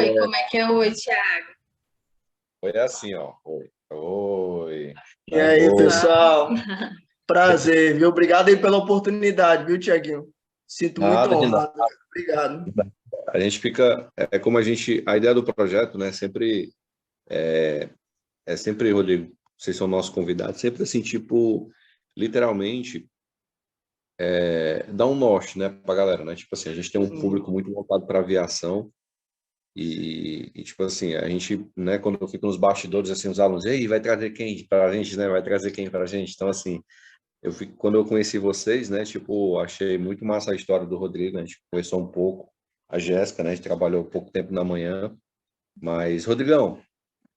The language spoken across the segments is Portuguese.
Oi, como é que é oi, Thiago? Foi assim, ó. Oi. Oi. E Tá aí, bom. pessoal? Prazer, viu? Obrigado aí pela oportunidade, viu, Tiaguinho? Sinto muito Nada de nada. honrado, cara. Obrigado. A gente fica. É como a gente. A ideia do projeto, né? Sempre, Rodrigo, vocês são nossos convidados, sempre assim, tipo, literalmente, dar um norte, né, pra galera, né? Tipo assim, a gente tem um Sim. público muito voltado para aviação. Tipo assim, a gente, né, quando eu fico nos bastidores, assim, os alunos, e aí, vai trazer quem pra gente, né? Vai trazer quem pra gente? Então, assim. Quando eu conheci vocês, né, tipo, achei muito massa a história do Rodrigo, né, a gente conversou um pouco, a Jéssica, né, a gente trabalhou pouco tempo na manhã, mas, Rodrigão,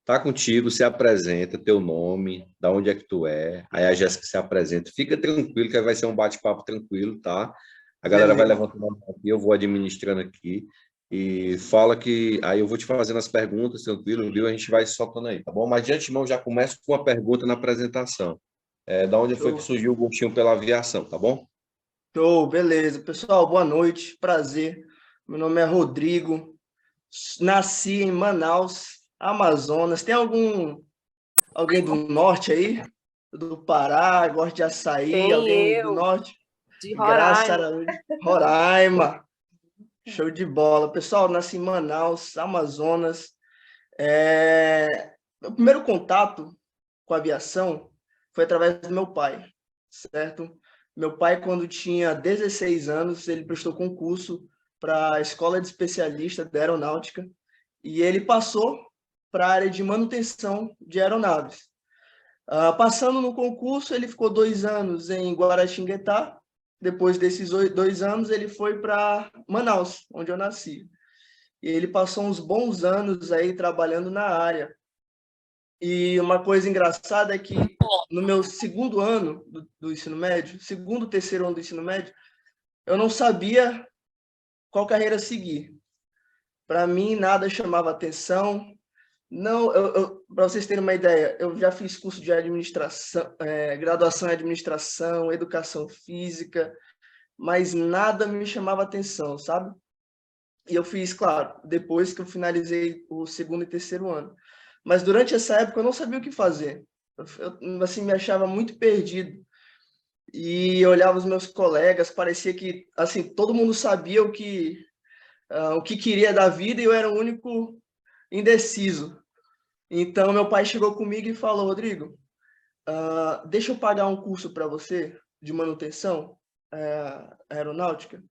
tá contigo, se apresenta, teu nome, da onde é que tu é, aí a Jéssica se apresenta, fica tranquilo que vai ser um bate-papo tranquilo, tá? A galera vai Beleza. levantando a mão aqui, eu vou administrando aqui, e fala que, aí eu vou te fazendo as perguntas, tranquilo, viu? A gente vai soltando aí, tá bom? Mas de antemão já começo com uma pergunta na apresentação. Da onde foi que Show. surgiu o gostinho pela aviação, tá bom? Show, beleza. Pessoal, boa noite. Prazer. Meu nome é Rodrigo. Nasci em Manaus, Amazonas. Tem alguém do norte aí? Do Pará, gosta de açaí? Tem Alguém do eu, norte? de Graças a Roraima. Deus. Roraima. Show de bola. Pessoal, nasci em Manaus, Amazonas. Meu primeiro contato com a aviação foi através do meu pai, certo? Meu pai, quando tinha 16 anos, ele prestou concurso para a Escola de Especialista de Aeronáutica e ele passou para a área de manutenção de aeronaves. Passando no concurso, ele ficou 2 anos em Guaratinguetá. Depois desses 2 anos, ele foi para Manaus, onde eu nasci. E ele passou uns bons anos aí trabalhando na área. E uma coisa engraçada é que no meu segundo ano do ensino médio, segundo, terceiro ano do ensino médio, eu não sabia qual carreira seguir. Para mim, nada chamava atenção. Não, para vocês terem uma ideia, eu já fiz curso de administração, graduação em administração, educação física, mas nada me chamava atenção, sabe? E eu fiz, claro, depois que eu finalizei o segundo e terceiro ano. Mas durante essa época eu não sabia o que fazer. Eu assim, me achava muito perdido. E eu olhava os meus colegas, parecia que assim, todo mundo sabia o que queria da vida e eu era o único indeciso. Então meu pai chegou comigo e falou: Rodrigo, deixa eu pagar um curso para você de manutenção aeronáutica.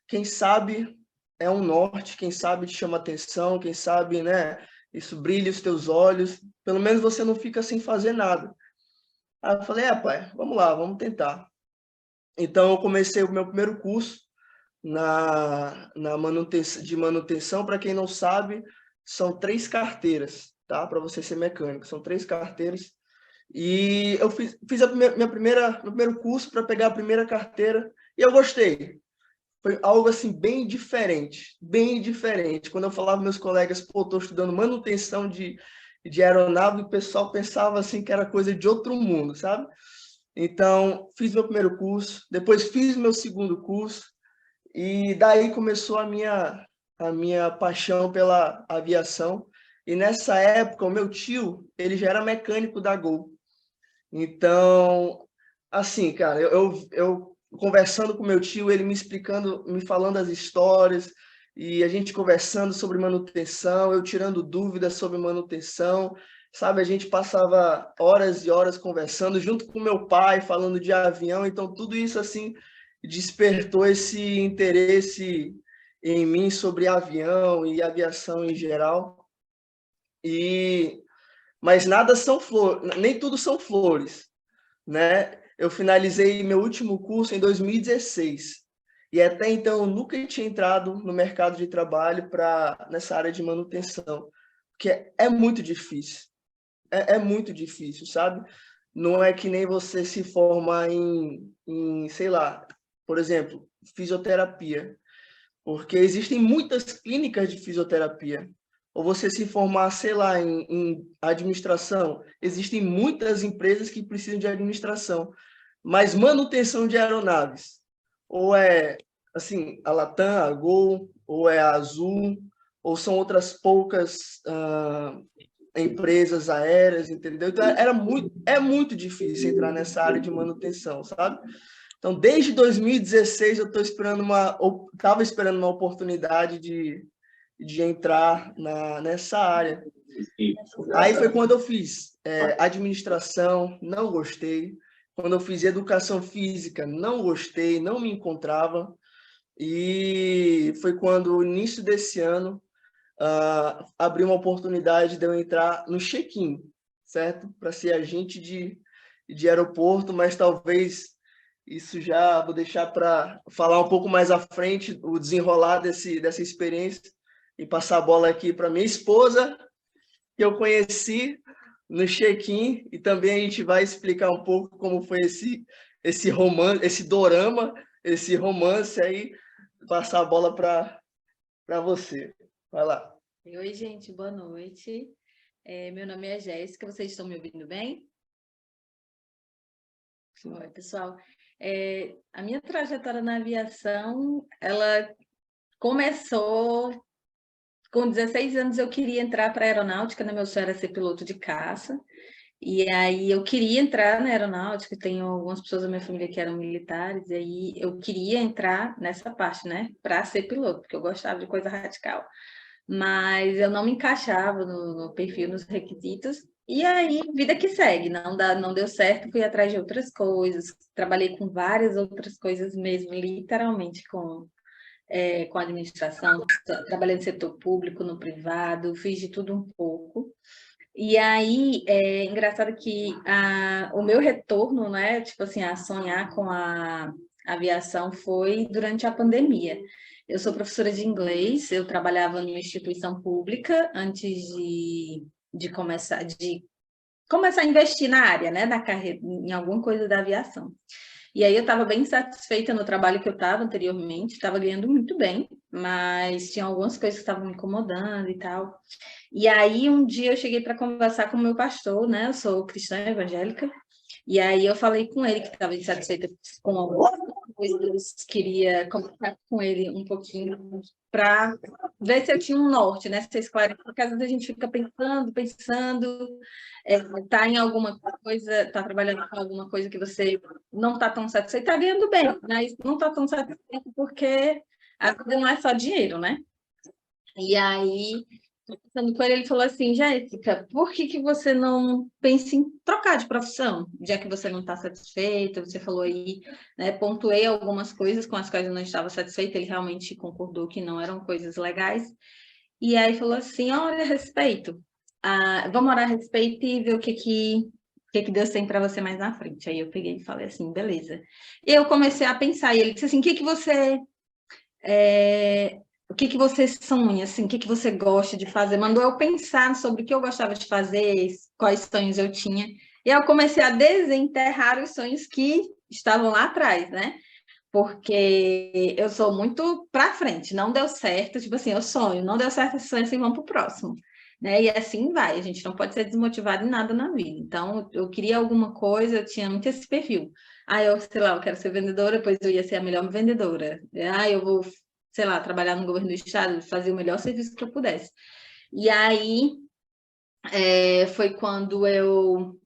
Quem sabe é um norte, quem sabe te chama atenção, quem sabe, né, isso brilha os teus olhos, pelo menos você não fica sem fazer nada. Aí eu falei, pai, vamos lá, vamos tentar. Então eu comecei o meu primeiro curso na manutenção, de manutenção, para quem não sabe, são 3 carteiras, tá? Para você ser mecânico, são 3 carteiras. E eu fiz meu primeiro curso para pegar a primeira carteira e eu gostei. Foi algo assim bem diferente, bem diferente. Quando eu falava com meus colegas, pô, estou estudando manutenção de aeronave, o pessoal pensava assim que era coisa de outro mundo, sabe? Então, fiz meu primeiro curso, depois fiz meu segundo curso, e daí começou a minha paixão pela aviação. E nessa época, o meu tio, ele já era mecânico da Gol. Então, assim, cara, eu conversando com meu tio, ele me explicando, me falando as histórias, e a gente conversando sobre manutenção, eu tirando dúvidas sobre manutenção, sabe? A gente passava horas e horas conversando, junto com meu pai, falando de avião, então tudo isso, assim, despertou esse interesse em mim sobre avião e aviação em geral. E mas nada são flores, nem tudo são flores, né? Eu finalizei meu último curso em 2016 e até então eu nunca tinha entrado no mercado de trabalho nessa área de manutenção, porque é muito difícil, é muito difícil, sabe? Não é que nem você se formar em, sei lá, por exemplo, fisioterapia, porque existem muitas clínicas de fisioterapia. Ou você se formar, sei lá, em administração, existem muitas empresas que precisam de administração. Mas manutenção de aeronaves, ou é assim, a Latam, a Gol, ou é a Azul, ou são outras poucas empresas aéreas, entendeu? Então é muito difícil entrar nessa área de manutenção, sabe? Então, desde 2016 eu estava esperando uma oportunidade de entrar nessa área. Aí foi quando eu fiz administração, não gostei. Quando eu fiz educação física, não gostei, não me encontrava. E foi quando, no início desse ano, abriu uma oportunidade de eu entrar no check-in, certo? Para ser agente de aeroporto, mas talvez isso já vou deixar para falar um pouco mais à frente, o desenrolar dessa experiência, e passar a bola aqui para minha esposa, que eu conheci no check-in, e também a gente vai explicar um pouco como foi esse romance, esse dorama, esse romance aí, passar a bola para você. Vai lá. Oi, gente, boa noite. Meu nome é Jéssica, vocês estão me ouvindo bem? Oi, pessoal. A minha trajetória na aviação, ela começou com 16 anos. Eu queria entrar para a aeronáutica, né? Meu sonho era ser piloto de caça. E aí eu queria entrar na aeronáutica, tenho algumas pessoas da minha família que eram militares, e aí eu queria entrar nessa parte, né, para ser piloto, porque eu gostava de coisa radical. Mas eu não me encaixava no perfil, nos requisitos, e aí vida que segue, não deu certo, fui atrás de outras coisas, trabalhei com várias outras coisas mesmo, literalmente com administração, trabalhei no setor público, no privado, fiz de tudo um pouco. E aí, é engraçado que o meu retorno, né, tipo assim, a sonhar com a aviação foi durante a pandemia. Eu sou professora de inglês, eu trabalhava numa instituição pública antes de começar a investir na área, né, da carreira, em alguma coisa da aviação. E aí eu estava bem satisfeita no trabalho que eu estava anteriormente, estava ganhando muito bem, mas tinha algumas coisas que estavam me incomodando e tal. E aí um dia eu cheguei para conversar com o meu pastor, né? Eu sou cristã evangélica, e aí eu falei com ele que estava insatisfeita com algumas coisas, queria conversar com ele um pouquinho para ver se eu tinha um norte, né? Se esclarecer, porque às vezes a gente fica pensando, tá em alguma coisa, tá trabalhando com alguma coisa que você não está tão satisfeito, está ganhando bem, mas não está tão satisfeito porque a vida não é só dinheiro, né? E aí, conversando com ele, ele falou assim: Jéssica, por que você não pensa em trocar de profissão? Já que você não está satisfeita, você falou aí, né? Pontuei algumas coisas com as quais eu não estava satisfeita, ele realmente concordou que não eram coisas legais. E aí falou assim: olha, a respeito, vamos orar a respeito e ver o que Deus tem para você mais na frente. Aí eu peguei e falei assim: beleza. Eu comecei a pensar, e ele disse assim: o que você sonha, assim, o que você gosta de fazer? Mandou eu pensar sobre o que eu gostava de fazer, quais sonhos eu tinha. E eu comecei a desenterrar os sonhos que estavam lá atrás, né? Porque eu sou muito para frente, não deu certo, tipo assim, eu sonho, não deu certo esse sonho, assim, vamos para o próximo. Né? E assim vai, a gente não pode ser desmotivado em nada na vida. Então, eu queria alguma coisa, eu tinha muito esse perfil. Eu, sei lá, eu quero ser vendedora, depois eu ia ser a melhor vendedora. Eu vou, sei lá, trabalhar no governo do estado, fazer o melhor serviço que eu pudesse. E aí, foi quando eu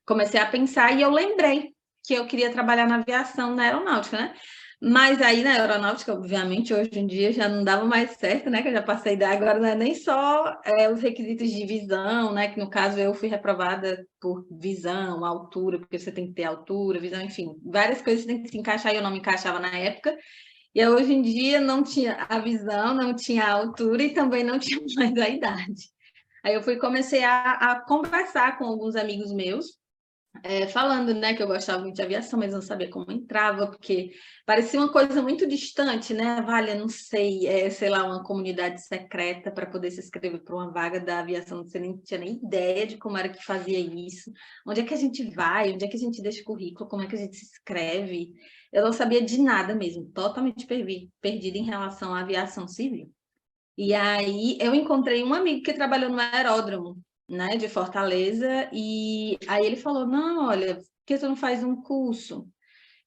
comecei a pensar e eu lembrei que eu queria trabalhar na aviação, na aeronáutica, né? Mas aí na aeronáutica, obviamente, hoje em dia já não dava mais certo, né? Que eu já passei da agora, não é nem só os requisitos de visão, né? Que no caso eu fui reprovada por visão, altura, porque você tem que ter altura, visão, enfim, várias coisas tem que se encaixar e eu não me encaixava na época. E hoje em dia não tinha a visão, não tinha a altura e também não tinha mais a idade. Aí eu comecei a conversar com alguns amigos meus, falando, né, que eu gostava muito de aviação, mas não sabia como entrava, porque parecia uma coisa muito distante, né? Vale, eu não sei, sei lá, uma comunidade secreta para poder se inscrever para uma vaga da aviação, você nem tinha nem ideia de como era que fazia isso, onde é que a gente vai, onde é que a gente deixa o currículo, como é que a gente se inscreve. Eu não sabia de nada mesmo, totalmente perdida em relação à aviação civil. E aí eu encontrei um amigo que trabalhou no aeródromo, né, de Fortaleza, e aí ele falou: não, olha, por que tu não faz um curso?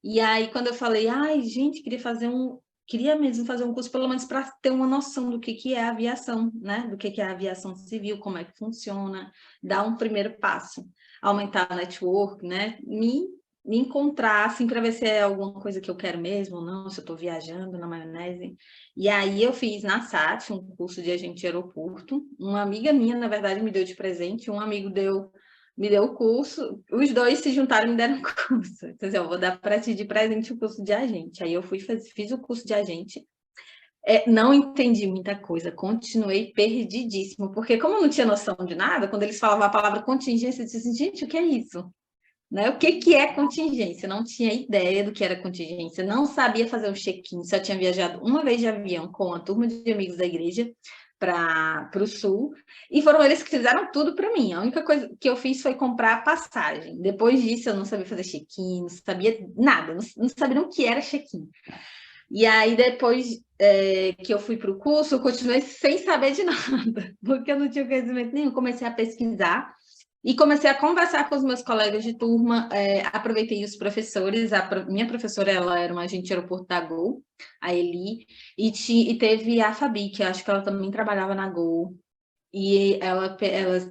E aí quando eu falei: ai, gente, queria fazer um queria mesmo fazer um curso, pelo menos para ter uma noção do que é a aviação, né? Do que é a aviação civil, como é que funciona, dar um primeiro passo, aumentar o network, né? Me encontrar, assim, para ver se é alguma coisa que eu quero mesmo ou não, se eu estou viajando na maionese. E aí eu fiz na SAT um curso de agente de aeroporto. Uma amiga minha, na verdade, me deu de presente, um amigo me deu o curso, os dois se juntaram e me deram o curso. Então, assim, eu vou dar para ti de presente o curso de agente. Aí eu fiz o curso de agente. Não entendi muita coisa, continuei perdidíssimo, porque como eu não tinha noção de nada, quando eles falavam a palavra contingência, eu disse assim, gente, o que é isso? Né? O que é contingência? Eu não tinha ideia do que era contingência, não sabia fazer um check-in, só tinha viajado uma vez de avião com a turma de amigos da igreja para o sul, e foram eles que fizeram tudo para mim. A única coisa que eu fiz foi comprar a passagem. Depois disso, eu não sabia fazer check-in, não sabia nada, não sabia o que era check-in. E aí, depois que eu fui para o curso, eu continuei sem saber de nada, porque eu não tinha conhecimento nenhum. Comecei a pesquisar e comecei a conversar com os meus colegas de turma, aproveitei os professores, minha professora ela era uma agente de aeroporto da Gol, a Eli, e teve a Fabi, que acho que ela também trabalhava na Gol, e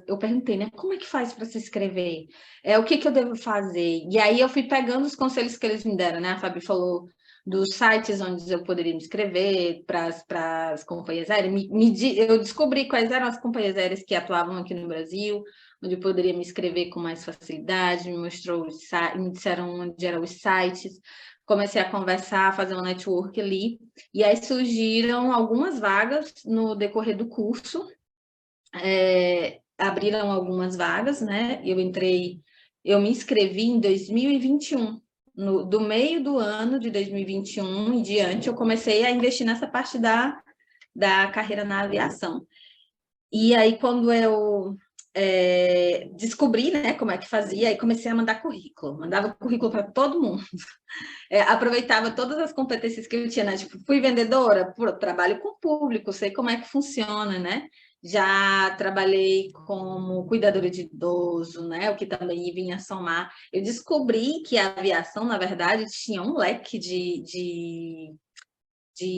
eu perguntei, né, como é que faz para se inscrever? O que eu devo fazer? E aí eu fui pegando os conselhos que eles me deram, né? A Fabi falou dos sites onde eu poderia me inscrever para as companhias aéreas. Eu descobri quais eram as companhias aéreas que atuavam aqui no Brasil, onde eu poderia me inscrever com mais facilidade, me disseram onde eram os sites. Comecei a conversar, fazer um network ali, e aí surgiram algumas vagas no decorrer do curso. Abriram algumas vagas, né? Eu me inscrevi em 2021. Do meio do ano de 2021 em diante, eu comecei a investir nessa parte da carreira na aviação. E aí, quando eu descobri, né, como é que fazia, aí comecei a mandar currículo. Mandava currículo para todo mundo. Aproveitava todas as competências que eu tinha, né? Tipo, fui vendedora, trabalho com público, sei como é que funciona, né? Já trabalhei como cuidadora de idoso, né? O que também vinha somar. Eu descobri que a aviação, na verdade, tinha um leque de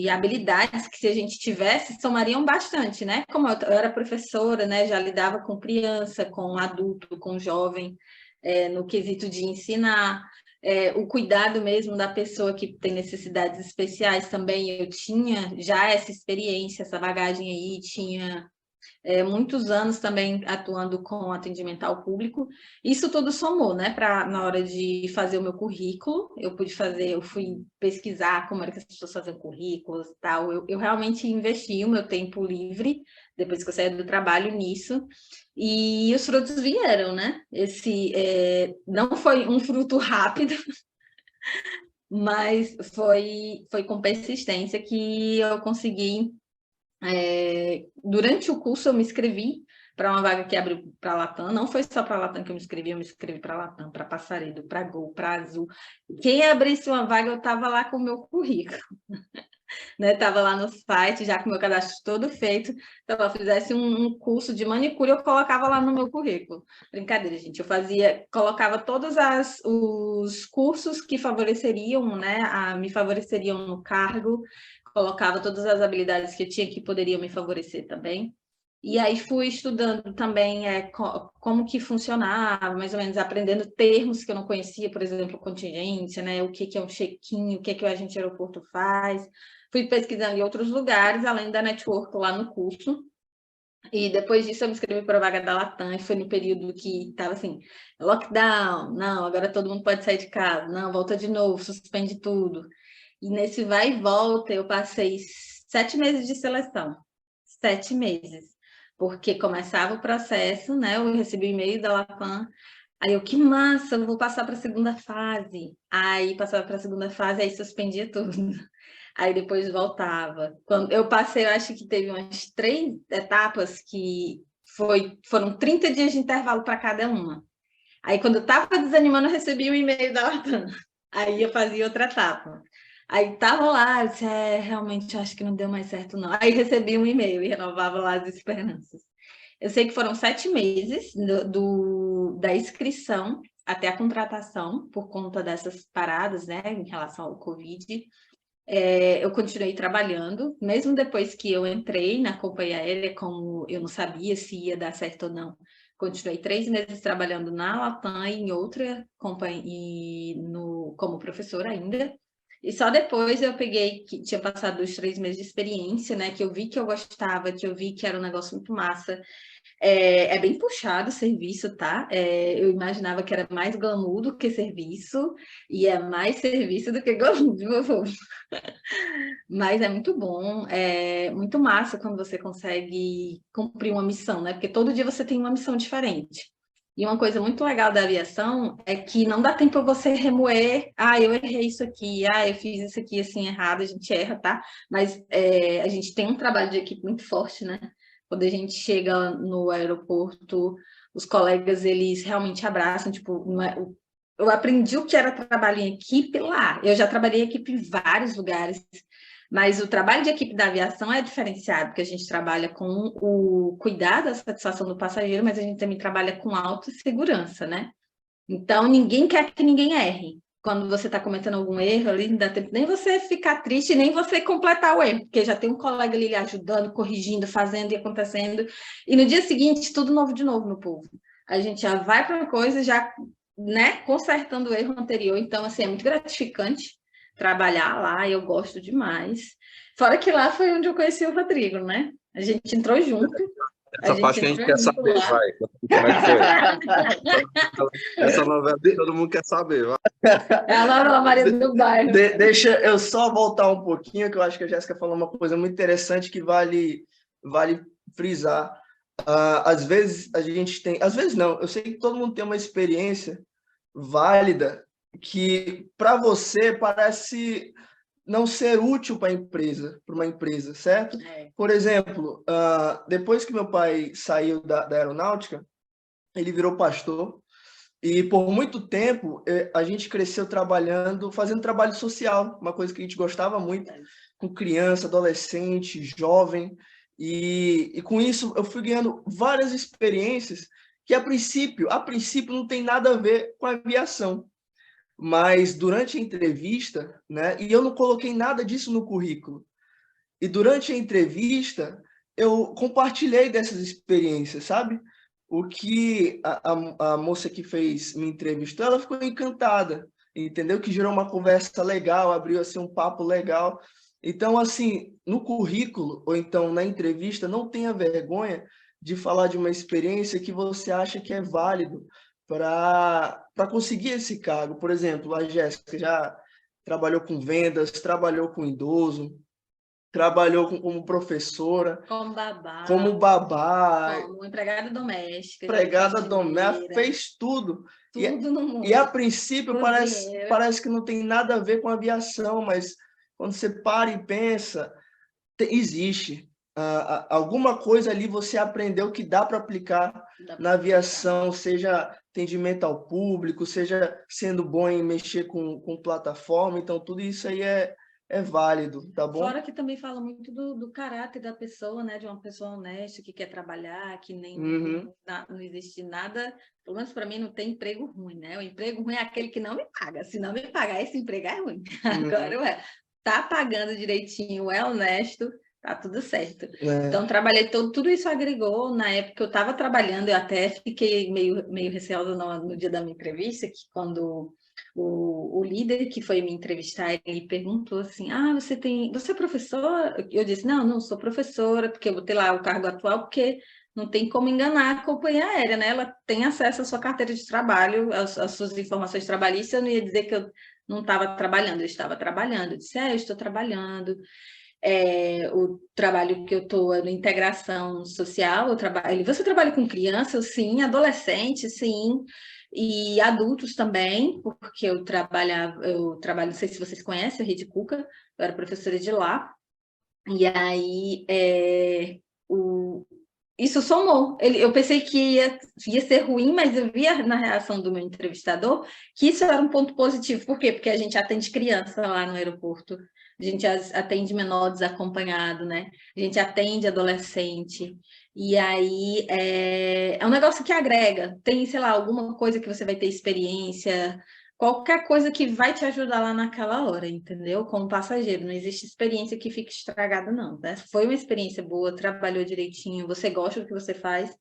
habilidades que, se a gente tivesse, somariam bastante, né? Como eu era professora, né? Já lidava com criança, com adulto, com jovem, no quesito de ensinar. O cuidado mesmo da pessoa que tem necessidades especiais também, eu tinha já essa experiência, essa bagagem aí, tinha muitos anos também atuando com atendimento ao público. Isso tudo somou, né? Na hora de fazer o meu currículo, eu fui pesquisar como era que as pessoas faziam currículos e tal. Eu realmente investi o meu tempo livre, depois que eu saí do trabalho, nisso. E os frutos vieram, né? Não foi um fruto rápido, mas foi com persistência que eu consegui. Durante o curso eu me inscrevi para uma vaga que abriu para a Latam, não foi só para a Latam que eu me inscrevi para a Latam, para Passaredo, para Gol, para Azul. Quem abrisse uma vaga, eu estava lá com o meu currículo. Né? Estava lá no site, já com o meu cadastro todo feito. Então, se eu fizesse um curso de manicure, eu colocava lá no meu currículo. Brincadeira, gente. Colocava todos os cursos que favoreceriam, né? Me favoreceriam no cargo, colocava todas as habilidades que eu tinha que poderiam me favorecer também. E aí fui estudando também como que funcionava, mais ou menos aprendendo termos que eu não conhecia, por exemplo, contingência, né? O que é um check-in, o que o agente de aeroporto faz. Fui pesquisando em outros lugares, além da network lá no curso. E depois disso eu me inscrevi para a vaga da Latam, e foi no período que estava assim, lockdown, não, agora todo mundo pode sair de casa, não, volta de novo, suspende tudo. E nesse vai e volta, eu passei 7 meses de seleção. 7 meses. Porque começava o processo, né? Eu recebi o e-mail da Latam, aí eu, que massa, eu vou passar para a segunda fase. Aí passava para a segunda fase, aí suspendia tudo. Aí depois voltava. Quando eu passei, eu acho que teve umas 3 etapas que foram 30 dias de intervalo para cada uma. Aí quando eu estava desanimando, eu recebi o e-mail da Latam. Aí eu fazia outra etapa. Aí estava lá, eu disse, realmente acho que não deu mais certo, não. Aí recebi um e-mail e renovava lá as esperanças. Eu sei que foram 7 meses da inscrição até a contratação, por conta dessas paradas, né, em relação ao Covid. eu continuei trabalhando, mesmo depois que eu entrei na companhia aérea, como eu não sabia se ia dar certo ou não. Continuei 3 meses trabalhando na Latam e em outra companhia, como professora ainda. E só depois eu peguei, que tinha passado os 3 meses de experiência, né? Que eu vi que eu gostava, que eu vi que era um negócio muito massa. É bem puxado o serviço, tá? Eu imaginava que era mais glamour do que serviço, e é mais serviço do que glamour, meu povo. Mas é muito bom, é muito massa quando você consegue cumprir uma missão, né? Porque todo dia você tem uma missão diferente. E uma coisa muito legal da aviação é que não dá tempo para você remoer, eu errei isso aqui, eu fiz isso aqui assim errado, a gente erra, tá? Mas a gente tem um trabalho de equipe muito forte, né? Quando a gente chega no aeroporto, os colegas, eles realmente abraçam, tipo, eu aprendi o que era trabalho em equipe lá. Eu já trabalhei em equipe em vários lugares, mas o trabalho de equipe da aviação é diferenciado, porque a gente trabalha com o cuidado da satisfação do passageiro, mas a gente também trabalha com autossegurança, né? Então, ninguém quer que ninguém erre. Quando você está cometendo algum erro ali, não dá tempo nem você ficar triste, nem você completar o erro, porque já tem um colega ali lhe ajudando, corrigindo, fazendo e acontecendo. E no dia seguinte, tudo novo de novo no povo. A gente já vai para uma coisa, já, né, consertando o erro anterior. Então, assim, é muito gratificante trabalhar lá, eu gosto demais. Fora que lá foi onde eu conheci o Rodrigo, né? A gente entrou junto. Essa parte que a gente quer saber, lá. vai. Como é que foi? Essa novela todo mundo quer saber, vai. É a novela Maria do Bairro. Deixa eu só voltar um pouquinho, que eu acho que a Jéssica falou uma coisa muito interessante que vale frisar. Às vezes a gente tem... Às vezes não, eu sei que todo mundo tem uma experiência válida que para você parece não ser útil para uma empresa, certo? Por exemplo, depois que meu pai saiu da aeronáutica, ele virou pastor, e por muito tempo a gente cresceu fazendo trabalho social, uma coisa que a gente gostava muito, com criança, adolescente, jovem, e com isso eu fui ganhando várias experiências que a princípio não tem nada a ver com a aviação. Mas durante a entrevista, né, e eu não coloquei nada disso no currículo, e durante a entrevista eu compartilhei dessas experiências, sabe? O que a moça que me entrevistou, ela ficou encantada, entendeu? Que gerou uma conversa legal, abriu assim um papo legal. Então, assim, no currículo, ou então na entrevista, não tenha vergonha de falar de uma experiência que você acha que é válido para conseguir esse cargo. Por exemplo, a Jéssica já trabalhou com vendas, trabalhou com idoso, trabalhou como professora, como babá, como empregada doméstica, fez tudo. Tudo no mundo. E a princípio parece que não tem nada a ver com aviação, mas quando você para e pensa, existe. Alguma coisa ali você aprendeu que dá para aplicar na aviação, seja atendimento ao público, seja sendo bom em mexer com plataforma. Então, tudo isso aí é válido, tá bom? Fora que também fala muito do caráter da pessoa, né? De uma pessoa honesta, que quer trabalhar, que nem não existe nada. Pelo menos para mim não tem emprego ruim, né? O emprego ruim é aquele que não me paga. Se não me pagar, esse emprego é ruim. Agora, tá pagando direitinho, é honesto, tá tudo certo. Então, trabalhei tudo isso agregou. Na época que eu estava trabalhando, eu até fiquei meio receosa no dia da minha entrevista, que quando o líder que foi me entrevistar, ele perguntou assim, você é professora? Eu disse, não sou professora, porque eu botei lá o cargo atual, porque não tem como enganar a companhia aérea, né? Ela tem acesso à sua carteira de trabalho, às suas informações trabalhistas. Eu não ia dizer que eu não estava trabalhando, eu estava trabalhando. Eu disse, eu estou trabalhando. O trabalho que eu estou é na integração social. Você trabalha com crianças? Sim. Adolescentes? Sim. E adultos também, porque eu trabalho, não sei se vocês conhecem, a Rede Cuca, eu era professora de lá. E aí, isso somou. Eu pensei que ia ser ruim, mas eu via na reação do meu entrevistador que isso era um ponto positivo. Por quê? Porque a gente atende criança lá no aeroporto, a gente atende menor desacompanhado, né? A gente atende adolescente. E aí é um negócio que agrega. Tem, sei lá, alguma coisa que você vai ter experiência, qualquer coisa que vai te ajudar lá naquela hora, entendeu? Como passageiro, não existe experiência que fique estragada, não, né? Foi uma experiência boa, trabalhou direitinho, você gosta do que você faz,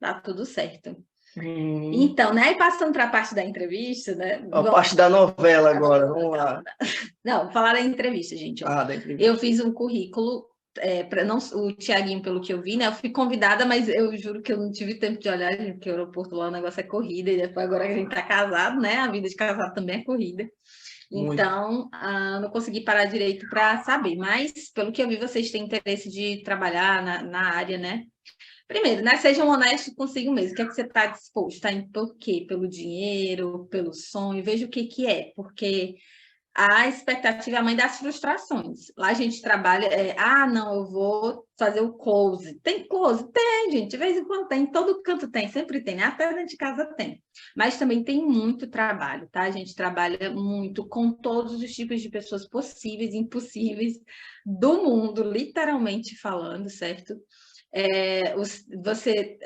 dá tudo certo. Então, né? E passando para a parte da entrevista, né? A parte da novela agora, vamos lá. Não, falar da entrevista, gente. Da entrevista. Eu fiz um currículo, o Tiaguinho, pelo que eu vi, né? Eu fui convidada, mas eu juro que eu não tive tempo de olhar, gente, porque o aeroporto lá o negócio é corrida, e depois agora que a gente tá casado, né? A vida de casado também é corrida. Então, não consegui parar direito para saber, mas pelo que eu vi, vocês têm interesse de trabalhar na área, né? Primeiro, né? Sejam honestos consigo mesmo. O que é que você está disposto? Está indo por quê? Pelo dinheiro, pelo sonho? Veja o que é, porque a expectativa é a mãe das frustrações. Lá a gente trabalha, não, eu vou fazer o close. Tem close? Tem, gente, de vez em quando tem, todo canto tem, sempre tem, né? Até dentro de casa tem. Mas também tem muito trabalho, tá? A gente trabalha muito com todos os tipos de pessoas possíveis e impossíveis do mundo, literalmente falando, certo? Você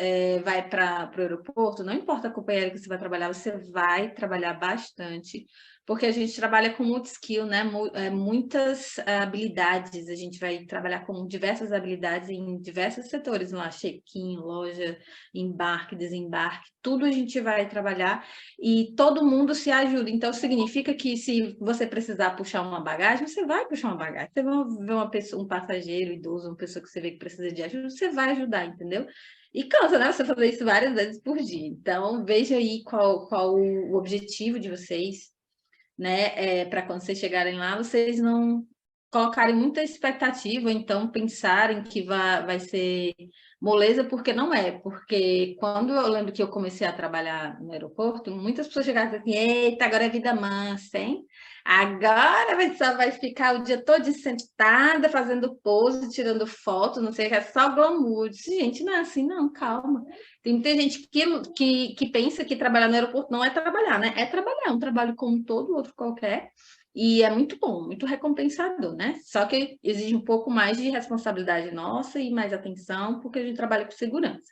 vai para o aeroporto, não importa a companhia que você vai trabalhar, você vai trabalhar bastante, porque a gente trabalha com multi-skill, né? Muitas habilidades, a gente vai trabalhar com diversas habilidades em diversos setores lá, check-in, loja, embarque, desembarque, tudo a gente vai trabalhar e todo mundo se ajuda. Então, significa que se você precisar puxar uma bagagem, você vai puxar uma bagagem. Você vai ver uma pessoa, um passageiro idoso, uma pessoa que você vê que precisa de ajuda, você vai ajudar, entendeu? E cansa, né? Você fazer isso várias vezes por dia. Então, veja aí qual o objetivo de vocês, né? Para quando vocês chegarem lá, vocês não colocarem muita expectativa, ou então pensarem que vai ser moleza, porque não é. Porque quando eu lembro que eu comecei a trabalhar no aeroporto, muitas pessoas chegavam assim, eita, agora é vida mansa, hein? Agora você só vai ficar o dia todo sentada, fazendo pose, tirando foto, não sei o que, é só glamour. Disse, gente, não é assim, não, calma. Tem muita gente que pensa que trabalhar no aeroporto não é trabalhar, né? É trabalhar, é um trabalho como todo outro qualquer, e é muito bom, muito recompensador, né? Só que exige um pouco mais de responsabilidade nossa e mais atenção, porque a gente trabalha com segurança.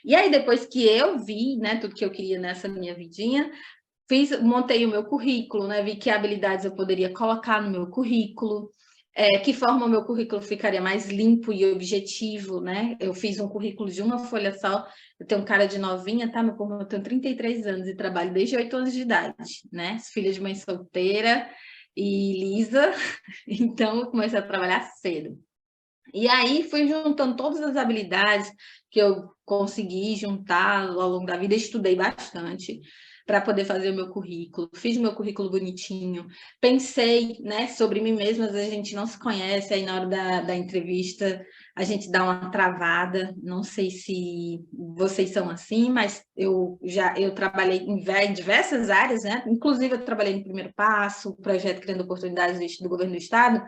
E aí, depois que eu vi, né, tudo que eu queria nessa minha vidinha, montei o meu currículo, né? Vi que habilidades eu poderia colocar no meu currículo, que forma o meu currículo ficaria mais limpo e objetivo, né? Eu fiz um currículo de uma folha só, eu tenho um cara de novinha, tá? Eu tenho 33 anos e trabalho desde 8 anos de idade, né? Filha de mãe solteira e lisa, então eu comecei a trabalhar cedo. E aí fui juntando todas as habilidades que eu consegui juntar ao longo da vida, estudei bastante para poder fazer o meu currículo, fiz o meu currículo bonitinho, pensei, né, sobre mim mesma, às vezes a gente não se conhece, aí na hora da entrevista a gente dá uma travada, não sei se vocês são assim, mas eu trabalhei em diversas áreas, né, inclusive eu trabalhei no Primeiro Passo, projeto Criando Oportunidades do Governo do Estado,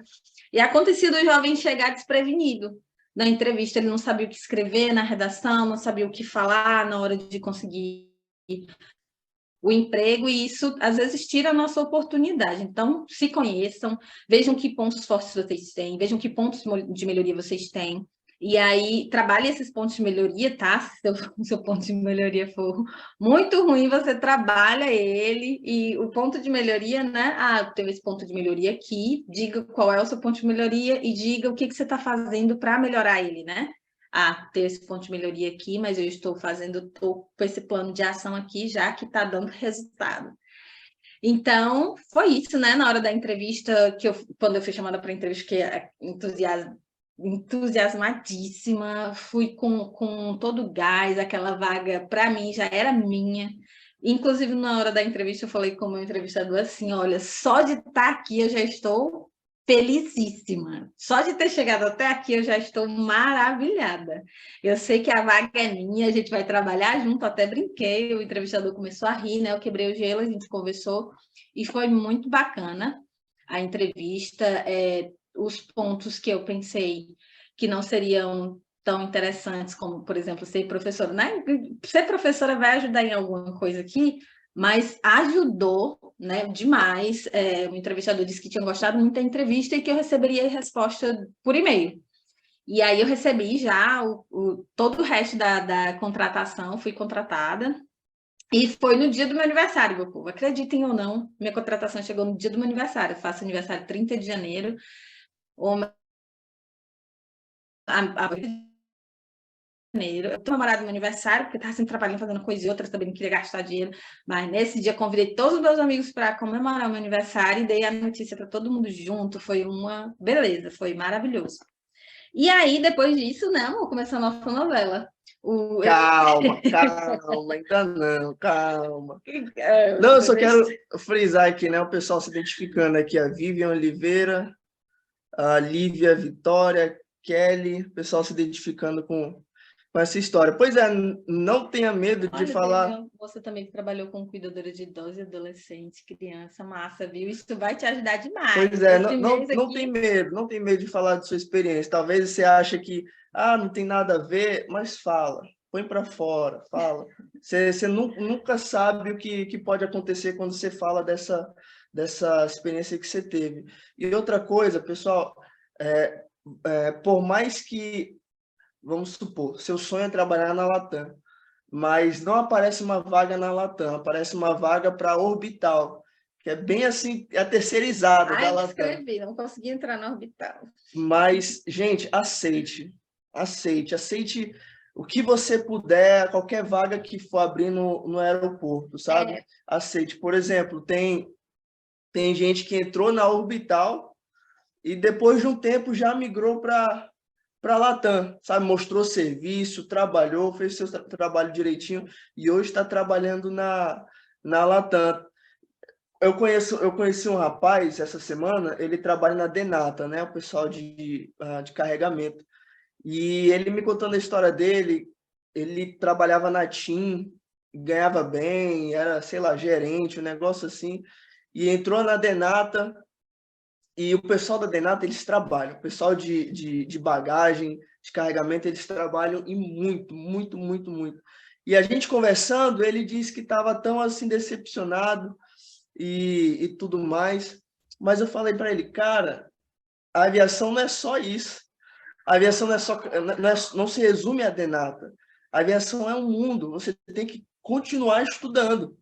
e acontecia do jovem chegar desprevenido na entrevista, ele não sabia o que escrever na redação, não sabia o que falar na hora de conseguir o emprego, e isso às vezes tira a nossa oportunidade. Então, se conheçam, vejam que pontos fortes vocês têm, vejam que pontos de melhoria vocês têm, e aí trabalhe esses pontos de melhoria, tá? Se o seu ponto de melhoria for muito ruim, você trabalha ele, e o ponto de melhoria, né? Eu tenho esse ponto de melhoria aqui, diga qual é o seu ponto de melhoria e diga o que você está fazendo para melhorar ele, né? Ter esse ponto de melhoria aqui, mas eu estou com esse plano de ação aqui, já que está dando resultado. Então, foi isso, né? Na hora da entrevista, quando eu fui chamada para a entrevista, que é entusiasmadíssima, fui com todo o gás, aquela vaga, para mim, já era minha. Inclusive, na hora da entrevista, eu falei com o meu entrevistador assim, olha, só de estar aqui eu já estou felicíssima. Só de ter chegado até aqui eu já estou maravilhada. Eu sei que a vaga é minha, a gente vai trabalhar junto, até brinquei, o entrevistador começou a rir, né? Eu quebrei o gelo, a gente conversou e foi muito bacana a entrevista. Os pontos que eu pensei que não seriam tão interessantes como, por exemplo, ser professora. Né? Ser professora vai ajudar em alguma coisa aqui, mas ajudou, né, demais. O entrevistador disse que tinha gostado muito da entrevista e que eu receberia a resposta por e-mail. E aí eu recebi já todo o resto da contratação, fui contratada. E foi no dia do meu aniversário, meu povo. Acreditem ou não, minha contratação chegou no dia do meu aniversário. Eu faço aniversário 30 de janeiro. A janeiro. Eu tô namorado no meu aniversário, porque eu tava sempre trabalhando, fazendo coisa e outras, também não queria gastar dinheiro. Mas nesse dia convidei todos os meus amigos para comemorar o meu aniversário e dei a notícia para todo mundo junto. Foi uma beleza, foi maravilhoso. E aí, depois disso, né, amor, começou a nossa novela. Calma, ainda não, calma. É, Não, eu só quero frisar aqui, né? O pessoal se identificando aqui, a Vivian Oliveira, a Lívia Vitória, Kelly, o pessoal se identificando com essa história. Pois é, não tenha medo de falar. Você também trabalhou com cuidadora de idoso, adolescente, criança, massa, viu? Isso vai te ajudar demais. Pois é, não não tem medo de falar de sua experiência. Talvez você ache que não tem nada a ver, mas fala, põe para fora, fala. Você nunca sabe o que pode acontecer quando você fala dessa experiência que você teve. E outra coisa, pessoal, por mais que, vamos supor, seu sonho é trabalhar na Latam, mas não aparece uma vaga na Latam, aparece uma vaga para Orbital, que é bem assim, a terceirizada da Latam. Escrevi, não consegui entrar na Orbital. Mas, gente, aceite o que você puder, qualquer vaga que for abrir no aeroporto, sabe? Aceite. Por exemplo, tem gente que entrou na Orbital e depois de um tempo já migrou para Latam, sabe? Mostrou serviço, trabalhou, fez seu trabalho direitinho e hoje está trabalhando na Latam. Eu conheci um rapaz essa semana, ele trabalha na Denata, né? O pessoal de carregamento. E ele me contando a história dele, ele trabalhava na TIM, ganhava bem, era, sei lá, gerente, um negócio assim, e entrou na Denata. E o pessoal da Denata, eles trabalham. O pessoal de bagagem, de carregamento, eles trabalham e muito, muito, muito, muito. E a gente conversando, ele disse que estava tão assim decepcionado e tudo mais. Mas eu falei para ele, cara, a aviação não é só isso. A aviação não se resume à Denata. A aviação é um mundo. Você tem que continuar estudando.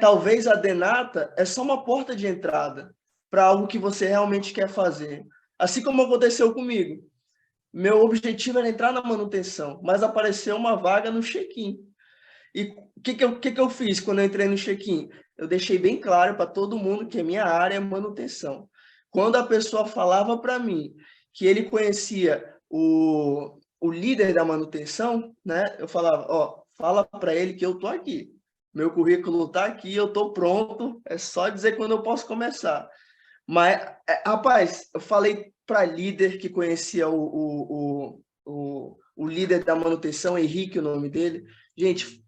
Talvez a Denata é só uma porta de entrada para algo que você realmente quer fazer. Assim como aconteceu comigo. Meu objetivo era entrar na manutenção, mas apareceu uma vaga no check-in. E o que eu fiz quando eu entrei no check-in? Eu deixei bem claro para todo mundo que a minha área é manutenção. Quando a pessoa falava para mim que ele conhecia o líder da manutenção, né? Eu falava, fala para ele que eu tô aqui. Meu currículo está aqui, eu estou pronto, é só dizer quando eu posso começar. Mas, rapaz, eu falei para líder que conhecia o líder da manutenção, Henrique, o nome dele. Gente,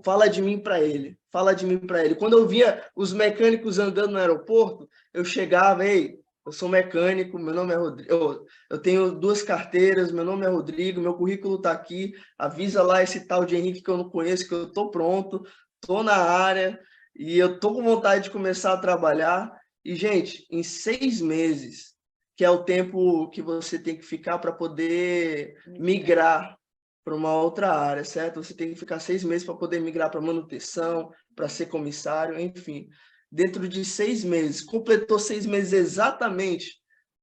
fala de mim para ele, fala de mim para ele. Quando eu via os mecânicos andando no aeroporto, eu chegava, ei, eu sou mecânico, meu nome é Rodrigo, eu tenho 2 carteiras, meu nome é Rodrigo, meu currículo está aqui, avisa lá esse tal de Henrique que eu não conheço, que eu estou pronto, estou na área e eu estou com vontade de começar a trabalhar. E, gente, em 6 meses, que é o tempo que você tem que ficar para poder migrar para uma outra área, certo? Você tem que ficar 6 meses para poder migrar para manutenção, para ser comissário, enfim. Dentro de 6 meses, completou 6 meses exatamente,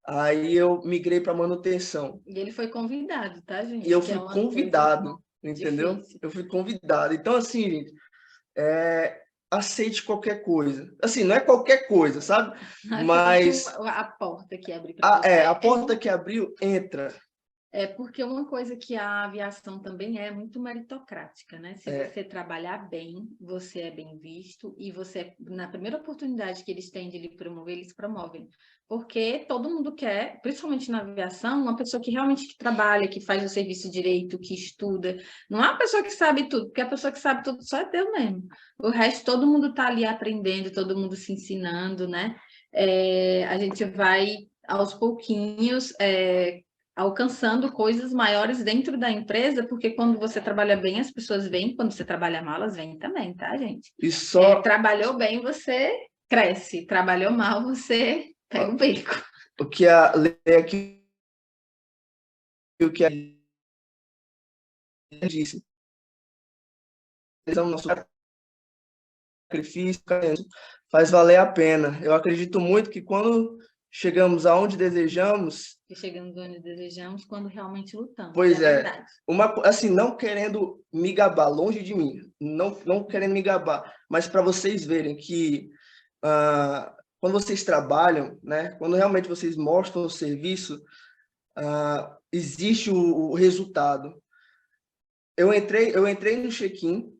aí eu migrei para manutenção. E ele foi convidado, tá, gente? E eu fui convidado, entendeu? Difícil. Eu fui convidado. Então, assim, gente, aceite qualquer coisa. Assim, não é qualquer coisa, sabe? Mas a porta que abre para você. a porta que abriu, entra. É porque uma coisa que a aviação também é muito meritocrática, né? Se você trabalhar bem, você é bem visto e você, na primeira oportunidade que eles têm de lhe promover, eles promovem. Porque todo mundo quer, principalmente na aviação, uma pessoa que realmente trabalha, que faz o serviço direito, que estuda. Não é uma pessoa que sabe tudo, porque a pessoa que sabe tudo só é Deus mesmo. O resto, todo mundo está ali aprendendo, todo mundo se ensinando, né? A gente vai, aos pouquinhos, alcançando coisas maiores dentro da empresa, porque quando você trabalha bem, as pessoas vêm, quando você trabalha mal, elas vêm também, tá, gente? E só... trabalhou bem, você cresce. Trabalhou mal, você pega o bico. O que a lei aqui, o que a disse. sacrifício, faz valer a pena. Eu acredito muito que quando chegamos aonde desejamos, Que chegamos onde desejamos quando realmente lutamos. pois é é, verdade. assim, não querendo me gabar, longe de mim, não querendo me gabar, mas para vocês verem que quando vocês trabalham, né, quando realmente vocês mostram o serviço, existe o resultado. Eu entrei no check-in,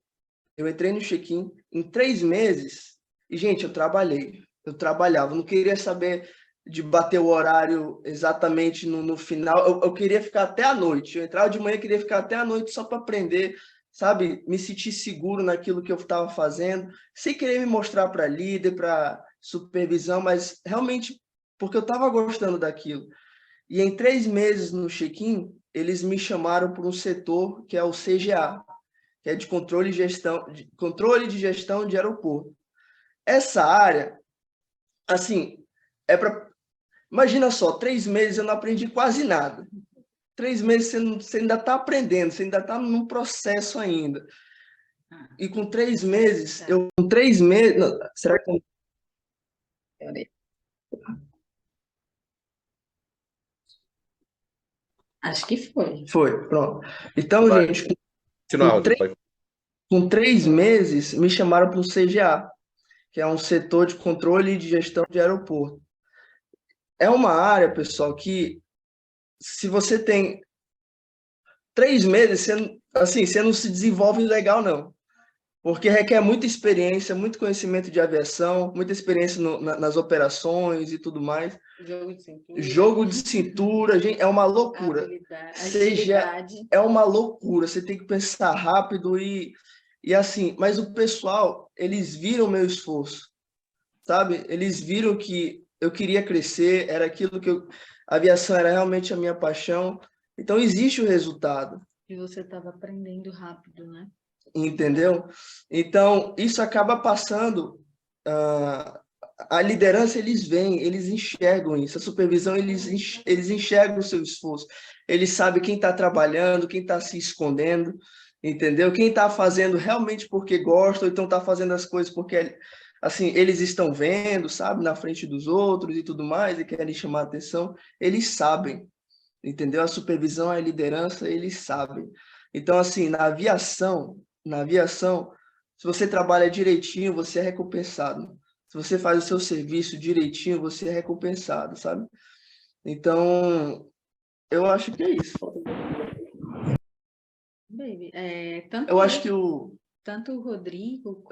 em 3 meses, e, gente, eu trabalhava, não queria saber de bater o horário exatamente no final, eu queria ficar até a noite, eu entrava de manhã, queria ficar até a noite só para aprender, sabe, me sentir seguro naquilo que eu estava fazendo, sem querer me mostrar para líder, para supervisão, mas realmente porque eu estava gostando daquilo. E em 3 meses no check-in, eles me chamaram para um setor que é o CGA, que é de controle de gestão de aeroporto. Essa área, assim, imagina só, 3 meses eu não aprendi quase nada. 3 meses você ainda está aprendendo, você ainda está num processo ainda. E com 3 meses, com 3 meses, não, será que Acho que foi. foi? Pronto. Então, Vai. gente, Continua, com Rodrigo. com 3 meses, me chamaram para o CGA, que é um setor de controle de gestão de aeroporto. É uma área, pessoal, que se você tem 3 meses, você não se desenvolve legal, não. Porque requer muita experiência, muito conhecimento de aviação, muita experiência nas operações e tudo mais. Jogo de cintura, gente, é uma loucura. Agilidade. É uma loucura. Você tem que pensar rápido e assim. Mas o pessoal, eles viram meu esforço, sabe? Eles viram que eu queria crescer, era aquilo que a aviação era realmente a minha paixão. Então existe o resultado. E você estava aprendendo rápido, né? Entendeu? Então, isso acaba passando. A liderança, eles veem, eles enxergam isso. A supervisão, eles enxergam o seu esforço. Eles sabem quem está trabalhando, quem está se escondendo, entendeu? Quem está fazendo realmente porque gosta, ou então está fazendo as coisas porque, assim, eles estão vendo, sabe, na frente dos outros e tudo mais, e querem chamar a atenção. Eles sabem, entendeu? A supervisão, a liderança, eles sabem. Então, assim, na aviação, se você trabalha direitinho, você é recompensado. Se você faz o seu serviço direitinho, você é recompensado, sabe? Então, eu acho que é isso. Baby, Eu acho que tanto o Rodrigo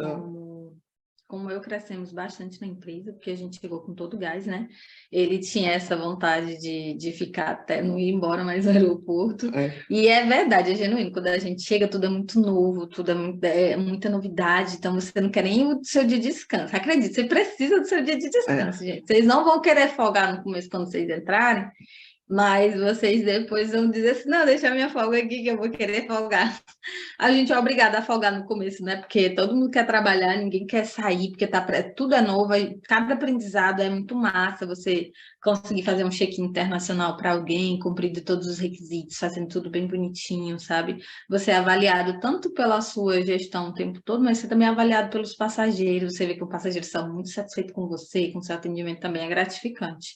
como eu crescemos bastante na empresa, porque a gente chegou com todo o gás, né? Ele tinha essa vontade de ficar até não ir embora mais no aeroporto. E é verdade, é genuíno. Quando a gente chega, tudo é muito novo, tudo é muita novidade. Então, você não quer nem o seu dia de descanso. Acredite, você precisa do seu dia de descanso, gente. Vocês não vão querer folgar no começo quando vocês entrarem, mas vocês depois vão dizer assim, não, deixa a minha folga aqui que eu vou querer folgar. A gente é obrigada a folgar no começo, né? Porque todo mundo quer trabalhar, ninguém quer sair, porque tudo é novo, cada aprendizado é muito massa, você conseguir fazer um check-in internacional para alguém, cumprindo todos os requisitos, fazendo tudo bem bonitinho, sabe? Você é avaliado tanto pela sua gestão o tempo todo, mas você também é avaliado pelos passageiros, você vê que os passageiros são muito satisfeitos com você, com seu atendimento também é gratificante.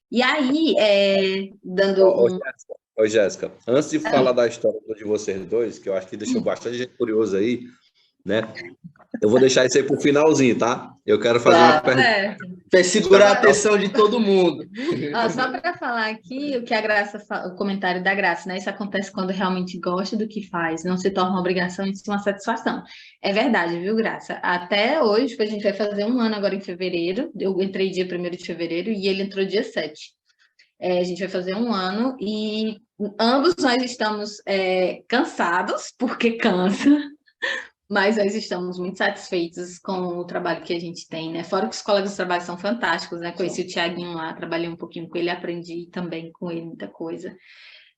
E aí, dando Ô, Jéssica, antes de falar da história de vocês dois, que eu acho que deixou bastante gente curiosa aí, né? Eu vou deixar isso aí pro finalzinho, tá? Eu quero fazer uma pergunta. Para segurar a atenção de todo mundo. Só para falar aqui o comentário da Graça, né? Isso acontece quando realmente gosta do que faz, não se torna uma obrigação e sim uma satisfação. É verdade, viu, Graça? Até hoje, a gente vai fazer um ano agora em fevereiro. Eu entrei dia 1º de fevereiro e ele entrou dia 7. A gente vai fazer um ano e ambos nós estamos cansados, porque cansa, mas nós estamos muito satisfeitos com o trabalho que a gente tem, né? Fora que os colegas de trabalho são fantásticos, né? Conheci o Thiaguinho lá, trabalhei um pouquinho com ele, aprendi também com ele muita coisa.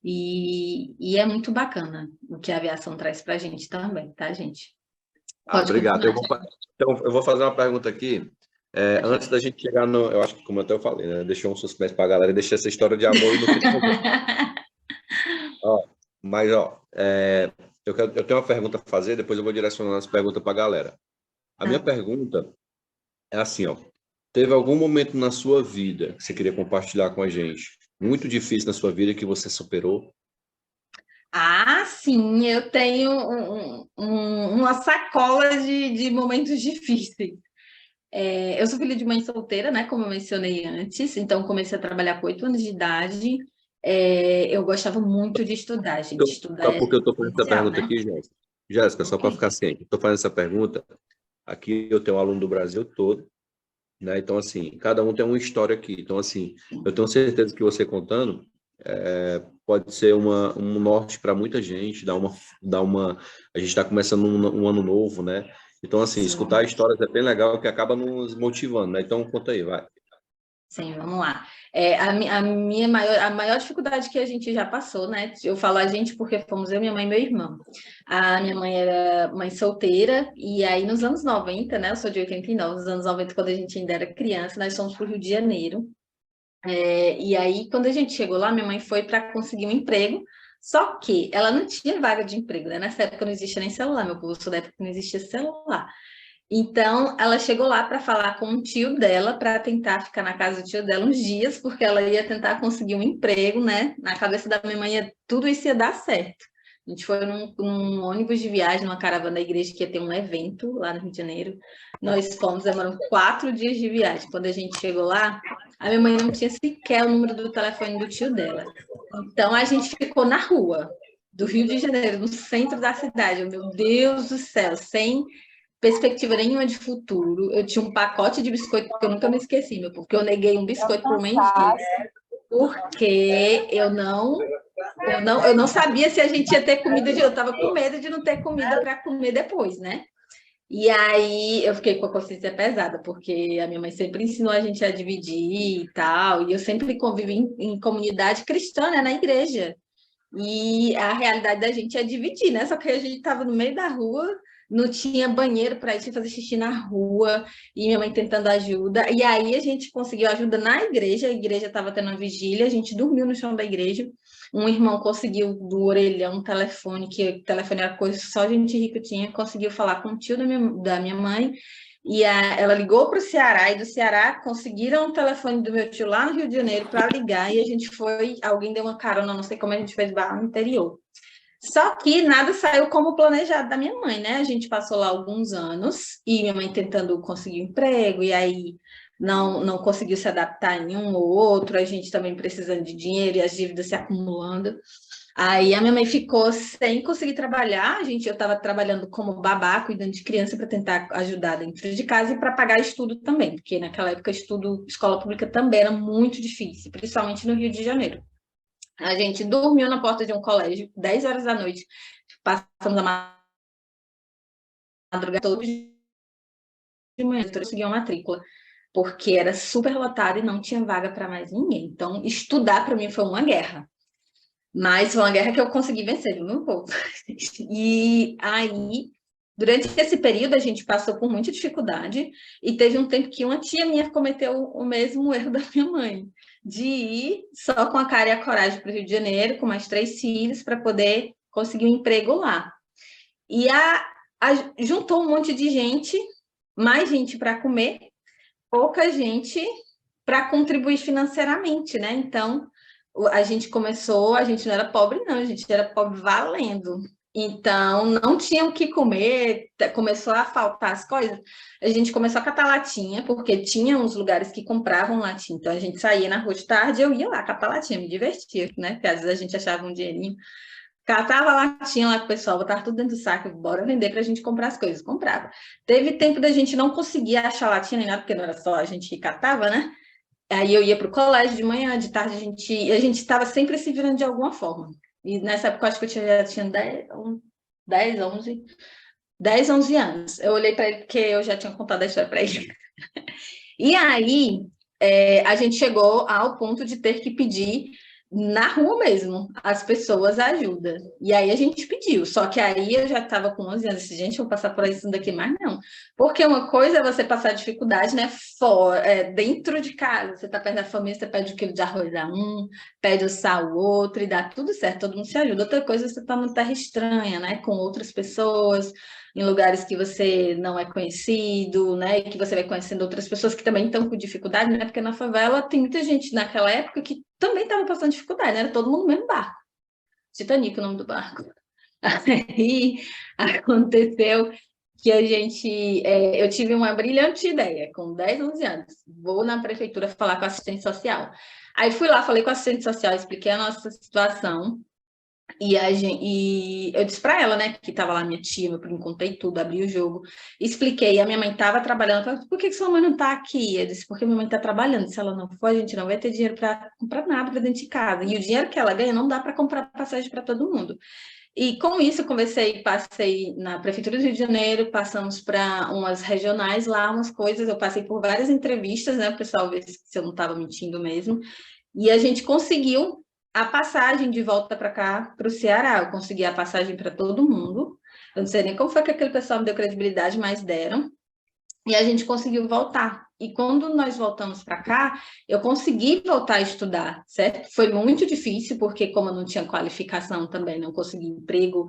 E é muito bacana o que a aviação traz para a gente também, tá, gente? Obrigado. Então, eu vou fazer uma pergunta aqui. Antes da gente chegar no... Eu acho que, como até eu falei, né? Deixou um suspense para a galera e deixei essa história de amor no final. Mas, eu tenho uma pergunta a fazer, depois eu vou direcionar essa pergunta para a galera. A minha pergunta é assim, ó. Teve algum momento na sua vida que você queria compartilhar com a gente? Muito difícil na sua vida que você superou? Ah, sim, eu tenho uma sacola de momentos difíceis. Eu sou filha de mãe solteira, né? Como eu mencionei antes, então comecei a trabalhar com 8 anos de idade. Eu gostava muito de estudar, gente. Estudar Só é porque eu estou fazendo essa essencial, pergunta né? aqui, Jéssica. Jéssica, só Ok. para ficar ciente, estou fazendo essa pergunta. Aqui eu tenho um aluno do Brasil todo, né? Então, assim, cada um tem uma história aqui. Então, assim, eu tenho certeza que você contando pode ser um norte para muita gente, a gente está começando um ano novo, né? Então, assim, Sim. escutar histórias é bem legal, que acaba nos motivando, né? Então, conta aí, vai. Sim, vamos lá. A maior dificuldade que a gente já passou, né? Eu falo a gente porque fomos eu, minha mãe e meu irmão. A minha mãe era mãe solteira, e aí nos anos 90, né? Eu sou de 89, nos anos 90, quando a gente ainda era criança, nós fomos para o Rio de Janeiro. E aí, quando a gente chegou lá, minha mãe foi para conseguir um emprego, só que ela não tinha vaga de emprego, né? Nessa época não existia nem celular, meu povo sou da época que não existia celular. Então, ela chegou lá para falar com o tio dela, para tentar ficar na casa do tio dela uns dias, porque ela ia tentar conseguir um emprego, né? Na cabeça da minha mãe, tudo isso ia dar certo. A gente foi num ônibus de viagem, numa caravana da igreja que ia ter um evento lá no Rio de Janeiro. Nós fomos, demorou 4 dias de viagem. Quando a gente chegou lá, a minha mãe não tinha sequer o número do telefone do tio dela. Então, a gente ficou na rua do Rio de Janeiro, no centro da cidade. Meu Deus do céu, sem perspectiva nenhuma de futuro. Eu tinha um pacote de biscoito que eu nunca me esqueci, meu, porque eu neguei um biscoito para o mendigo, porque eu não sabia se a gente ia ter comida de. Eu estava com medo de não ter comida para comer depois, né? E aí eu fiquei com a consciência pesada, porque a minha mãe sempre ensinou a gente a dividir e tal, e eu sempre convivi em comunidade cristã, né, na igreja. E a realidade da gente é dividir, né? Só que a gente estava no meio da rua, não tinha banheiro para ir, tinha que fazer xixi na rua, e minha mãe tentando ajuda. E aí a gente conseguiu ajuda na igreja, a igreja estava tendo uma vigília, a gente dormiu no chão da igreja. Um irmão conseguiu do orelhão um telefone, que o telefone era coisa que só gente rica tinha, conseguiu falar com o tio da minha mãe. Ela ligou para o Ceará, e do Ceará conseguiram o telefone do meu tio lá no Rio de Janeiro para ligar, e a gente foi, alguém deu uma carona, não sei como a gente fez barra no interior. Só que nada saiu como planejado da minha mãe, né? A gente passou lá alguns anos, e minha mãe tentando conseguir um emprego, e aí não conseguiu se adaptar em um ou outro, a gente também precisando de dinheiro e as dívidas se acumulando. Aí a minha mãe ficou sem conseguir trabalhar. Eu estava trabalhando como babá, cuidando de criança para tentar ajudar dentro de casa e para pagar estudo também, porque naquela época escola pública também era muito difícil, principalmente no Rio de Janeiro. A gente dormiu na porta de um colégio, 10 horas da noite, passamos a madrugada toda de manhã, eu consegui uma matrícula, porque era super lotado e não tinha vaga para mais ninguém. Então, estudar para mim foi uma guerra. Mas foi uma guerra que eu consegui vencer, viu, meu povo? E aí, durante esse período, a gente passou por muita dificuldade, e teve um tempo que uma tia minha cometeu o mesmo erro da minha mãe, de ir só com a cara e a coragem para o Rio de Janeiro, com mais 3 filhos, para poder conseguir um emprego lá. E juntou um monte de gente, mais gente para comer, pouca gente para contribuir financeiramente, né? Então, a gente não era pobre, não, a gente era pobre valendo. Então, não tinha o que comer, começou a faltar as coisas. A gente começou a catar latinha, porque tinha uns lugares que compravam latinha. Então, a gente saía na rua de tarde, eu ia lá catar latinha, me divertia, né? Porque às vezes a gente achava um dinheirinho. Catava latinha lá com o pessoal, botava tudo dentro do saco, bora vender para a gente comprar as coisas. Comprava. Teve tempo da gente não conseguir achar latinha nem nada, porque não era só a gente que catava, né? Aí eu ia para o colégio de manhã, de tarde a gente estava sempre se virando de alguma forma. E nessa época eu acho que já tinha 10, 11 anos. Eu olhei para ele porque eu já tinha contado a história para ele. E aí a gente chegou ao ponto de ter que pedir na rua mesmo, as pessoas ajuda. E aí a gente pediu, só que aí eu já estava com 11 anos, gente, eu vou passar por isso daqui mais não. Porque uma coisa é você passar dificuldade, né, dentro de casa, você está perto da família, você pede 1 quilo de arroz a um, pede o sal o outro, e dá tudo certo, todo mundo se ajuda. Outra coisa, você está numa terra estranha, né, com outras pessoas, em lugares que você não é conhecido, né? E que você vai conhecendo outras pessoas que também estão com dificuldade, né? Porque na favela tem muita gente naquela época que também estava passando dificuldade, né? Era todo mundo no mesmo barco. Titanic, o nome do barco. Aí aconteceu que eu tive uma brilhante ideia, com 10, 11 anos. Vou na prefeitura falar com a assistente social. Aí fui lá, falei com a assistente social, expliquei a nossa situação. E eu disse para ela, né, que estava lá minha tia, meu primo, contei tudo, abri o jogo, expliquei. A minha mãe estava trabalhando. Falei, por que sua mãe não está aqui? Eu disse, porque minha mãe está trabalhando. Se ela não for, a gente não vai ter dinheiro para comprar nada para dentro de casa. E o dinheiro que ela ganha não dá para comprar passagem para todo mundo. E com isso, passei na Prefeitura do Rio de Janeiro, passamos para umas regionais lá, umas coisas. Eu passei por várias entrevistas, né, o pessoal ver se eu não estava mentindo mesmo. E a gente conseguiu a passagem de volta para cá, para o Ceará. Eu consegui a passagem para todo mundo. Eu não sei nem como foi que aquele pessoal me deu credibilidade, mas deram. E a gente conseguiu voltar. E quando nós voltamos para cá, eu consegui voltar a estudar, certo? Foi muito difícil, porque como eu não tinha qualificação também, não consegui emprego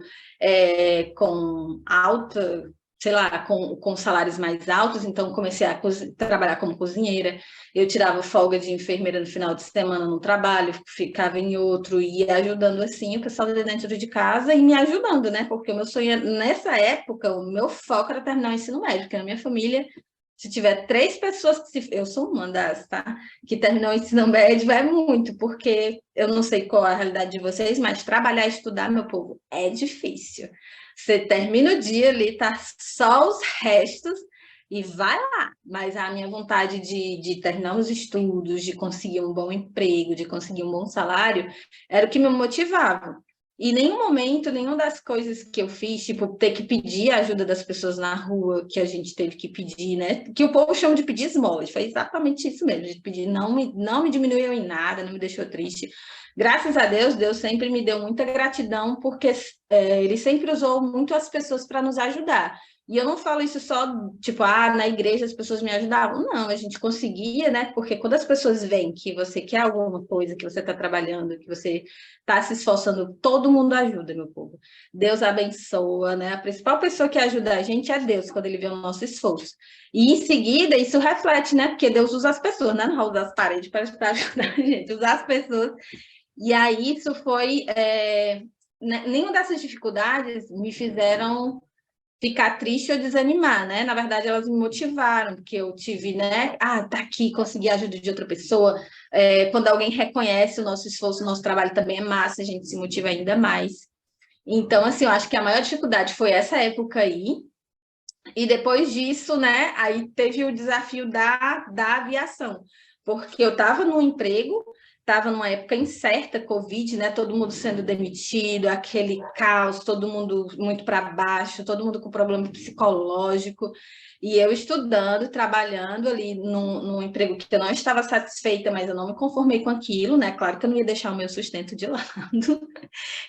com alta, sei lá, com salários mais altos, então comecei a trabalhar como cozinheira. Eu tirava folga de enfermeira no final de semana no trabalho, ficava em outro, e ia ajudando assim o pessoal dentro de casa e me ajudando, né? Porque o meu sonho, nessa época, o meu foco era terminar o ensino médio, porque na minha família, se tiver 3 pessoas, eu sou uma das, tá? Que terminou o ensino médio, é muito, porque eu não sei qual é a realidade de vocês, mas trabalhar e estudar, meu povo, é difícil. Você termina o dia ali, tá só os restos e vai lá. Mas a minha vontade de terminar os estudos, de conseguir um bom emprego, de conseguir um bom salário, era o que me motivava. E em nenhum momento, nenhuma das coisas que eu fiz, tipo, ter que pedir a ajuda das pessoas na rua, que a gente teve que pedir, né? Que o povo chama de pedir esmola, foi exatamente isso mesmo, de pedir, não me diminuiu em nada, não me deixou triste. Graças a Deus, Deus sempre me deu muita gratidão, porque Ele sempre usou muito as pessoas para nos ajudar. E eu não falo isso só, tipo, na igreja as pessoas me ajudavam. Não, a gente conseguia, né? Porque quando as pessoas veem que você quer alguma coisa, que você está trabalhando, que você está se esforçando, todo mundo ajuda, meu povo. Deus abençoa, né? A principal pessoa que ajuda a gente é Deus, quando Ele vê o nosso esforço. E em seguida, isso reflete, né? Porque Deus usa as pessoas, né? Não vai usar as paredes para ajudar a gente, usar as pessoas. E aí, isso foi... nenhuma dessas dificuldades me fizeram ficar triste ou desanimar, né? Na verdade, elas me motivaram, porque eu tive, né? Tá aqui, consegui a ajuda de outra pessoa. Quando alguém reconhece o nosso esforço, o nosso trabalho também é massa, a gente se motiva ainda mais. Então, assim, eu acho que a maior dificuldade foi essa época aí. E depois disso, né? Aí teve o desafio da aviação, porque eu estava no emprego, estava numa época incerta, Covid, né? Todo mundo sendo demitido, aquele caos, todo mundo muito para baixo, todo mundo com problema psicológico. E eu estudando, trabalhando ali num emprego que eu não estava satisfeita, mas eu não me conformei com aquilo, né? Claro que eu não ia deixar o meu sustento de lado.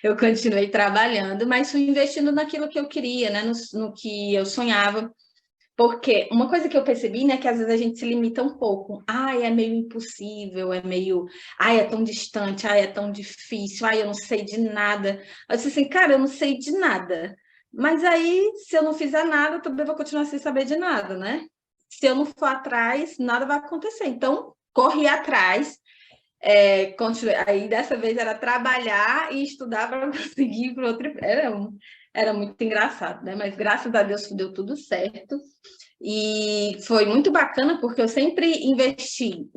Eu continuei trabalhando, mas fui investindo naquilo que eu queria, né? No que eu sonhava. Porque uma coisa que eu percebi, né, que às vezes a gente se limita um pouco. É meio impossível, é meio... é tão distante, é tão difícil, eu não sei de nada. Eu disse assim, cara, eu não sei de nada. Mas aí, se eu não fizer nada, eu também vou continuar sem saber de nada, né? Se eu não for atrás, nada vai acontecer. Então, corri atrás. Aí, dessa vez, era trabalhar e estudar para conseguir ir para outro... Era muito engraçado, né? Mas graças a Deus deu tudo certo. E foi muito bacana porque eu sempre investi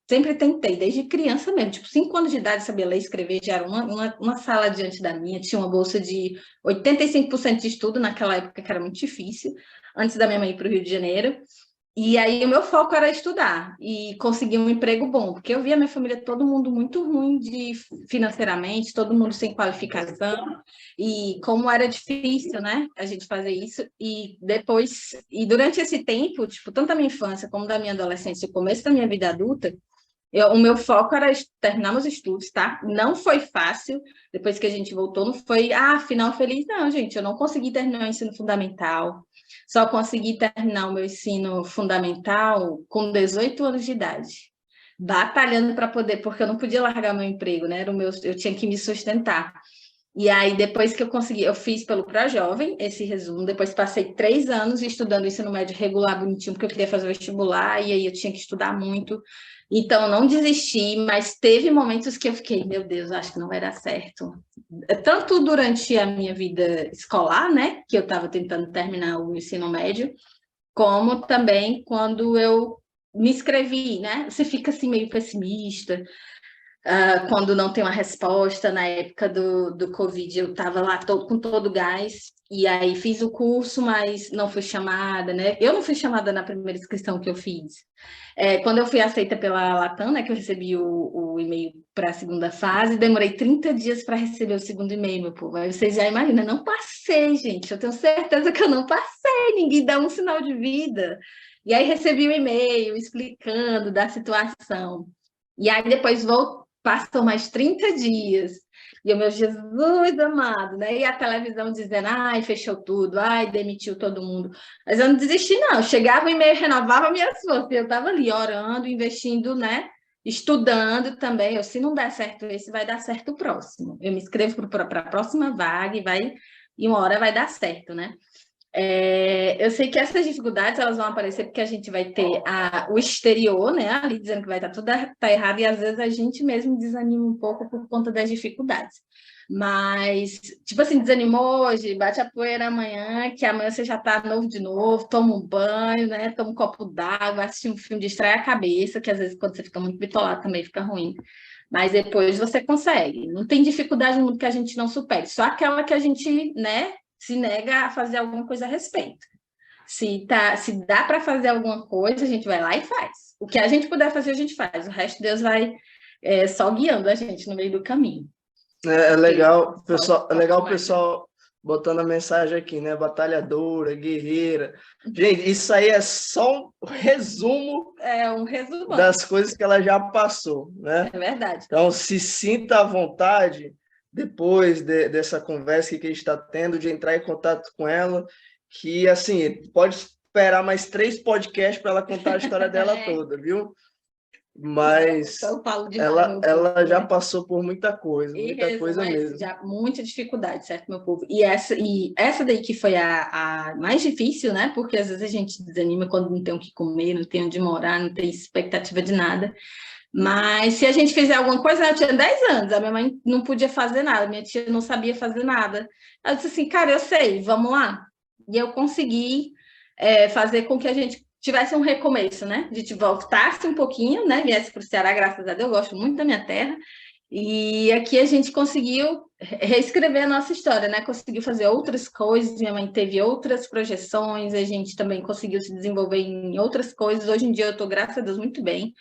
sempre tentei, desde criança mesmo, tipo, 5 anos de idade, sabia ler e escrever, já era uma sala diante da minha, tinha uma bolsa de 85% de estudo naquela época, que era muito difícil, antes da minha mãe ir para o Rio de Janeiro. E aí o meu foco era estudar e conseguir um emprego bom, porque eu via minha família, todo mundo muito ruim financeiramente, todo mundo sem qualificação, e como era difícil, né, a gente fazer isso. E durante esse tempo, tipo, tanto da minha infância como da minha adolescência, o começo da minha vida adulta, o meu foco era terminar meus estudos, tá? Não foi fácil, depois que a gente voltou, não foi, final feliz, não, gente, eu não consegui terminar o ensino fundamental. Só consegui terminar o meu ensino fundamental com 18 anos de idade, batalhando para poder, porque eu não podia largar meu emprego, né? Eu tinha que me sustentar. E aí, depois que eu consegui, eu fiz pelo ProJovem esse resumo, depois passei 3 anos estudando ensino médio regular bonitinho, porque eu queria fazer vestibular, e aí eu tinha que estudar muito. Então, não desisti, mas teve momentos que eu fiquei, meu Deus, acho que não vai dar certo. Tanto durante a minha vida escolar, né, que eu estava tentando terminar o ensino médio, como também quando eu me inscrevi, né? Você fica assim meio pessimista, quando não tem uma resposta. Na época do Covid, eu estava lá com todo o gás, e aí fiz o curso, mas não fui chamada, né? Eu não fui chamada na primeira inscrição que eu fiz. Quando eu fui aceita pela Latam, né, que eu recebi o e-mail para a segunda fase, demorei 30 dias para receber o segundo e-mail, meu povo. Aí vocês já imaginam, não passei, gente. Eu tenho certeza que eu não passei, ninguém dá um sinal de vida. E aí recebi o e-mail explicando da situação. E aí depois passou mais 30 dias. E o meu Jesus amado, né? E a televisão dizendo, ai, fechou tudo, ai, demitiu todo mundo. Mas eu não desisti, não. Chegava o e-mail, renovava minhas forças. Eu estava ali orando, investindo, né? Estudando também. Se não der certo esse, vai dar certo o próximo. Eu me inscrevo para a próxima vaga e uma hora vai dar certo, né? Eu sei que essas dificuldades elas vão aparecer porque a gente vai ter o exterior, né, ali dizendo que vai estar tudo tá errado, e às vezes a gente mesmo desanima um pouco por conta das dificuldades. Mas, tipo assim, desanimou hoje, bate a poeira amanhã, que amanhã você já está novo de novo, toma um banho, né, toma um copo d'água, assiste um filme, distrai a cabeça, que às vezes quando você fica muito bitolado também fica ruim. Mas depois você consegue. Não tem dificuldade no mundo que a gente não supere, só aquela que a gente, né, se nega a fazer alguma coisa a respeito. Se dá para fazer alguma coisa, a gente vai lá e faz. O que a gente puder fazer, a gente faz. O resto, Deus vai só guiando a gente no meio do caminho. É legal, pessoal, o pessoal botando a mensagem aqui, né? Batalhadora, guerreira. Gente, isso aí é só um resumo, um resumo das coisas que ela já passou, né? É verdade. Então, se sinta à vontade, depois dessa conversa que a gente está tendo, de entrar em contato com ela, que, assim, pode esperar mais 3 podcasts para ela contar a história dela toda, viu? Mas ela já passou por muita coisa mesmo. Já muita dificuldade, certo, meu povo? E essa daí que foi a mais difícil, né? Porque às vezes a gente desanima quando não tem o que comer, não tem onde morar, não tem expectativa de nada. Mas se a gente fizer alguma coisa, eu tinha 10 anos, a minha mãe não podia fazer nada, minha tia não sabia fazer nada. Ela disse assim, cara, eu sei, vamos lá. E eu consegui fazer com que a gente tivesse um recomeço, né? A gente voltasse um pouquinho, né? Viesse para o Ceará, graças a Deus, eu gosto muito da minha terra. E aqui a gente conseguiu reescrever a nossa história, né? Conseguiu fazer outras coisas, minha mãe teve outras projeções, a gente também conseguiu se desenvolver em outras coisas. Hoje em dia eu estou, graças a Deus, muito bem.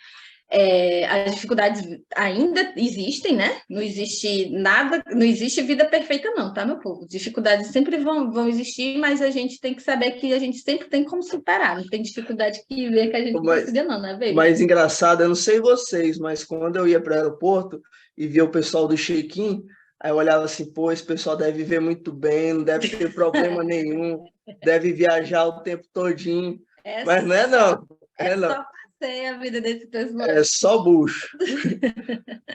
As dificuldades ainda existem, né? Não existe nada, não existe vida perfeita não, tá, meu povo? Dificuldades sempre vão existir, mas a gente tem que saber que a gente sempre tem como superar. Não tem dificuldade que ver que a gente não consiga não, né, baby? Mas engraçado, eu não sei vocês, mas quando eu ia para o aeroporto e via o pessoal do check-in, aí eu olhava assim, pô, esse pessoal deve viver muito bem, não deve ter problema nenhum, deve viajar o tempo todinho. Mas não é não. Só passei a vida desse pessoal. É só bucho.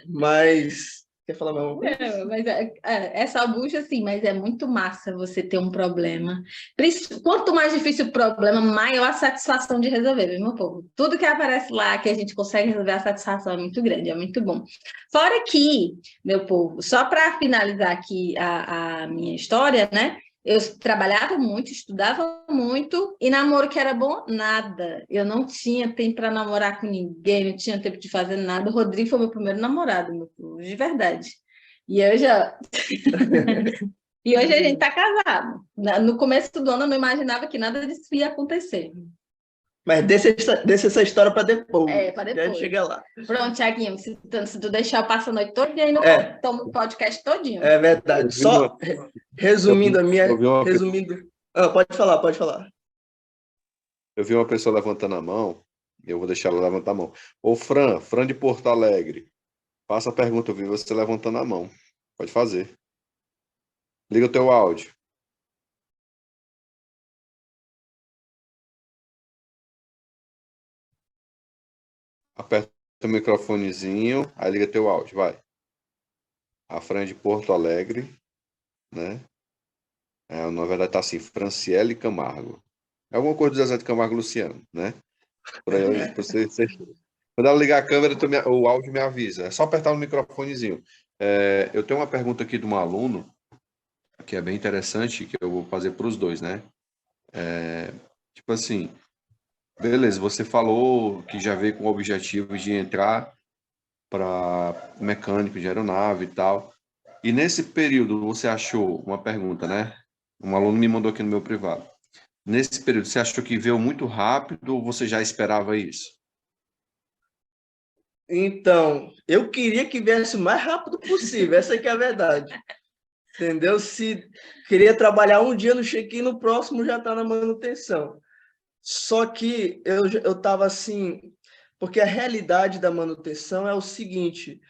Mas... Quer falar mais uma coisa? Mas é só bucha, sim, mas é muito massa você ter um problema. Quanto mais difícil o problema, maior a satisfação de resolver, viu, meu povo? Tudo que aparece lá, que a gente consegue resolver, a satisfação é muito grande, é muito bom. Fora que, meu povo, só para finalizar aqui a minha história, né? Eu trabalhava muito, estudava muito, e namoro que era bom, nada. Eu não tinha tempo para namorar com ninguém, não tinha tempo de fazer nada. O Rodrigo foi meu primeiro namorado, meu povo, de verdade. E eu já. E hoje a gente está casado. No começo do ano eu não imaginava que nada disso ia acontecer. Mas deixa essa história para depois. Para depois. Já chega lá. Pronto, Thiaguinho, se tu deixar, eu passo a noite todinha aí no podcast todinho. É verdade. Só resumindo a minha... pode falar. Eu vi uma pessoa levantando a mão, eu vou deixar ela levantar a mão. Ô, Fran de Porto Alegre, faça a pergunta, eu vi você levantando a mão. Pode fazer. Liga o teu áudio. Aperta o microfonezinho, aí liga teu áudio, vai. A Fran de Porto Alegre. né? Na verdade tá assim, Franciele Camargo. É alguma coisa do Zezé de Camargo e Luciano, né? Por aí, quando ela ligar a câmera, o áudio me avisa. É só apertar o microfonezinho. Eu tenho uma pergunta aqui de um aluno, que é bem interessante, que eu vou fazer para os dois, né? Tipo assim, beleza, você falou que já veio com o objetivo de entrar para mecânico de aeronave e tal. E nesse período, você achou, uma pergunta, né? Um aluno me mandou aqui no meu privado. Nesse período, você achou que veio muito rápido ou você já esperava isso? Então, eu queria que viesse o mais rápido possível, essa que é a verdade. Entendeu? Se queria trabalhar um dia no check-in, no próximo já está na manutenção. Só que eu estava assim, porque a realidade da manutenção é o seguinte: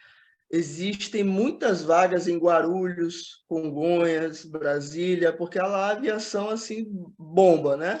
existem muitas vagas em Guarulhos, Congonhas, Brasília, porque lá a aviação assim bomba, né?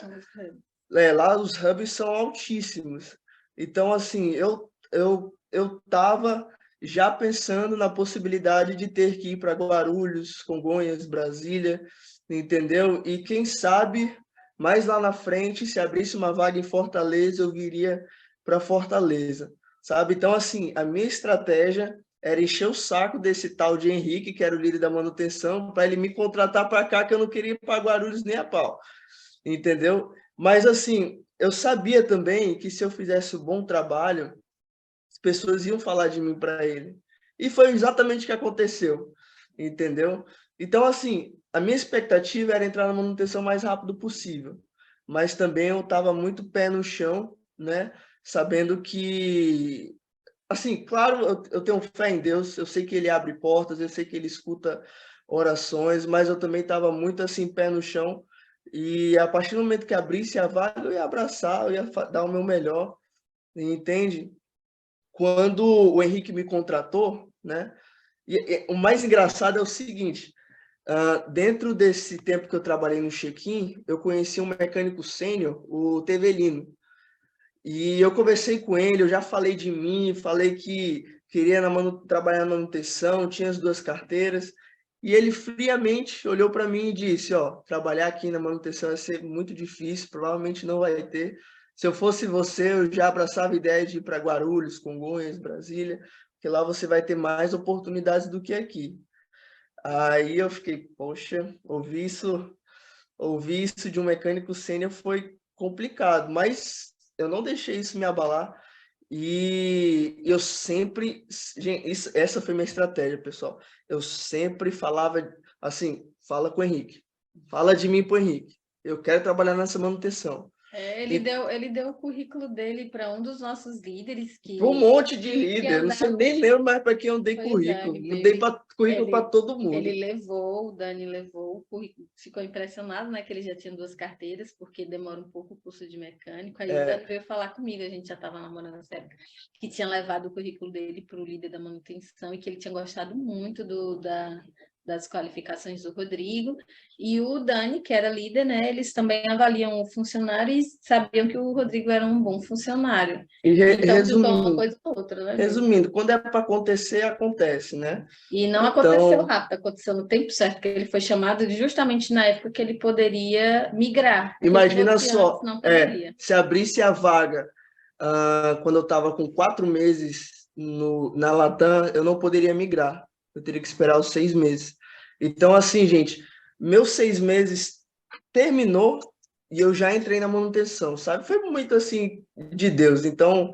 Lá os hubs são altíssimos. Então, assim, eu estava já pensando na possibilidade de ter que ir para Guarulhos, Congonhas, Brasília, entendeu? E quem sabe, mais lá na frente, se abrisse uma vaga em Fortaleza, eu viria para Fortaleza, sabe? Então, assim, a minha estratégia era encher o saco desse tal de Henrique, que era o líder da manutenção, para ele me contratar para cá, que eu não queria ir para Guarulhos nem a pau, entendeu? Mas, assim, eu sabia também que se eu fizesse um bom trabalho, as pessoas iam falar de mim para ele. E foi exatamente o que aconteceu, entendeu? Então, assim, a minha expectativa era entrar na manutenção o mais rápido possível. Mas também eu estava muito pé no chão, né? Sabendo que, assim, claro, eu tenho fé em Deus, eu sei que Ele abre portas, eu sei que Ele escuta orações, mas eu também estava muito, assim, pé no chão. E a partir do momento que abrisse a vaga, eu ia abraçar, eu ia dar o meu melhor, entende? Quando o Henrique me contratou, né? E o mais engraçado é o seguinte: dentro desse tempo que eu trabalhei no check-in, eu conheci um mecânico sênior, o Tevelino. E eu conversei com ele, eu já falei de mim, falei que queria trabalhar na manutenção, tinha as 2 carteiras. E ele friamente olhou para mim e disse: ó, trabalhar aqui na manutenção vai ser muito difícil, provavelmente não vai ter. Se eu fosse você, eu já abraçava a ideia de ir para Guarulhos, Congonhas, Brasília, porque lá você vai ter mais oportunidades do que aqui. Aí eu fiquei, poxa, ouvir isso de um mecânico sênior foi complicado, mas eu não deixei isso me abalar. E eu sempre, gente, essa foi minha estratégia, pessoal. Eu sempre falava assim, fala com o Henrique, fala de mim para o Henrique. Eu quero trabalhar nessa manutenção. Ele deu o currículo dele para um dos nossos líderes que Um monte de líder, não sei nem lembro mais para quem eu dei currículo. Eu dei currículo para todo mundo. O Dani levou o currículo, ficou impressionado, né, que ele já tinha 2 carteiras, porque demora um pouco o curso de mecânico. Aí o Dani veio falar comigo, a gente já estava namorando nessa época, que tinha levado o currículo dele para o líder da manutenção e que ele tinha gostado muito das qualificações do Rodrigo, e o Dani, que era líder, né, eles também avaliam o funcionário e sabiam que o Rodrigo era um bom funcionário. E então, juntou uma coisa com outra, né? Resumindo, quando é para acontecer, acontece, né? E não aconteceu rápido, aconteceu no tempo certo, porque ele foi chamado justamente na época que ele poderia migrar. Imagina só, se abrisse a vaga quando eu estava com 4 meses na Latam, eu não poderia migrar. Eu teria que esperar os 6 meses. Então, assim, gente, meus 6 meses terminou e eu já entrei na manutenção, sabe? Foi muito, assim, de Deus. Então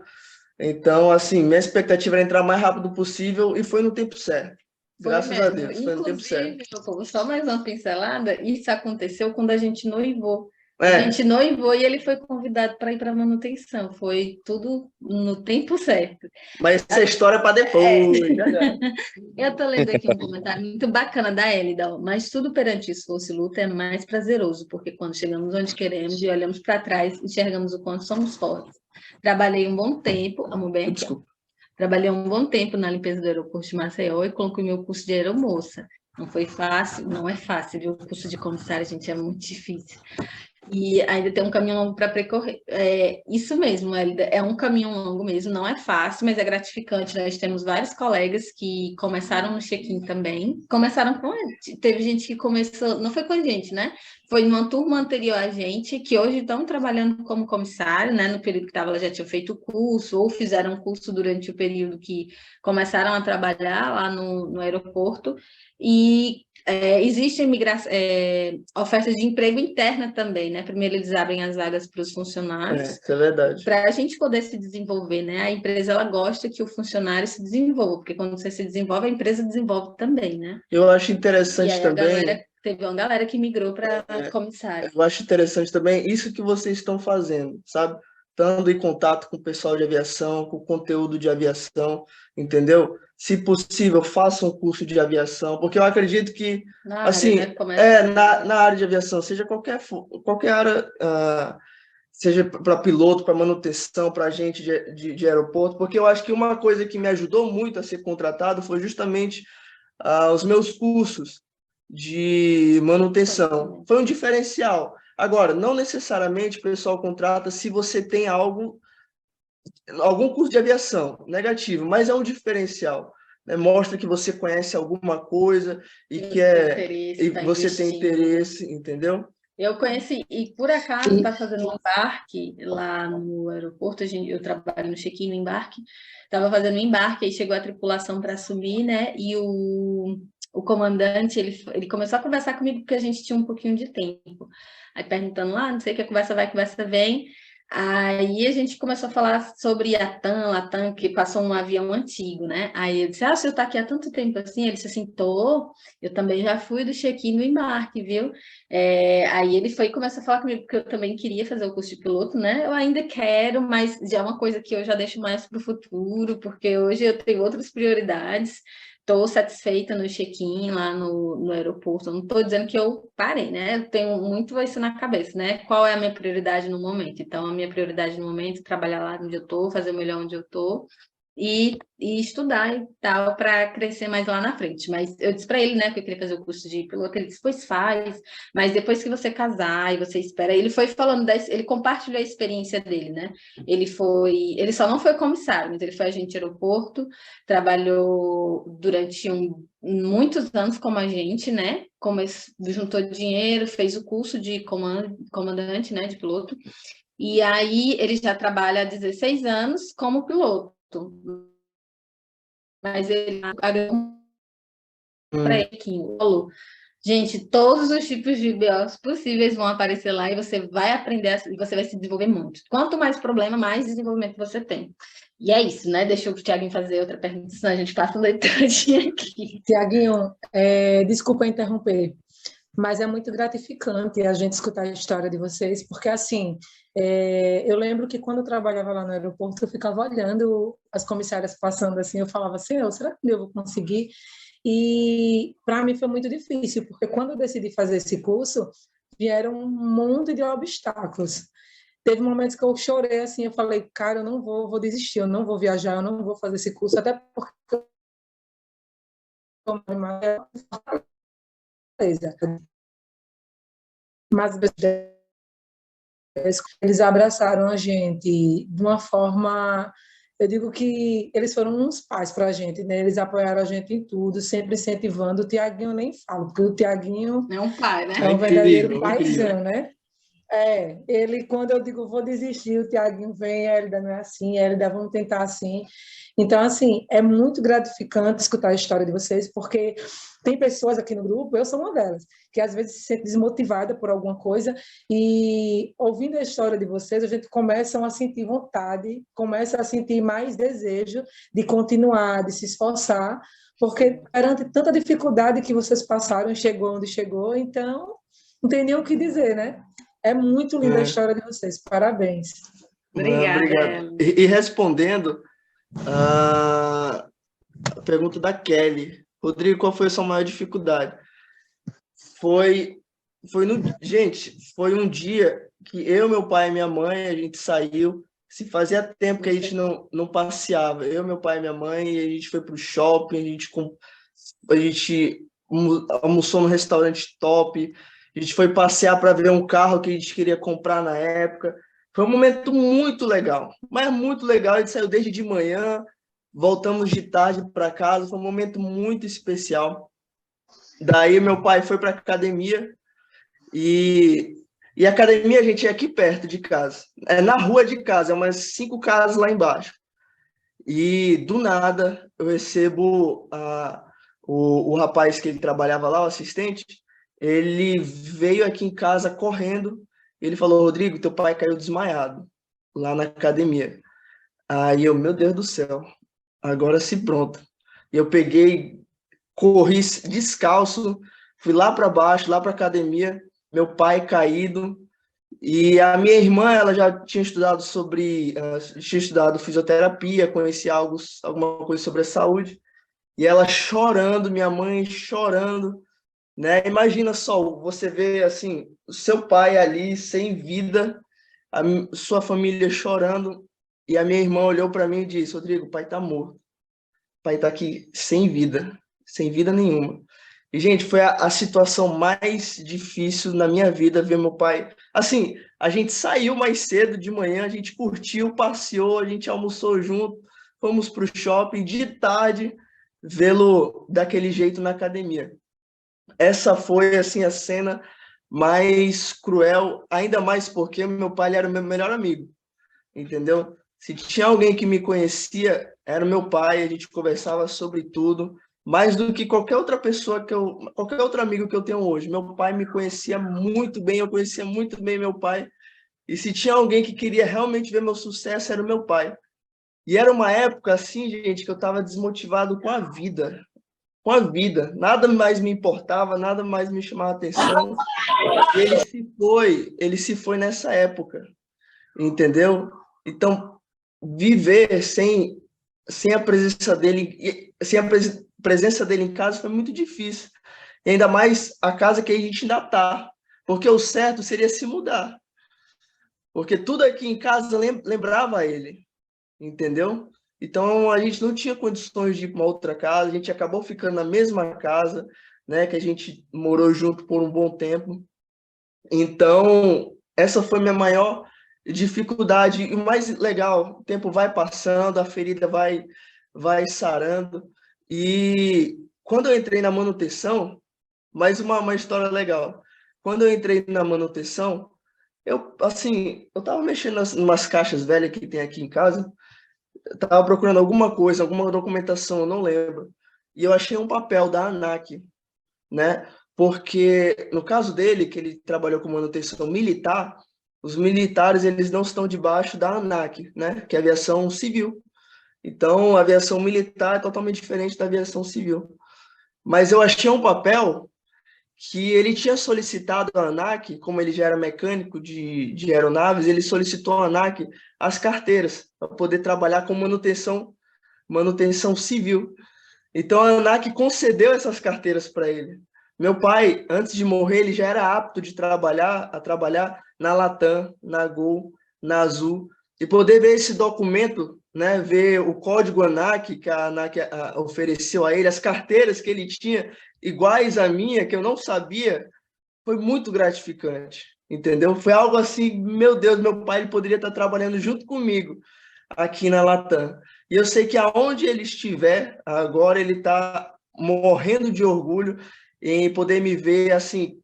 assim, minha expectativa era entrar o mais rápido possível e foi no tempo certo. Graças a Deus, foi no tempo certo. Só mais uma pincelada, isso aconteceu quando a gente noivou. A gente noivou e ele foi convidado para ir para a manutenção. Foi tudo no tempo certo. Mas essa história é para depois. Eu estou lendo aqui um comentário muito bacana da Elida. Mas tudo perante esforço e luta é mais prazeroso, porque quando chegamos onde queremos e olhamos para trás, enxergamos o quanto somos fortes. Trabalhei um bom tempo, amo bem aqui, trabalhei um bom tempo na limpeza do aeroporto de Maceió e concluí meu curso de aeromoça. Não foi fácil, não é fácil, viu? O curso de comissária, gente, é muito difícil. E ainda tem um caminho longo para percorrer. É, isso mesmo, Hélida, é um caminho longo mesmo, não é fácil, mas é gratificante. Nós temos vários colegas que começaram no check-in também. Começaram com. Teve gente que começou, não foi com a gente, né? Foi numa turma anterior a gente, que hoje estão trabalhando como comissário, né? No período que estava, ela já tinha feito o curso, ou fizeram um curso durante o período que começaram a trabalhar lá no aeroporto. E existem ofertas de emprego interna também, né? Primeiro eles abrem as vagas para os funcionários, Isso é verdade. para a gente poder se desenvolver, né? A empresa ela gosta que o funcionário se desenvolva, porque quando você se desenvolve, a empresa desenvolve também, né? Eu acho E interessante aí também, teve uma galera que migrou para comissário. eu acho interessante também isso que vocês estão fazendo, sabe? Estando em contato com o pessoal de aviação, com o conteúdo de aviação, entendeu? Se possível, faça um curso de aviação, porque eu acredito que, Na área, assim, né? Começa na área de aviação, seja qualquer área, seja para piloto, para manutenção, para agente de aeroporto, porque eu acho que uma coisa que me ajudou muito a ser contratado foi justamente os meus cursos de manutenção. Foi um diferencial. Agora, não necessariamente o pessoal contrata se você tem algum curso de aviação negativo, mas é um diferencial. Né? Mostra que você conhece alguma coisa e que interesse, tá você tem investindo. interesse, entendeu? Eu conheci, e por acaso está fazendo um embarque lá no aeroporto, eu trabalho no check-in no embarque, estava fazendo um embarque, aí chegou a tripulação para subir, né? E o comandante, ele começou a conversar comigo porque a gente tinha um pouquinho de tempo. Aí perguntando lá, não sei o que, conversa vai, conversa vem. Aí a gente começou a falar sobre a Latam, que passou um avião antigo, né? Aí eu disse, o senhor está aqui há tanto tempo assim? Ele disse assim, tô, eu também já fui do check-in no embarque, viu? Aí ele foi e começou a falar comigo, porque eu também queria fazer o curso de piloto, né? Eu ainda quero, mas já é uma coisa que eu já deixo mais para o futuro, porque hoje eu tenho outras prioridades. Estou satisfeita no check-in lá no aeroporto. Não estou dizendo que eu parei, né? Eu tenho muito isso na cabeça, né? Qual é a minha prioridade no momento? Então, a minha prioridade no momento é trabalhar lá onde eu estou, fazer o melhor onde eu estou e estudar e tal para crescer mais lá na frente. Mas eu disse para ele, né, que eu queria fazer o curso de piloto, ele disse, pois faz, mas depois que você casar e você espera, ele foi falando, ele compartilhou a experiência dele, né? Ele só não foi comissário, mas ele foi agente de aeroporto, trabalhou durante muitos anos como agente, né? Juntou dinheiro, fez o curso de comandante, né, de piloto. E aí ele já trabalha há 16 anos como piloto. Mas ele agregou para ele que falou, gente, todos os tipos de BOs possíveis vão aparecer lá e você vai aprender e você vai se desenvolver muito. Quanto mais problema, mais desenvolvimento você tem. E é isso, né? Deixa o Thiaguinho fazer outra pergunta, senão a gente passa um leitadinho aqui. Tiaguinho, desculpa interromper, mas é muito gratificante a gente escutar a história de vocês, porque assim, eu lembro que quando eu trabalhava lá no aeroporto, eu ficava olhando as comissárias passando assim, eu falava assim, será que eu vou conseguir? E para mim foi muito difícil, porque quando eu decidi fazer esse curso, vieram um monte de obstáculos. Teve momentos que eu chorei assim, eu falei, cara, eu não vou desistir, eu não vou viajar, eu não vou fazer esse curso, até porque mas eles abraçaram a gente de uma forma, eu digo que eles foram uns pais para a gente, né? Eles apoiaram a gente em tudo, sempre incentivando. O Tiaguinho eu nem falo, porque o Tiaguinho é um pai, né? É um verdadeiro paizão, né? Ele, quando eu digo vou desistir, o Tiaguinho vem, Hélida, não é assim, Hélida, vamos tentar assim. Então, assim, é muito gratificante escutar a história de vocês, porque tem pessoas aqui no grupo, eu sou uma delas, que às vezes se sente desmotivada por alguma coisa, e ouvindo a história de vocês, a gente começa a sentir vontade, começa a sentir mais desejo de continuar, de se esforçar, porque perante tanta dificuldade que vocês passaram, chegou onde chegou, então não tem nem o que dizer, né? É muito linda a história de vocês. Parabéns. Obrigada. Obrigado. E respondendo a pergunta da Kelly. Rodrigo, qual foi a sua maior dificuldade? Gente, foi um dia que eu, meu pai e minha mãe, a gente saiu. Se fazia tempo que a gente não passeava. Eu, meu pai e minha mãe, a gente foi para o shopping, a gente almoçou num restaurante top, A gente foi passear para ver um carro que a gente queria comprar na época. Foi um momento muito legal, mas muito legal. A gente saiu desde de manhã, voltamos de tarde para casa. Foi um momento muito especial. Daí meu pai foi para a academia e a academia, gente, é aqui perto de casa. É na rua de casa, é umas 5 casas lá embaixo. E do nada eu recebo o rapaz que ele trabalhava lá, o assistente, ele veio aqui em casa correndo. Ele falou: Rodrigo, teu pai caiu desmaiado lá na academia. Aí eu, meu Deus do céu, agora se pronto. Eu peguei, corri descalço, fui lá para baixo, lá para a academia, meu pai caído. E a minha irmã, ela já tinha estudado tinha estudado fisioterapia, conhecia alguma coisa sobre a saúde. E ela chorando, minha mãe chorando, né? Imagina só, você vê assim, o seu pai ali sem vida, sua família chorando, e a minha irmã olhou para mim e disse: Rodrigo, o pai está morto. O pai está aqui sem vida nenhuma. E, gente, foi a situação mais difícil na minha vida ver meu pai. Assim, a gente saiu mais cedo de manhã, a gente curtiu, passeou, a gente almoçou junto, fomos para o shopping, de tarde, vê-lo daquele jeito na academia. Essa foi, assim, a cena mais cruel, ainda mais porque meu pai era o meu melhor amigo, entendeu? Se tinha alguém que me conhecia, era o meu pai, a gente conversava sobre tudo, mais do que qualquer outra pessoa qualquer outro amigo que eu tenho hoje. Meu pai me conhecia muito bem, eu conhecia muito bem meu pai, e se tinha alguém que queria realmente ver meu sucesso, era o meu pai. E era uma época, assim, gente, que eu estava desmotivado com a vida, nada mais me importava, nada mais me chamava atenção, e ele se foi nessa época, entendeu? Então, viver sem a presença dele, sem a presença dele em casa foi muito difícil. E ainda mais a casa que a gente ainda está. Porque o certo seria se mudar. Porque tudo aqui em casa lembrava ele, entendeu? Então, a gente não tinha condições de ir para uma outra casa, a gente acabou ficando na mesma casa, né, que a gente morou junto por um bom tempo. Então, essa foi minha maior dificuldade. E o mais legal, o tempo vai passando, a ferida vai sarando. E quando eu entrei na manutenção, mais uma história legal. Quando eu entrei na manutenção, eu tava mexendo nas umas caixas velhas que tem aqui em casa, eu tava procurando alguma coisa, alguma documentação, eu não lembro. E eu achei um papel da ANAC, né? Porque no caso dele, que ele trabalhou com manutenção militar, os militares eles não estão debaixo da ANAC, né? Que é a aviação civil. Então, a aviação militar é totalmente diferente da aviação civil. Mas eu achei um papel que ele tinha solicitado à ANAC, como ele já era mecânico de aeronaves, ele solicitou à ANAC as carteiras para poder trabalhar com manutenção civil. Então, a ANAC concedeu essas carteiras para ele. Meu pai, antes de morrer, ele já era apto de trabalhar na Latam, na Gol, na Azul, e poder ver esse documento, né, ver o código ANAC que a ANAC ofereceu a ele, as carteiras que ele tinha, iguais à minha, que eu não sabia, foi muito gratificante, entendeu? Foi algo assim, meu Deus, meu pai ele poderia estar trabalhando junto comigo aqui na Latam. E eu sei que aonde ele estiver, agora ele está morrendo de orgulho em poder me ver assim,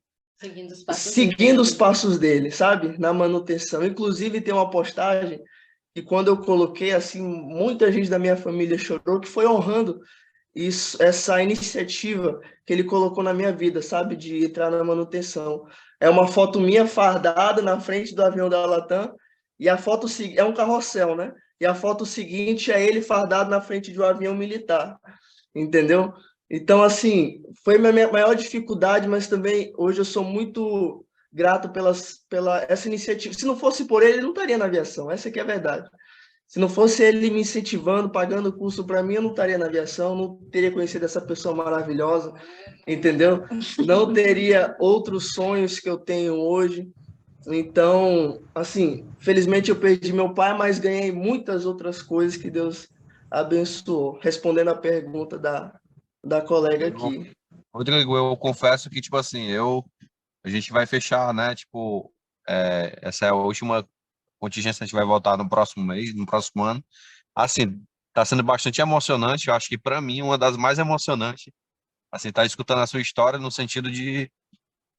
seguindo os passos dele, sabe? Na manutenção. Inclusive, tem uma postagem que quando eu coloquei, assim, muita gente da minha família chorou, que foi honrando essa iniciativa que ele colocou na minha vida, sabe? De entrar na manutenção. É uma foto minha fardada na frente do avião da Latam, e a foto é um carrossel, né? E a foto seguinte é ele fardado na frente de um avião militar, entendeu? Então, assim, foi minha maior dificuldade, mas também hoje eu sou muito grato pela essa iniciativa. Se não fosse por ele não estaria na aviação, essa que é a verdade. Se não fosse ele me incentivando, pagando o curso para mim, eu não estaria na aviação, não teria conhecido essa pessoa maravilhosa, entendeu? Não teria outros sonhos que eu tenho hoje. Então, assim, felizmente eu perdi meu pai, mas ganhei muitas outras coisas que Deus abençoou. Respondendo a pergunta da colega aqui. Rodrigo, eu confesso que, tipo assim, eu a gente vai fechar, né? Tipo, essa é a última contingência, a gente vai voltar no próximo mês, no próximo ano. Assim, tá sendo bastante emocionante. Eu acho que para mim uma das mais emocionantes, assim, tá escutando a sua história no sentido de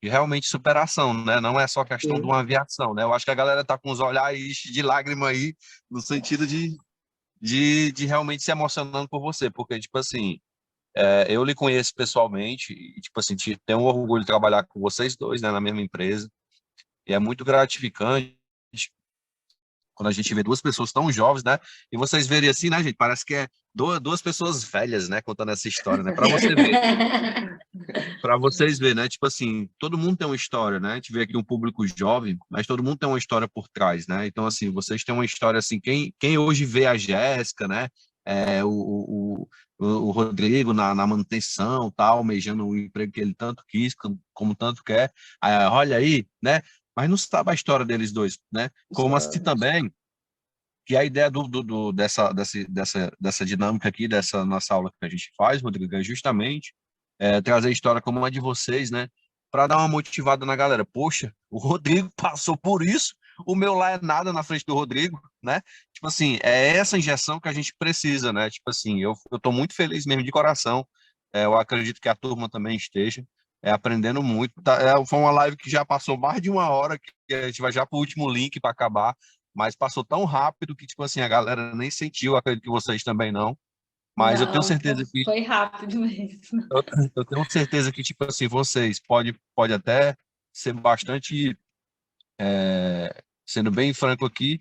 realmente superação, né? Não é só questão de Sim. uma aviação, né? Eu acho que a galera tá com os olhares de lágrima aí, no sentido de realmente se emocionando por você, porque, tipo assim, eu lhe conheço pessoalmente e, tipo assim, tenho um orgulho de trabalhar com vocês dois, né, na mesma empresa, e é muito gratificante quando a gente vê duas pessoas tão jovens, né, e vocês verem assim, né, gente, parece que é duas pessoas velhas, né, contando essa história, né, para você ver. Para vocês verem, né? Tipo assim, todo mundo tem uma história, né? A gente vê aqui um público jovem, mas todo mundo tem uma história por trás, né? Então, assim, vocês têm uma história assim, quem hoje vê a Jéssica, né? O Rodrigo na manutenção, tal, almejando o emprego que ele tanto quis, como tanto quer. Aí, olha aí, né? Mas não sabe a história deles dois, né? Como assim Sabe? também que a ideia dessa dinâmica aqui, dessa nossa aula que a gente faz, Rodrigo, é justamente trazer a história como uma de vocês, né? Para dar uma motivada na galera. Poxa, o Rodrigo passou por isso, o meu lá é nada na frente do Rodrigo, né? Tipo assim, é essa injeção que a gente precisa, né? Tipo assim, eu tô muito feliz mesmo de coração. Eu acredito que a turma também esteja aprendendo muito. Tá? Foi uma live que já passou mais de uma hora, que a gente vai já para o último link para acabar, mas passou tão rápido que, tipo assim, a galera nem sentiu, acredito que vocês também não. Mas eu tenho Não, certeza que foi rápido mesmo. eu tenho certeza que, tipo assim, vocês pode até ser bastante, sendo bem franco aqui,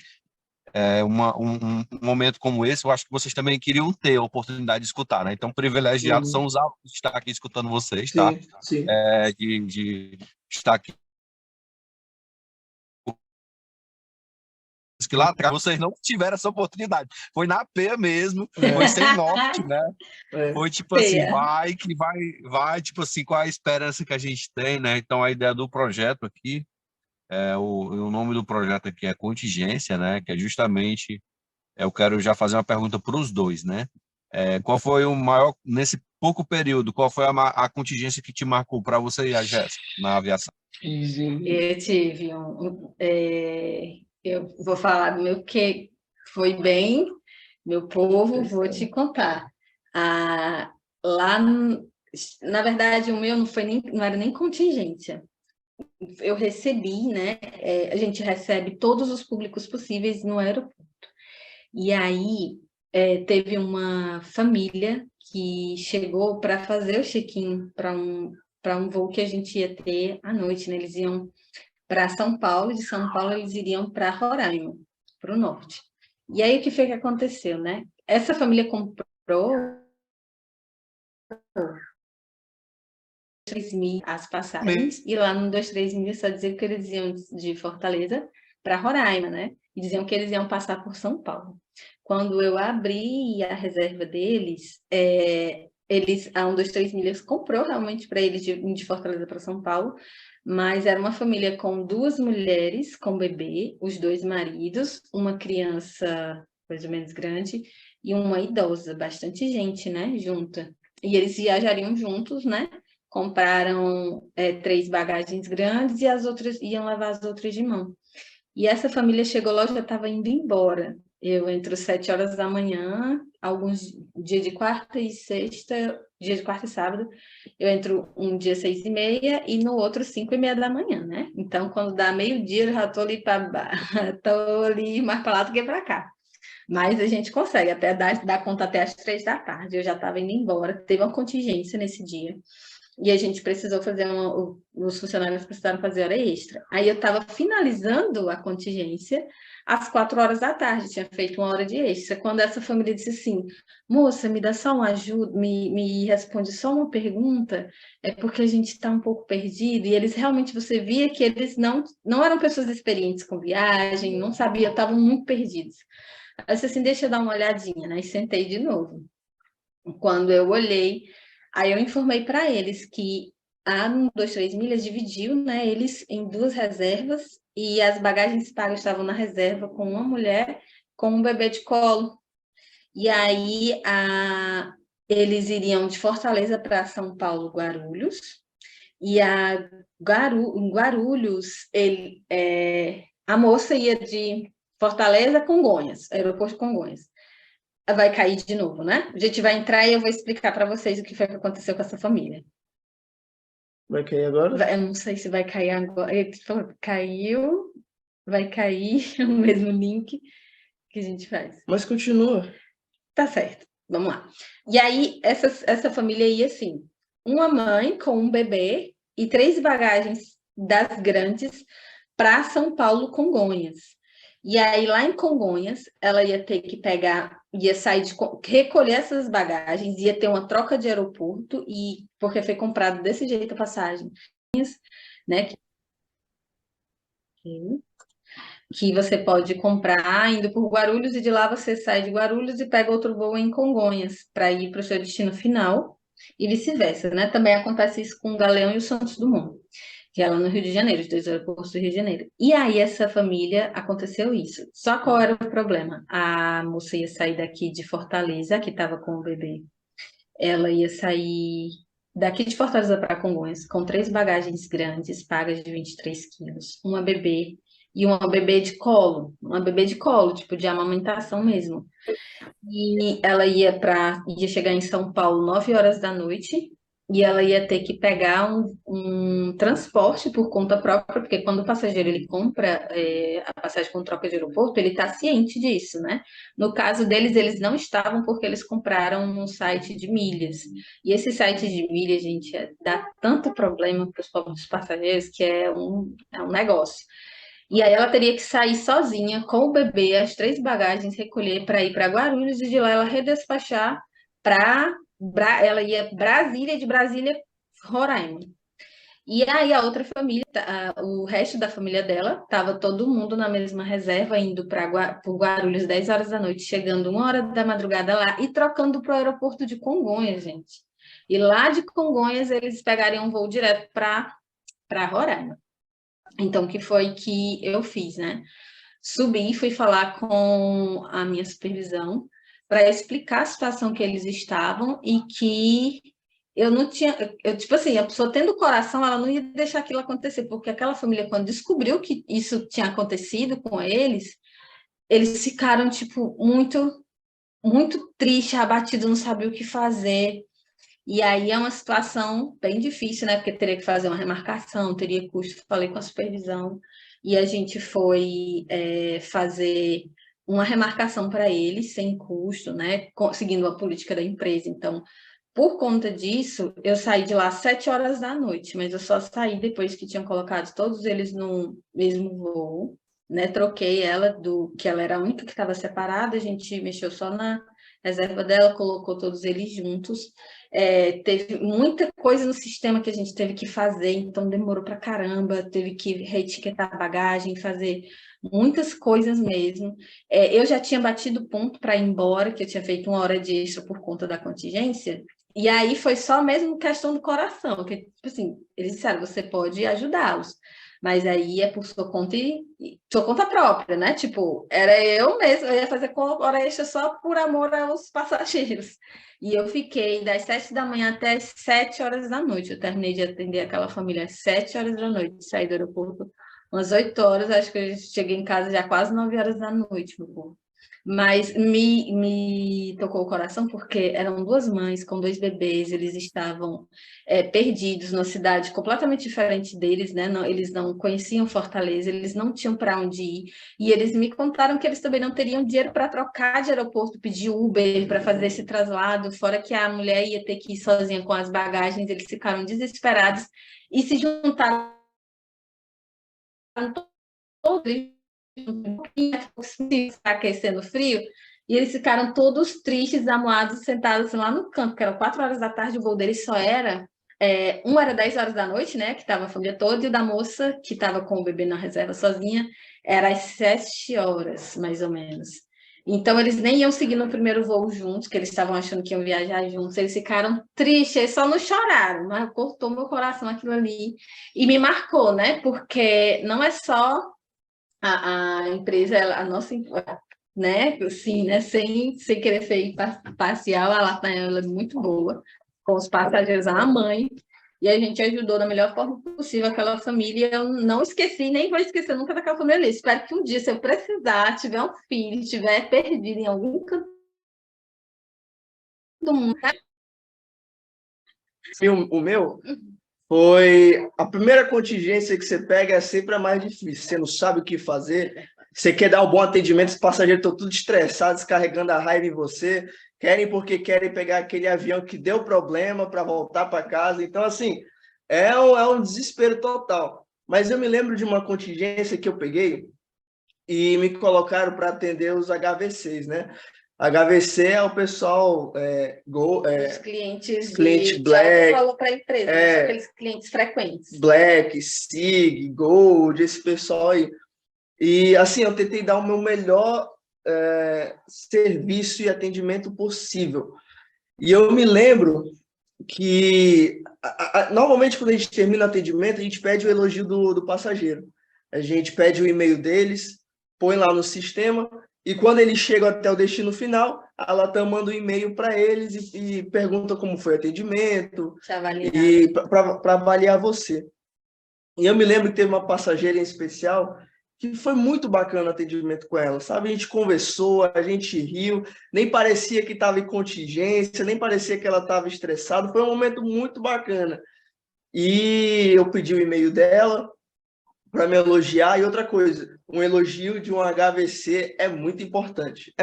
um momento como esse, eu acho que vocês também queriam ter a oportunidade de escutar, né? Então, privilegiados são Uhum. os alunos de estar aqui escutando vocês, tá? Sim, sim. De estar aqui, que lá atrás vocês não tiveram essa oportunidade. Foi na P mesmo, foi É, sem norte, né? é. Foi tipo assim, Feia. vai, tipo assim, qual a esperança que a gente tem, né? Então, a ideia do projeto aqui, o nome do projeto aqui é Contingência, né? Que é justamente, eu quero já fazer uma pergunta para os dois, né? Qual foi o maior, nesse pouco período, qual foi a contingência que te marcou para você e a Jéssica na aviação? Eu tive eu vou falar do meu que foi bem, meu povo, vou te contar. Ah, lá, na verdade, o meu não era nem contingência. Eu recebi, né? A gente recebe todos os públicos possíveis no aeroporto. E aí teve uma família que chegou para fazer o check-in para um voo que a gente ia ter à noite, né? Eles iam para São Paulo, de São Paulo eles iriam para Roraima, para o norte. E aí o que foi que aconteceu, né? Essa família comprou 3.000 as passagens, e lá no 23.000 só dizia que eles iam de Fortaleza para Roraima, né? E diziam que eles iam passar por São Paulo. Quando eu abri a reserva deles, a 123 milhas comprou realmente para eles de Fortaleza para São Paulo, mas era uma família com 2 mulheres com bebê, os 2 maridos, uma criança mais ou menos grande e uma idosa, bastante gente, né, junta. E eles viajariam juntos, né? Compraram 3 bagagens grandes e as outras iam levar as outras de mão. E essa família chegou lá, já estava indo embora. Eu entro 7 horas da manhã, alguns dia de quarta e sexta, dia de quarta e sábado, eu entro um dia 6h30 e no outro 5h30 da manhã, né? Então, quando dá meio-dia, eu já estou ali tô ali mais para lá do que para cá. Mas a gente consegue até dar conta até as 3 da tarde. Eu já estava indo embora, teve uma contingência nesse dia. E a gente precisou fazer os funcionários precisaram fazer hora extra. Aí eu estava finalizando a contingência às 4 horas da tarde, tinha feito uma hora de extra, quando essa família disse assim, moça, me dá só uma ajuda, me responde só uma pergunta, é porque a gente está um pouco perdido, e eles realmente, você via que eles não eram pessoas experientes com viagem, não sabiam, estavam muito perdidos. Aí eu disse assim, deixa eu dar uma olhadinha, né? E sentei de novo. Quando eu olhei, aí eu informei para eles que a 123 milhas dividiu, né, eles em 2 reservas e as bagagens pagas estavam na reserva com uma mulher com um bebê de colo. E aí eles iriam de Fortaleza para São Paulo, Guarulhos, E em Guarulhos, a moça ia de Fortaleza a Congonhas, aeroporto de Congonhas. Vai cair de novo, né? A gente vai entrar e eu vou explicar para vocês o que foi que aconteceu com essa família. Vai cair agora? Eu não sei se vai cair agora. Ele falou, caiu, vai cair o mesmo link que a gente faz. Mas continua. Tá certo, vamos lá. E aí, essa família ia assim, uma mãe com um bebê e 3 bagagens das grandes para São Paulo, Congonhas. E aí, lá em Congonhas, ela ia ter que ia sair recolher essas bagagens, ia ter uma troca de aeroporto, porque foi comprado desse jeito a passagem, né? Que você pode comprar indo por Guarulhos, e de lá você sai de Guarulhos e pega outro voo em Congonhas para ir para o seu destino final, e vice-versa, né? Também acontece isso com o Galeão e o Santos Dumont, que é lá no Rio de Janeiro, os 2 aeroportos do Rio de Janeiro. E aí, essa família, aconteceu isso. Só qual era o problema? A moça ia sair daqui de Fortaleza, que estava com o bebê. Ela ia sair daqui de Fortaleza para Congonhas com 3 bagagens grandes, pagas de 23 quilos, uma bebê e uma bebê de colo, tipo de amamentação mesmo. E ela ia chegar em São Paulo 9 horas da noite, e ela ia ter que pegar um transporte por conta própria, porque quando o passageiro ele compra a passagem com troca de aeroporto, ele está ciente disso, né? No caso deles, eles não estavam, porque eles compraram num site de milhas. E esse site de milhas, gente, dá tanto problema para os pobres passageiros que é um negócio. E aí ela teria que sair sozinha com o bebê, as 3 bagagens, recolher para ir para Guarulhos, e de lá ela redespachar para ela ia Brasília, de Brasília, Roraima. E aí a outra família, o resto da família dela, estava todo mundo na mesma reserva, indo para Guarulhos 10 horas da noite, chegando 1 hora da madrugada lá e trocando para o aeroporto de Congonhas, gente. E lá de Congonhas eles pegariam um voo direto para Roraima. Então, o que foi que eu fiz, né? Subi, fui falar com a minha supervisão para explicar a situação que eles estavam, e que eu não tinha... tipo assim, a pessoa tendo coração, ela não ia deixar aquilo acontecer, porque aquela família, quando descobriu que isso tinha acontecido com eles ficaram, tipo, muito, muito tristes, abatidos, não sabiam o que fazer. E aí é uma situação bem difícil, né? Porque teria que fazer uma remarcação, teria custo. Falei com a supervisão e a gente foi fazer uma remarcação para eles sem custo, né? Seguindo a política da empresa. Então, por conta disso, eu saí de lá às 7 horas da noite, mas eu só saí depois que tinham colocado todos eles no mesmo voo, né? Troquei ela que ela era a única que estava separada, a gente mexeu só na reserva dela, colocou todos eles juntos. Teve muita coisa no sistema que a gente teve que fazer, então demorou pra caramba, teve que reetiquetar a bagagem, fazer muitas coisas mesmo. Eu já tinha batido ponto para ir embora, que eu tinha feito 1 hora de extra por conta da contingência, e aí foi só mesmo questão do coração, que, tipo assim, eles disseram, você pode ajudá-los, mas aí é por sua conta e sua conta própria, né? Tipo, era eu mesma, eu ia fazer com hora extra só por amor aos passageiros. E eu fiquei das 7 da manhã até as 7 horas da noite. Eu terminei de atender aquela família às 7 horas da noite, saí do aeroporto umas 8 horas, acho que eu cheguei em casa já quase 9 horas da noite, meu povo. Mas me tocou o coração, porque eram 2 mães com 2 bebês, eles estavam perdidos numa cidade completamente diferente deles, né? Não, eles não conheciam Fortaleza, eles não tinham para onde ir, e eles me contaram que eles também não teriam dinheiro para trocar de aeroporto, pedir Uber para fazer esse traslado, fora que a mulher ia ter que ir sozinha com as bagagens. Eles ficaram desesperados e se juntaram todos aquecendo frio, e eles ficaram todos tristes, amuados, sentados lá no canto, que eram 4 horas da tarde, o voo deles só era... um era 10 horas da noite, né, que estava a família toda, e o da moça, que estava com o bebê na reserva sozinha, era às 7 horas, mais ou menos. Então, eles nem iam seguir no primeiro voo juntos, que eles estavam achando que iam viajar juntos, eles ficaram tristes, eles só não choraram, mas cortou meu coração aquilo ali, e me marcou, né, porque não é só a empresa, a nossa, né, assim, né, sem querer ser parcial, a Latam ela é muito boa com os passageiros, a mãe, e a gente ajudou da melhor forma possível aquela família. Eu não esqueci, nem vou esquecer nunca daquela família ali. Espero que um dia, se eu precisar, tiver um filho, estiver perdido em algum canto do mundo, O meu foi a primeira contingência que você pega é sempre a mais difícil. Você não sabe o que fazer, você quer dar um bom atendimento, os passageiros estão tudo estressados, descarregando a raiva em você, querem porque querem pegar aquele avião que deu problema para voltar para casa. Então, assim, é um desespero total. Mas eu me lembro de uma contingência que eu peguei e me colocaram para atender os HVCs, né? HVC é o pessoal os clientes cliente de Black, alto valor para a empresa, né? São aqueles clientes frequentes. Black, Sig, Gold, esse pessoal aí. E assim, eu tentei dar o meu melhor serviço e atendimento possível. E eu me lembro que normalmente quando a gente termina o atendimento, a gente pede o elogio do passageiro. A gente pede o e-mail deles, põe lá no sistema, e quando eles chegam até o destino final, a Latam manda um e-mail para eles e pergunta como foi o atendimento, e para avaliar você. E eu me lembro que teve uma passageira em especial que foi muito bacana o atendimento com ela, sabe? A gente conversou, a gente riu, nem parecia que estava em contingência, nem parecia que ela estava estressada, foi um momento muito bacana. E eu pedi o e-mail dela para me elogiar, e outra coisa, um elogio de um HVC é muito importante,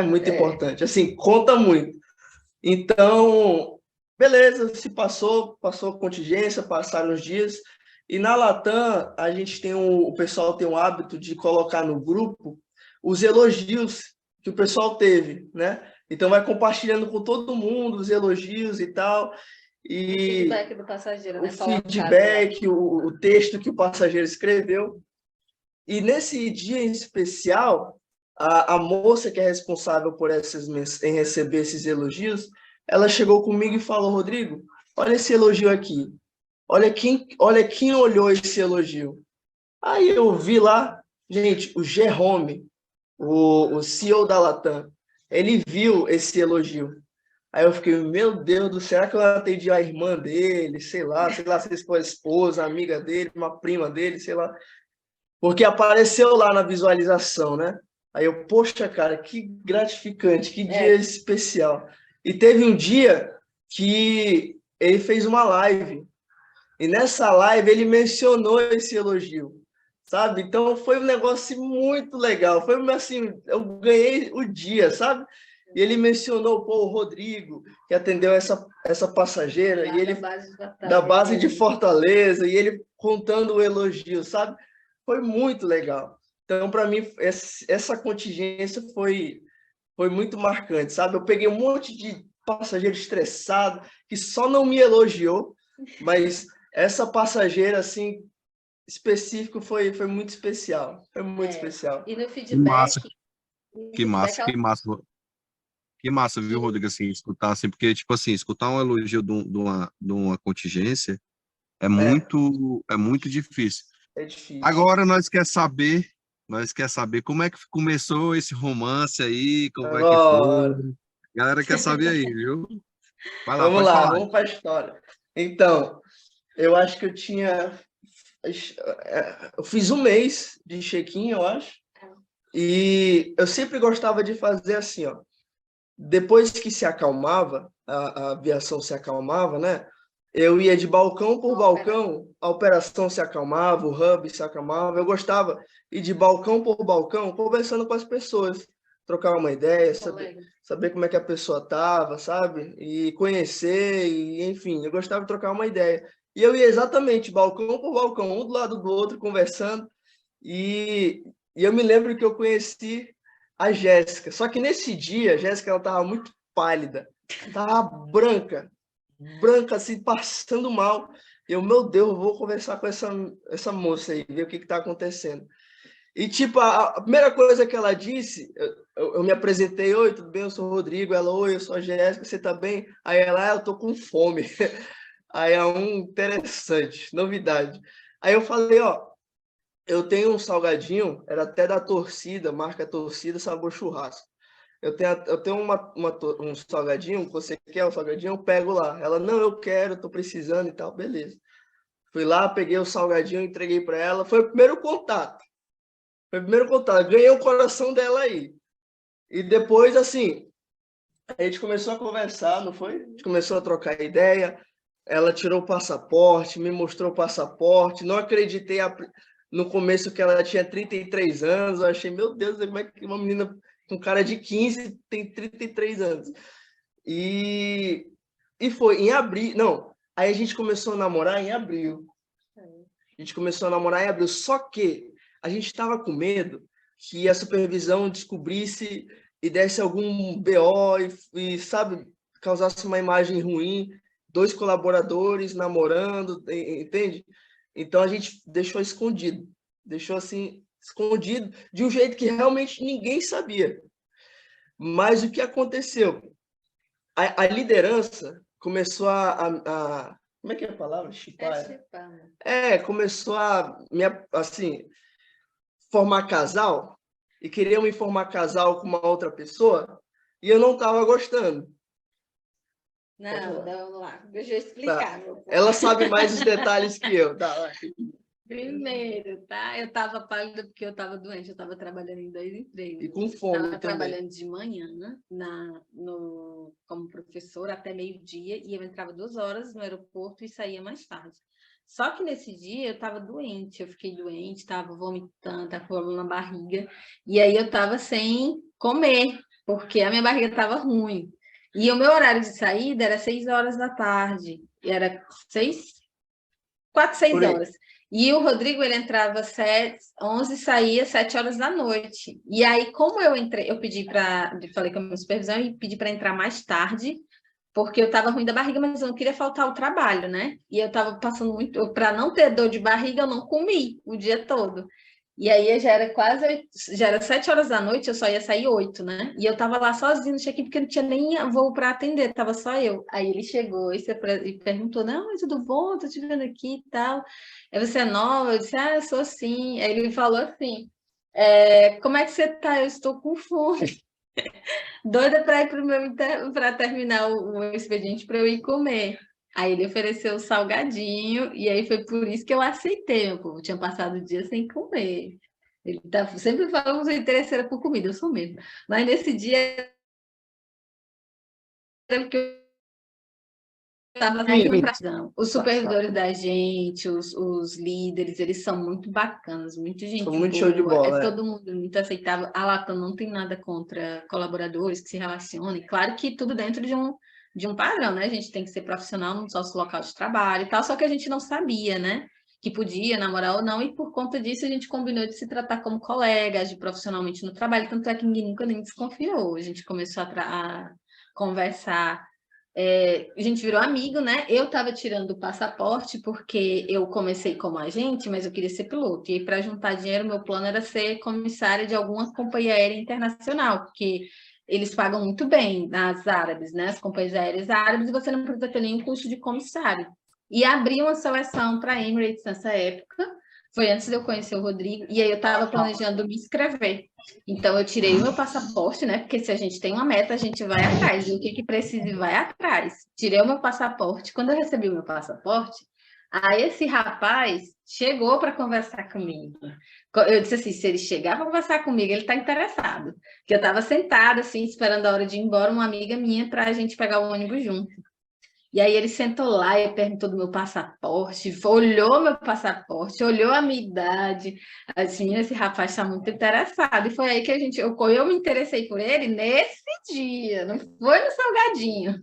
assim, conta muito. Então, beleza, se passou a contingência, passaram os dias, e na Latam, a gente o pessoal tem o hábito de colocar no grupo os elogios que o pessoal teve, né? Então vai compartilhando com todo mundo os elogios e tal. E o feedback do passageiro, né? O feedback, o texto que o passageiro escreveu. E nesse dia em especial, a moça que é responsável por em receber esses elogios, ela chegou comigo e falou: Rodrigo, olha esse elogio aqui. Olha quem olhou esse elogio. Aí eu vi lá, gente, o Jerome, o CEO da Latam, ele viu esse elogio. Aí eu fiquei, meu Deus do céu, será que eu atendi a irmã dele, sei lá se foi a esposa, a amiga dele, uma prima dele, sei lá. Porque apareceu lá na visualização, né? Aí eu, poxa, cara, que gratificante, que dia especial. E teve um dia que ele fez uma live. E nessa live ele mencionou esse elogio, sabe? Então foi um negócio muito legal. Foi assim, eu ganhei o dia, sabe? E ele mencionou, pô, o Rodrigo, que atendeu essa passageira, e ele da base de Fortaleza, e ele contando o elogio, sabe? Foi muito legal. Então, para mim, essa contingência foi muito marcante, sabe? Eu peguei um monte de passageiro estressado que só não me elogiou, mas essa passageira, assim, específico foi muito especial. Foi muito especial. E no feedback... Que massa, que massa. Que massa, viu, Rodrigo, assim, escutar, assim, porque, tipo assim, escutar um elogio de uma contingência é muito difícil. É difícil. Agora nós quer saber como é que começou esse romance aí, como é que foi. A galera quer saber aí, viu? Vai lá, Vamos pode lá, falar. vamos para a história. Então, eu acho que eu fiz um mês de check-in, eu acho, e eu sempre gostava de fazer assim, ó. Depois que se acalmava, a aviação se acalmava, né? Eu ia de balcão por balcão, a operação se acalmava, o hub se acalmava. Eu gostava de ir de balcão por balcão, conversando com as pessoas, trocar uma ideia, saber como é que a pessoa estava, sabe? E conhecer, e enfim, eu gostava de trocar uma ideia. E eu ia exatamente balcão por balcão, um do lado do outro, conversando. E eu me lembro que eu conheci a Jéssica. Só que nesse dia, a Jéssica estava muito pálida, estava branca, assim, passando mal. Eu, meu Deus, eu vou conversar com essa moça aí, ver o que está acontecendo. E, tipo, a primeira coisa que ela disse, eu me apresentei: oi, tudo bem? Eu sou o Rodrigo. Ela: oi, eu sou a Jéssica, você tá bem? Aí ela: eu tô com fome. Aí é interessante, novidade. Aí eu falei: ó, eu tenho um salgadinho, era até da Torcida, marca Torcida, sabor churrasco. Eu tenho um salgadinho, você quer um salgadinho? Eu pego lá. Ela: não, eu quero, tô precisando e tal, beleza. Fui lá, peguei o salgadinho, entreguei para ela. Foi o primeiro contato. Ganhei o coração dela aí. E depois, assim, a gente começou a conversar, não foi? A gente começou a trocar ideia. Ela tirou o passaporte, me mostrou o passaporte. Não acreditei no começo que ela tinha 33 anos. Eu achei, meu Deus, como é que uma menina com cara de 15 tem 33 anos? E foi em abril. Não, aí a gente começou a namorar em abril. Só que a gente estava com medo que a supervisão descobrisse e desse algum BO e, sabe, causasse uma imagem ruim, 2 colaboradores namorando, entende? Então a gente deixou assim, escondido, de um jeito que realmente ninguém sabia. Mas o que aconteceu? A liderança começou como é que é a palavra? Chipar. Começou a assim, formar casal e queria me formar casal com uma outra pessoa e eu não estava gostando. Não, vamos lá, deixa eu explicar. Meu Ela sabe mais os detalhes que eu. Tá. Primeiro, tá? Eu estava pálida porque eu estava doente, eu estava trabalhando em 2 empregos. E com fome também. Estava trabalhando de manhã, como professora até meio-dia, e eu entrava 2 horas no aeroporto e saía mais tarde. Só que nesse dia eu estava doente, eu fiquei doente, estava vomitando, estava com problema na barriga, e aí eu estava sem comer, porque a minha barriga estava ruim. E o meu horário de saída era 6 horas da tarde, e era 4, 6 horas. E o Rodrigo, ele entrava 11, saía 7 horas da noite. E aí, como eu entrei, falei com a minha supervisão e pedi para entrar mais tarde, porque eu estava ruim da barriga, mas eu não queria faltar ao trabalho, né? E eu estava passando muito, para não ter dor de barriga, eu não comi o dia todo. E aí já era 7 horas da noite, eu só ia sair 8, né? E eu tava lá sozinha no check-in, porque não tinha nem voo para atender, tava só eu. Aí ele chegou e perguntou, não, mas tudo bom? Tô te vendo aqui e tal. Aí você é nova? Eu disse, eu sou sim. Aí ele falou assim, como é que você tá? Eu estou com fome. Doida para ir para terminar o expediente para eu ir comer. Aí ele ofereceu o salgadinho, e aí foi por isso que eu aceitei, meu povo. Eu tinha passado o dia sem comer. Ele sempre falou que eu interesseira por comida, eu sou mesmo. Mas nesse dia, porque eu estava muito gratidão. Os supervisores da gente, os líderes, eles são muito bacanas, muito gente boa. Muito show de bola. Todo mundo muito aceitável. A Latam não tem nada contra colaboradores que se relacionem. Claro que tudo dentro de um padrão, né? A gente tem que ser profissional no nosso local de trabalho e tal, só que a gente não sabia, né? Que podia namorar ou não, e por conta disso a gente combinou de se tratar como colegas, de profissionalmente no trabalho, tanto é que ninguém nunca nem desconfiou. A gente começou a conversar, a gente virou amigo, né? Eu estava tirando o passaporte porque eu comecei como agente, mas eu queria ser piloto. E para juntar dinheiro, meu plano era ser comissária de alguma companhia aérea internacional, porque eles pagam muito bem nas árabes, né? As companhias aéreas árabes, e você não precisa ter nenhum custo de comissário. E abri uma seleção para a Emirates nessa época, foi antes de eu conhecer o Rodrigo, e aí eu estava planejando me inscrever. Então, eu tirei o meu passaporte, né? Porque se a gente tem uma meta, a gente vai atrás. E o que precisa e vai atrás. Tirei o meu passaporte. Quando eu recebi o meu passaporte, aí esse rapaz chegou para conversar comigo. Eu disse assim, se ele chegar para conversar comigo, ele está interessado. Porque eu estava sentada, assim, esperando a hora de ir embora, uma amiga minha, para a gente pegar o ônibus junto. E aí ele sentou lá e perguntou do meu passaporte, olhou meu passaporte, olhou a minha idade. Assim, esse rapaz está muito interessado. E foi aí que eu me interessei por ele nesse dia, não foi no salgadinho.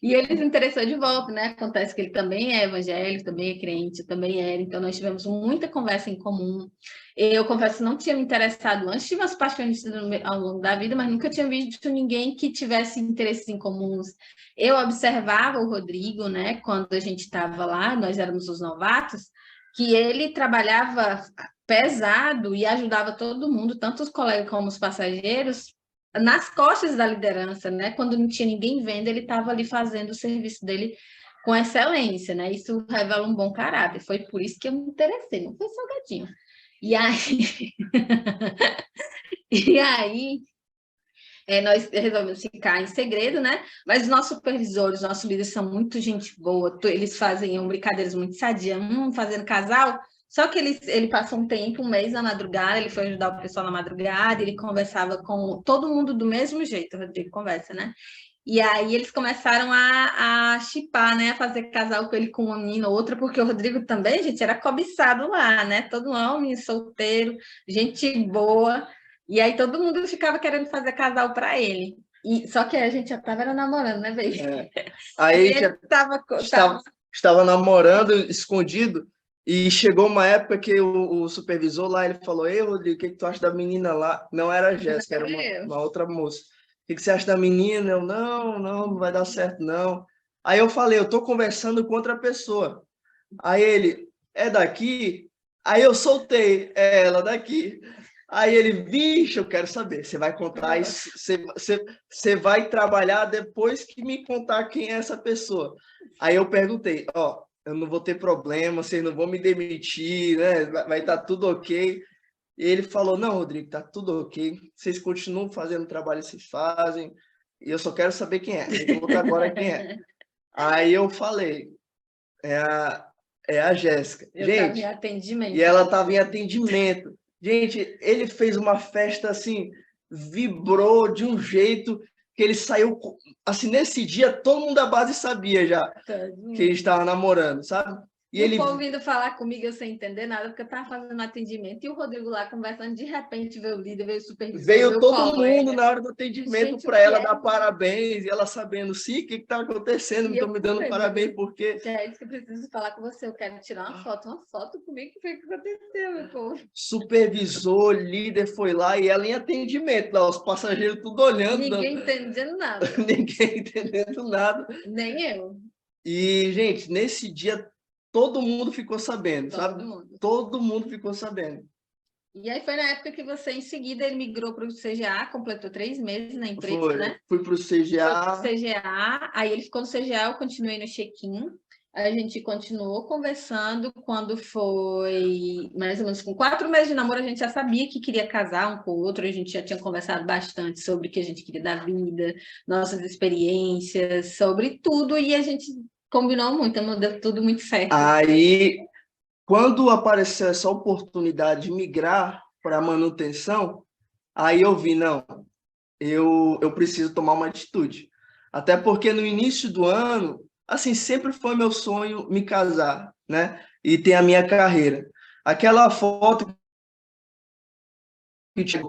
E ele se interessou de volta, né? Acontece que ele também é evangélico, também é crente, também era. Então, nós tivemos muita conversa em comum. Eu confesso que não tinha me interessado antes, tive umas paixões ao longo da vida, mas nunca tinha visto ninguém que tivesse interesses em comuns. Eu observava o Rodrigo, né? Quando a gente estava lá, nós éramos os novatos, que ele trabalhava pesado e ajudava todo mundo, tanto os colegas como os passageiros, nas costas da liderança, né? Quando não tinha ninguém vendo, ele estava ali fazendo o serviço dele com excelência, né? Isso revela um bom caráter. Foi por isso que eu me interessei, não foi salgadinho. E aí, nós resolvemos ficar em segredo, né? Mas os nossos supervisores, nossos líderes são muito gente boa, eles faziam brincadeiras muito sadias, fazendo casal, só que ele passou um tempo, um mês na madrugada, ele foi ajudar o pessoal na madrugada, ele conversava com todo mundo do mesmo jeito, o Rodrigo conversa, né? E aí eles começaram a chipar, né? A fazer casal com ele com uma menina ou outra, porque o Rodrigo também, gente, era cobiçado lá, né? Todo homem solteiro, gente boa. E aí todo mundo ficava querendo fazer casal para ele. Só que a gente já estava namorando, né, baby? Aí ele estava namorando escondido. E chegou uma época que o supervisor lá, ele falou: ei, Rodrigo, o que tu acha da menina lá? Não era a Jéssica, era uma outra moça. O que você acha da menina? Eu, não vai dar certo, não. Aí eu falei: eu tô conversando com outra pessoa. Aí ele: é daqui? Aí eu soltei: é ela daqui. Aí ele: vixe, eu quero saber, você vai contar isso, você vai trabalhar depois que me contar quem é essa pessoa. Aí eu perguntei: ó, eu não vou ter problema, vocês não vão me demitir, né? Vai estar tudo ok. E ele falou: não, Rodrigo, tá tudo ok. Vocês continuam fazendo o trabalho que vocês fazem. E eu só quero saber quem é. Me conta agora quem é. Aí eu falei: é a Jéssica. Eu estava em atendimento. E ela estava em atendimento. Gente, ele fez uma festa assim, vibrou de um jeito que ele saiu... Assim, nesse dia, todo mundo da base sabia já que ele estava namorando, sabe? E ele... o povo vindo falar comigo, eu sem entender nada, porque eu estava fazendo atendimento, e o Rodrigo lá conversando, de repente veio o líder, veio o supervisor. Veio todo mundo na hora do atendimento para ela dar parabéns, e ela sabendo, sim, o que está acontecendo, me estão me dando parabéns, porque... É isso que eu preciso falar com você, eu quero tirar uma foto comigo, que foi o que aconteceu, meu povo. Supervisor, líder foi lá, e ela em atendimento, lá, os passageiros tudo olhando. Ninguém entendendo nada. Ninguém entendendo nada. Nem eu. E, gente, nesse dia... todo mundo ficou sabendo, sabe? Todo mundo ficou sabendo. E aí foi na época que você, em seguida, ele migrou para o CGA, completou 3 meses na empresa, né? Fui para o CGA. Aí ele ficou no CGA, eu continuei no check-in. A gente continuou conversando. Quando foi mais ou menos com 4 meses de namoro, a gente já sabia que queria casar um com o outro. A gente já tinha conversado bastante sobre o que a gente queria da vida, nossas experiências, sobre tudo. E a gente combinou muito, deu tudo muito certo. Aí, quando apareceu essa oportunidade de migrar para manutenção, aí eu vi, não, eu preciso tomar uma atitude. Até porque no início do ano, assim, sempre foi meu sonho me casar, né? E ter a minha carreira. Aquela foto que tinha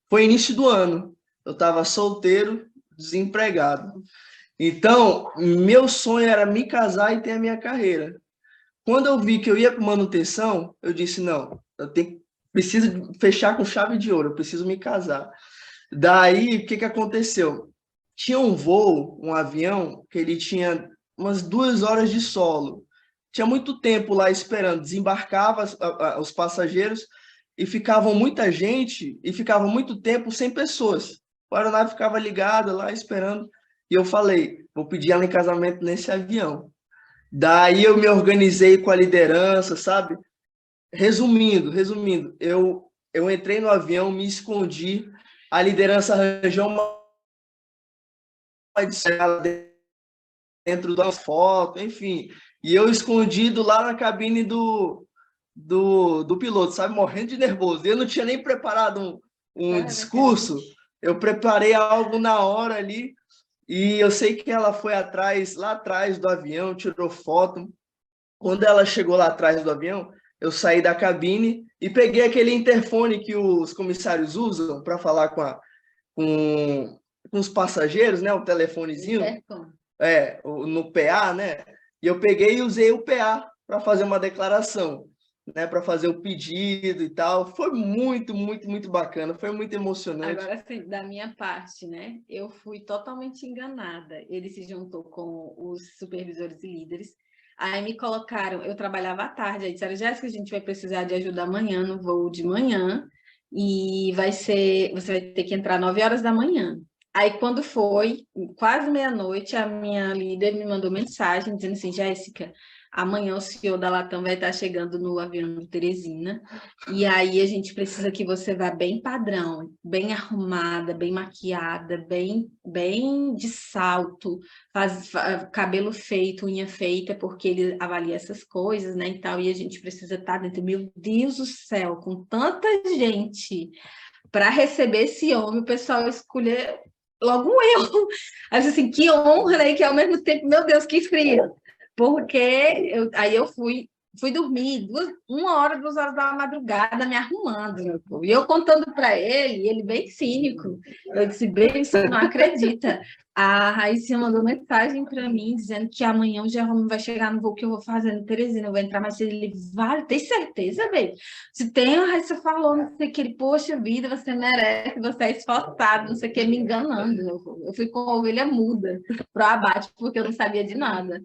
foi início do ano. Eu estava solteiro, desempregado. Então, meu sonho era me casar e ter a minha carreira. Quando eu vi que eu ia para manutenção, eu disse, não, preciso fechar com chave de ouro, eu preciso me casar. Daí, o que aconteceu? Tinha um voo, um avião, que ele tinha umas 2 horas de solo. Tinha muito tempo lá esperando, desembarcava os passageiros e ficavam muita gente e ficava muito tempo sem pessoas. A aeronave ficava ligada lá esperando. E eu falei, vou pedir ela em casamento nesse avião. Daí eu me organizei com a liderança, sabe? Resumindo, eu entrei no avião, me escondi, a liderança arranjou uma dentro da foto, enfim. E eu escondido lá na cabine do piloto, sabe? Morrendo de nervoso. Eu não tinha nem preparado um discurso, eu preparei algo na hora ali. E eu sei que ela foi lá atrás do avião, tirou foto. Quando ela chegou lá atrás do avião, eu saí da cabine e peguei aquele interfone que os comissários usam para falar com os passageiros, né? O telefonezinho. No PA, né? E eu peguei e usei o PA para fazer uma declaração, né, para fazer o pedido e tal. Foi muito, muito, muito bacana, foi muito emocionante. Agora, assim, da minha parte, né, eu fui totalmente enganada. Ele se juntou com os supervisores e líderes, aí me colocaram, eu trabalhava à tarde, aí disseram, Jéssica, a gente vai precisar de ajuda amanhã no voo de manhã, e você vai ter que entrar 9 horas da manhã. Aí, quando foi quase meia-noite, a minha líder me mandou mensagem dizendo assim: Jéssica, amanhã o senhor da Latam vai estar chegando no avião de Teresina, e aí a gente precisa que você vá bem padrão, bem arrumada, bem maquiada, bem de salto, cabelo feito, unha feita, porque ele avalia essas coisas, né, e tal, e a gente precisa estar dentro. Meu Deus do céu, com tanta gente para receber esse homem, o pessoal escolher logo eu. Assim, que honra, né? Que ao mesmo tempo, meu Deus, que frio. Porque aí eu fui dormir 1 hora, 2 horas da madrugada me arrumando, meu povo. E eu contando para ele bem cínico. Eu disse, bem, você não acredita. A Raíssa mandou mensagem para mim dizendo que amanhã o Jerome vai chegar no voo que eu vou fazer no Teresina, eu vou entrar mais cedo. Ele, vale, tem certeza, velho? Se tem, a Raíssa falou, não sei o que, ele, poxa vida, você merece, você é esforçado, não sei o que, me enganando. Eu fui com a ovelha muda pro abate, porque eu não sabia de nada.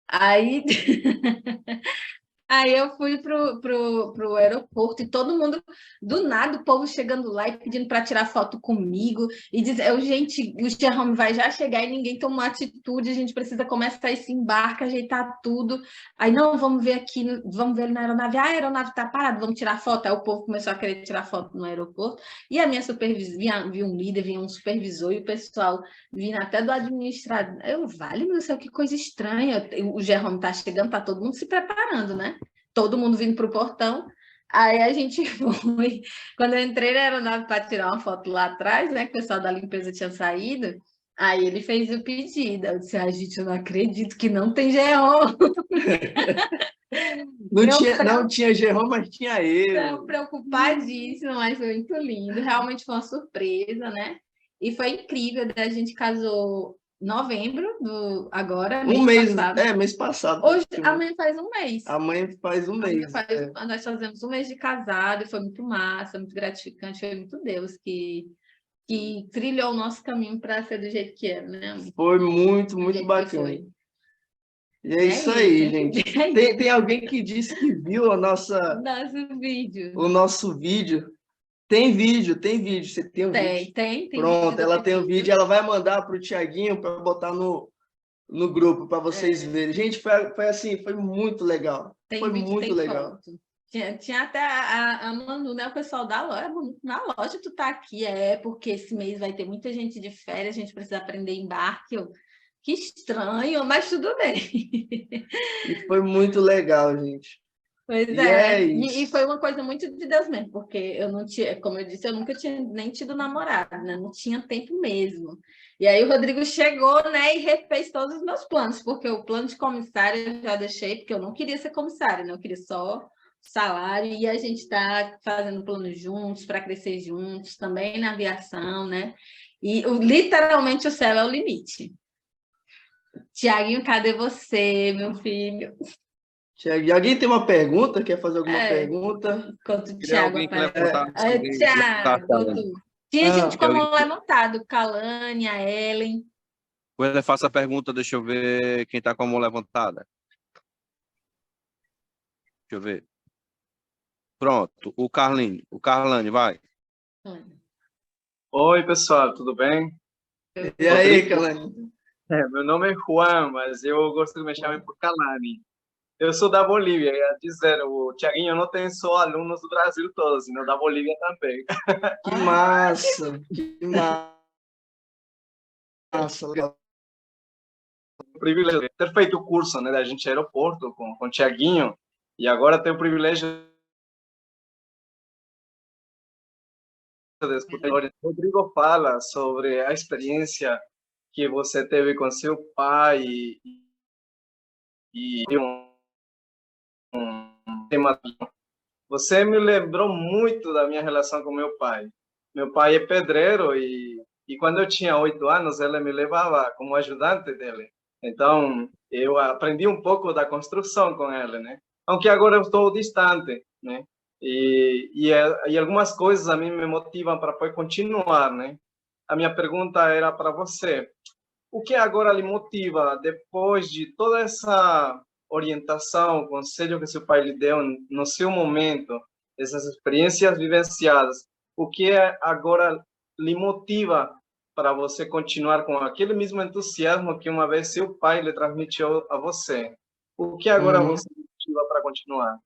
Aí Aí eu fui pro aeroporto e todo mundo, do nada, o povo chegando lá e pedindo para tirar foto comigo e dizendo, gente, o Jerome vai já chegar e ninguém tomou atitude, a gente precisa começar esse embarque, ajeitar tudo. Aí, não, vamos ver aqui, vamos ver ele na aeronave. Ah, a aeronave está parada, vamos tirar foto. Aí o povo começou a querer tirar foto no aeroporto e a minha supervisora, vinha um líder, vinha um supervisor e o pessoal vindo até do administrador. Eu, vale, meu céu, que coisa estranha. O Jerome está chegando, está todo mundo se preparando, né? Todo mundo vindo para o portão. Aí a gente foi. Quando eu entrei na aeronave para tirar uma foto lá atrás, né? Que o pessoal da limpeza tinha saído. Aí ele fez o pedido. Eu disse, gente, eu não acredito que não tem Geron. Não tinha Jerome, mas tinha eu. Estava preocupadíssima, mas foi muito lindo. Realmente foi uma surpresa, né? E foi incrível. A gente casou em novembro, agora, mês passado. Mês passado. Hoje, amanhã faz um mês. Amanhã faz um mês. Nós fazemos um mês de casado e foi muito massa, muito gratificante. Foi muito Deus que trilhou o nosso caminho para ser do jeito que é, né? Foi muito bacana. E é isso aí, gente. Tem alguém que disse que viu nosso vídeo. O nosso vídeo. Tem vídeo. Você tem o vídeo? Tem. Pronto, ela tem o vídeo. Ela vai mandar para o Tiaguinho para botar no grupo para vocês verem. Gente, foi assim, foi muito legal. Foi muito legal. Foto. Tinha até a Manu, né? O pessoal da loja. Na loja tu tá aqui, porque esse mês vai ter muita gente de férias, a gente precisa aprender embarque. Que estranho, mas tudo bem. E foi muito legal, gente. Pois é. E foi uma coisa muito de Deus mesmo, porque eu não tinha, como eu disse, eu nunca tinha nem tido namorado, né? Não tinha tempo mesmo. E aí o Rodrigo chegou, né, e refez todos os meus planos, porque o plano de comissária eu já deixei, porque eu não queria ser comissária, né? Eu queria só salário, e a gente está fazendo planos juntos, para crescer juntos, também na aviação, né? E literalmente o céu é o limite. Tiaguinho, cadê você, meu filho? Tiago, alguém tem uma pergunta? Quer fazer alguma pergunta? Enquanto o Tiago aparece. Tiago, tinha gente com a mão levantada, Kalane, a Ellen. Quando ele faça a pergunta, deixa eu ver quem está com a mão levantada. Deixa eu ver. Pronto, o Carlane, vai. Oi, pessoal, tudo bem? E aí, Kalane? Meu nome é Juan, mas eu gosto de me chamar por Kalane. Eu sou da Bolívia, ia dizer, o Tiaguinho não tem só alunos do Brasil todos, senão da Bolívia também. Que massa! Que massa! Legal. O privilégio de ter feito o curso, né, da gente aeroporto com o Tiaguinho, e agora tenho o privilégio de escutar. O Rodrigo fala sobre a experiência que você teve com seu pai e um tema. Você me lembrou muito da minha relação com meu pai. Meu pai é pedreiro e quando eu tinha 8 anos, ele me levava como ajudante dele. Então, eu aprendi um pouco da construção com ele, né? Aunque agora eu estou distante, né? E algumas coisas a mim me motivam para poder continuar, né? A minha pergunta era para você. O que agora lhe motiva, depois de toda essa orientação, conselho que seu pai lhe deu no seu momento, essas experiências vivenciadas, o que agora lhe motiva para você continuar com aquele mesmo entusiasmo que uma vez seu pai lhe transmitiu a você? O que agora você motiva para continuar?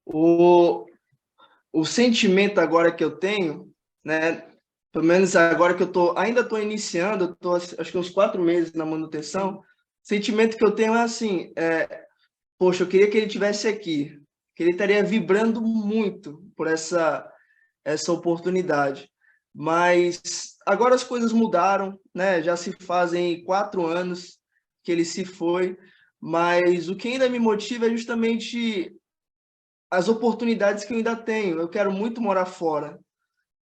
O sentimento agora que eu tenho, né? Pelo menos agora que ainda estou iniciando, eu tô, acho que uns 4 meses na manutenção. O sentimento que eu tenho é assim, poxa, eu queria que ele tivesse aqui, que ele estaria vibrando muito por essa oportunidade. Mas agora as coisas mudaram, né? Já se fazem 4 anos que ele se foi, mas o que ainda me motiva é justamente as oportunidades que eu ainda tenho. Eu quero muito morar fora,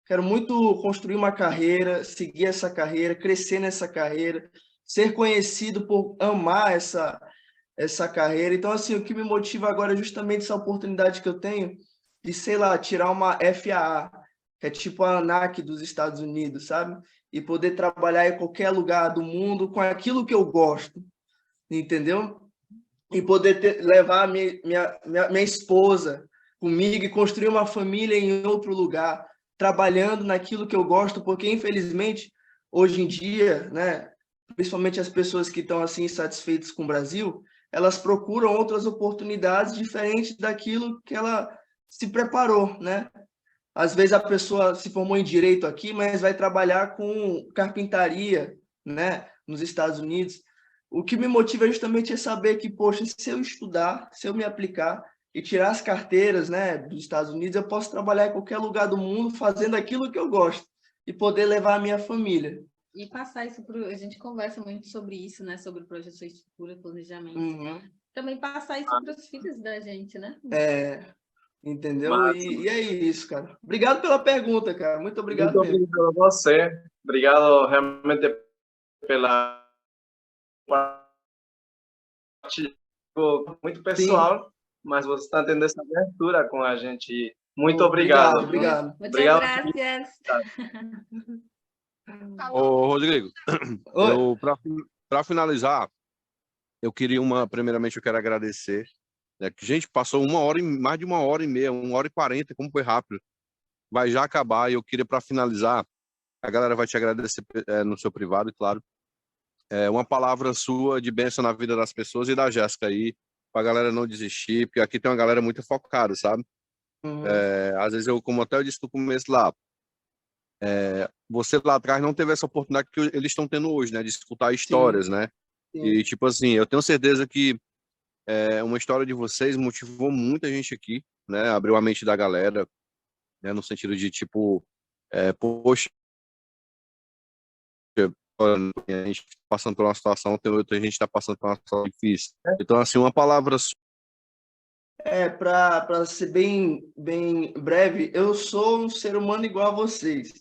quero muito construir uma carreira, seguir essa carreira, crescer nessa carreira, ser conhecido por amar essa carreira. Então, assim, o que me motiva agora é justamente essa oportunidade que eu tenho de, sei lá, tirar uma FAA, que é tipo a ANAC dos Estados Unidos, sabe? E poder trabalhar em qualquer lugar do mundo com aquilo que eu gosto, entendeu? E poder levar minha esposa comigo e construir uma família em outro lugar, trabalhando naquilo que eu gosto, porque, infelizmente, hoje em dia, né, principalmente as pessoas que estão assim insatisfeitas com o Brasil, elas procuram outras oportunidades diferentes daquilo que ela se preparou, né? Às vezes a pessoa se formou em direito aqui, mas vai trabalhar com carpintaria, né, nos Estados Unidos. O que me motiva justamente é saber que, poxa, se eu estudar, se eu me aplicar e tirar as carteiras, né, dos Estados Unidos, eu posso trabalhar em qualquer lugar do mundo fazendo aquilo que eu gosto e poder levar a minha família. E passar isso para a gente conversa muito sobre isso, né? Sobre projeção, estrutura, planejamento. Também passar isso para os filhos da gente, né? Entendeu? E é isso, cara. Obrigado pela pergunta, cara. Muito obrigado Muito mesmo. obrigado a você. Obrigado realmente pela muito pessoal, mas você está tendo essa abertura com a gente. Muito obrigado. Obrigado. Muchas gracias. Ô, Rodrigo, para finalizar, primeiramente eu quero agradecer, né, que, gente, passou mais de 1h30, 1h40, como foi rápido. Vai já acabar e eu queria, para finalizar, a galera vai te agradecer no seu privado, claro, uma palavra sua de bênção na vida das pessoas e da Jéssica aí, pra galera não desistir, porque aqui tem uma galera muito focada, sabe? Às vezes como até eu disse no começo lá, você lá atrás não teve essa oportunidade que eles estão tendo hoje, né? De escutar histórias, Sim. né? Sim. E, tipo assim, eu tenho certeza que uma história de vocês motivou muita gente aqui, né? Abriu a mente da galera, né? No sentido de, tipo, poxa, a gente tá passando por uma situação, tem outra gente está passando por uma situação difícil. Então, assim, uma palavra... Para ser bem breve, eu sou um ser humano igual a vocês.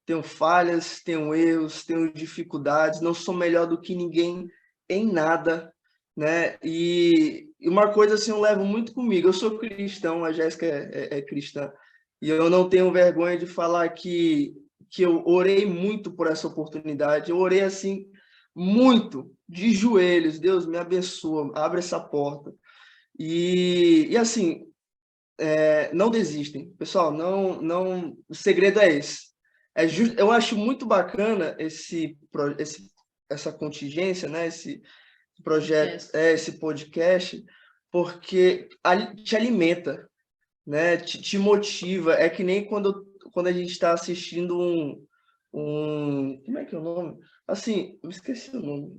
Tenho falhas, tenho erros, tenho dificuldades, não sou melhor do que ninguém em nada, né? E uma coisa assim eu levo muito comigo. Eu sou cristão, a Jéssica é cristã, e eu não tenho vergonha de falar que eu orei muito por essa oportunidade. Eu orei assim muito, de joelhos. Deus me abençoa, abre essa porta. E assim, não desistem, pessoal. Não. O segredo é esse. Eu acho muito bacana essa contingência, né? Esse projeto, esse podcast, porque te alimenta, né? Te motiva. É que nem quando a gente está assistindo como é que é o nome? Assim, eu esqueci o nome.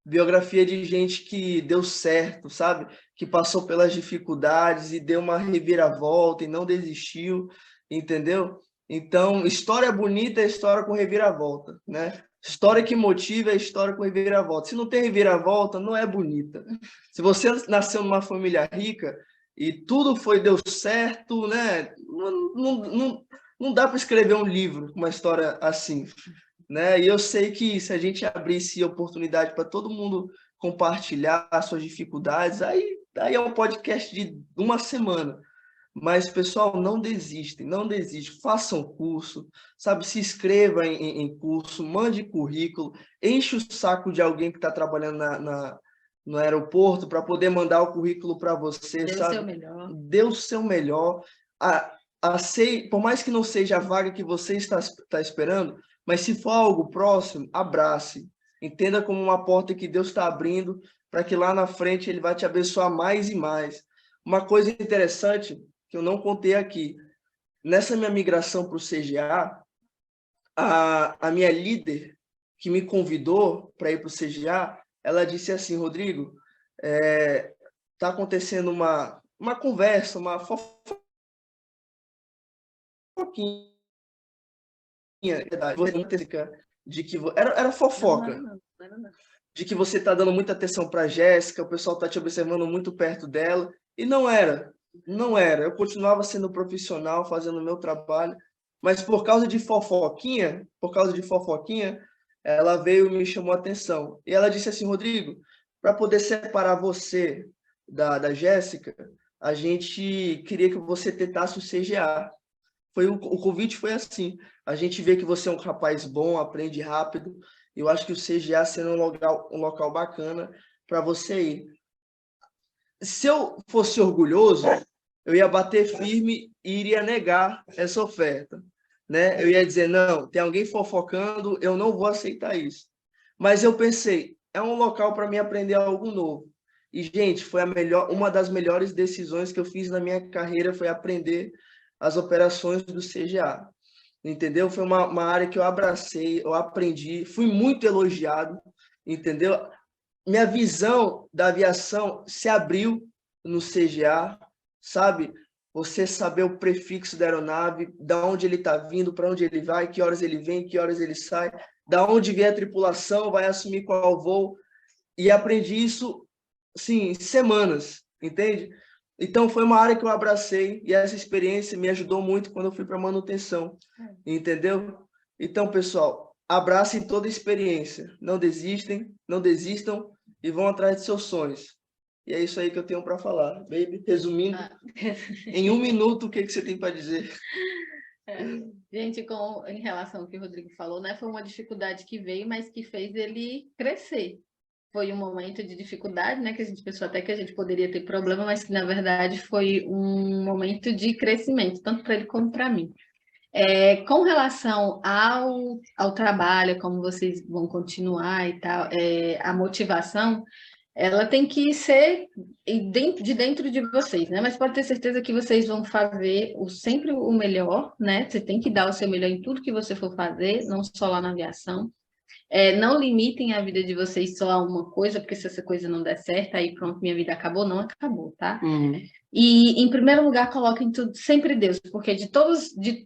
Biografia de gente que deu certo, sabe? Que passou pelas dificuldades e deu uma reviravolta e não desistiu, entendeu? Então, história bonita é história com reviravolta, né? História que motiva é história com reviravolta. Se não tem reviravolta, não é bonita. Se você nasceu numa família rica e tudo deu certo, né? Não dá para escrever um livro com uma história assim, né? E eu sei que se a gente abrisse oportunidade para todo mundo compartilhar suas dificuldades, aí é um podcast de 1 semana. Mas, pessoal, não desistem, façam curso, sabe? Se inscreva em curso, mande currículo, enche o saco de alguém que está trabalhando no aeroporto para poder mandar o currículo para você, Dê sabe? o seu melhor. Dê o seu melhor. Por mais que não seja a vaga que você está esperando, Mas se for algo próximo, abrace. Entenda como uma porta que Deus está abrindo para que lá na frente Ele vai te abençoar mais e mais. Uma coisa interessante que eu não contei aqui, nessa minha migração para o CGA, a minha líder que me convidou para ir para o CGA, ela disse assim, Rodrigo, está acontecendo uma conversa, uma fofoquinha, de que era fofoca, Não. de que você está dando muita atenção para a Jéssica, o pessoal está te observando muito perto dela, e não era. Eu continuava sendo profissional, fazendo o meu trabalho, mas por causa de fofoquinha, ela veio e me chamou a atenção. E ela disse assim, Rodrigo, para poder separar você da Jéssica, a gente queria que você tentasse o CGA. O convite foi assim. A gente vê que você é um rapaz bom, aprende rápido. Eu acho que o CGA sendo um local bacana para você ir. Se eu fosse orgulhoso, eu ia bater firme e iria negar essa oferta, né? Eu ia dizer, não, tem alguém fofocando, eu não vou aceitar isso. Mas eu pensei, é um local para mim aprender algo novo. E, gente, foi uma das melhores decisões que eu fiz na minha carreira, foi aprender as operações do CGA. Entendeu? Foi uma área que eu abracei, eu aprendi, fui muito elogiado, entendeu? Minha visão da aviação se abriu no CGA, sabe? Você saber o prefixo da aeronave, da onde ele está vindo, para onde ele vai, que horas ele vem, que horas ele sai, da onde vier a tripulação, vai assumir qual voo. E aprendi isso, sim, em semanas, entende? Então, foi uma área que eu abracei e essa experiência me ajudou muito quando eu fui para manutenção, entendeu? Então, pessoal, abracem toda a experiência. Não desistam e vão atrás de seus sonhos. E é isso aí que eu tenho para falar. Baby, resumindo, em 1 minuto, o que você tem para dizer? Gente, em relação ao que o Rodrigo falou, né, foi uma dificuldade que veio, mas que fez ele crescer. Foi um momento de dificuldade, né, que a gente pensou até que a gente poderia ter problema, mas que, na verdade, foi um momento de crescimento, tanto para ele como para mim. Com relação ao trabalho, como vocês vão continuar e tal, a motivação, ela tem que ser de dentro de vocês, né? Mas pode ter certeza que vocês vão fazer sempre o melhor, né? Você tem que dar o seu melhor em tudo que você for fazer, não só lá na aviação. Não limitem a vida de vocês só a uma coisa, porque se essa coisa não der certo, aí pronto, minha vida acabou, não acabou, tá? E, em primeiro lugar, coloquem tudo, sempre Deus, porque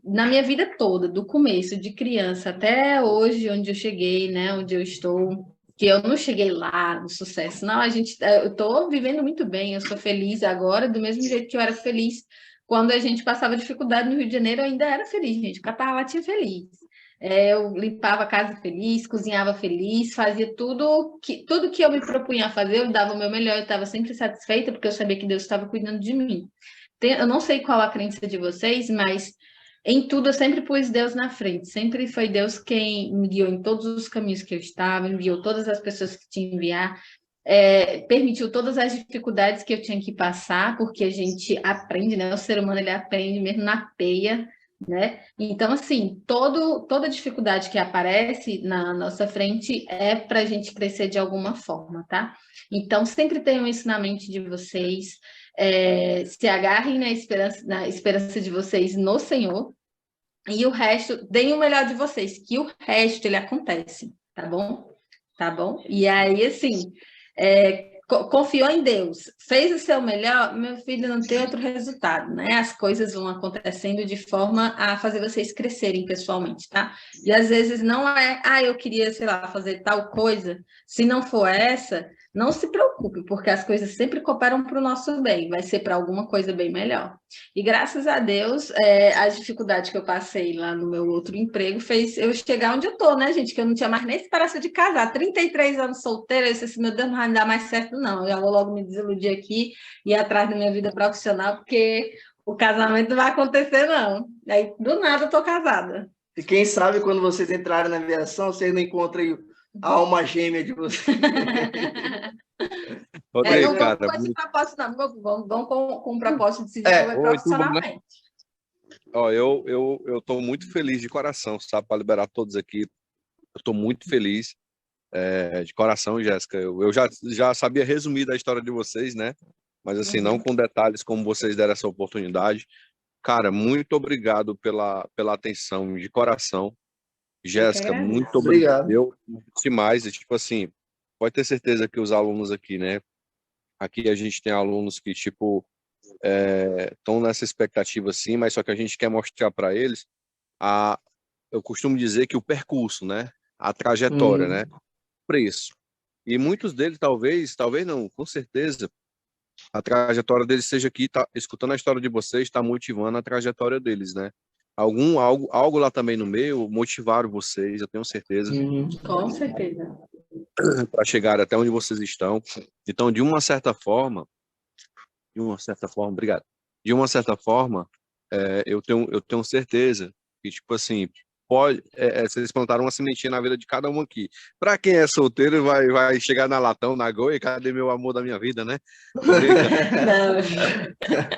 na minha vida toda, do começo, de criança até hoje, onde eu cheguei, né, onde eu estou, que eu não cheguei lá no sucesso, não, eu estou vivendo muito bem, eu sou feliz agora, do mesmo jeito que eu era feliz quando a gente passava dificuldade no Rio de Janeiro, eu ainda era feliz, gente, porque eu estava lá, tinha feliz. Eu limpava a casa feliz, cozinhava feliz, fazia tudo que eu me propunha a fazer, eu dava o meu melhor, eu estava sempre satisfeita, porque eu sabia que Deus estava cuidando de mim. Eu não sei qual a crença de vocês, mas em tudo eu sempre pus Deus na frente, sempre foi Deus quem me guiou em todos os caminhos que eu estava, enviou todas as pessoas que tinha que enviar, permitiu todas as dificuldades que eu tinha que passar, porque a gente aprende, né? O ser humano, ele aprende mesmo na teia, né? Então, assim, toda dificuldade que aparece na nossa frente é para a gente crescer de alguma forma, tá? Então, sempre tenham isso na mente de vocês, se agarrem na esperança de vocês no Senhor, e o resto, deem o melhor de vocês, que o resto, ele acontece, tá bom? Tá bom? E aí, assim, confiou em Deus, fez o seu melhor, meu filho, não tem outro resultado, né? As coisas vão acontecendo de forma a fazer vocês crescerem pessoalmente, tá? E às vezes não eu queria, sei lá, fazer tal coisa, se não for essa, não se preocupe, porque as coisas sempre cooperam para o nosso bem, vai ser para alguma coisa bem melhor. E graças a Deus, as dificuldades que eu passei lá no meu outro emprego fez eu chegar onde eu estou, né, gente? Que eu não tinha mais nem esperança de casar. 33 anos solteira, eu disse assim, meu Deus, não vai dar mais certo, não. Eu já vou logo me desiludir aqui e ir atrás da minha vida profissional, porque o casamento não vai acontecer, não. Aí, do nada, eu estou casada. E quem sabe, quando vocês entrarem na aviação, vocês não encontrem a alma gêmea de vocês. Rodrigo, não cara, vamos com esse propósito, não. Vamos com o propósito de se desenvolver profissionalmente. Ó, eu tô muito feliz de coração, sabe, para liberar todos aqui. Eu tô muito feliz, de coração, Jéssica. Eu já sabia resumir da história de vocês, né? Mas assim, não com detalhes como vocês deram essa oportunidade. Cara, muito obrigado pela atenção, de coração. Eu que Jéssica, agradeço. muito obrigado. Obrigado. Eu demais, e, tipo assim, pode ter certeza que os alunos aqui, né? Aqui a gente tem alunos que, tipo, estão nessa expectativa sim, mas só que a gente quer mostrar para eles eu costumo dizer que o percurso, né? A trajetória, né? Preço. E muitos deles, talvez não, com certeza, a trajetória deles seja aqui, tá, escutando a história de vocês, está motivando a trajetória deles, né? Algo lá também no meio motivaram vocês, eu tenho certeza, Com certeza. para chegar até onde vocês estão. Então, obrigado. De uma certa forma, eu tenho certeza que, tipo assim, vocês plantaram uma sementinha na vida de cada um aqui. Para quem é solteiro, vai chegar na latão, na Goi, cadê meu amor da minha vida, né? Tô brincando. Não.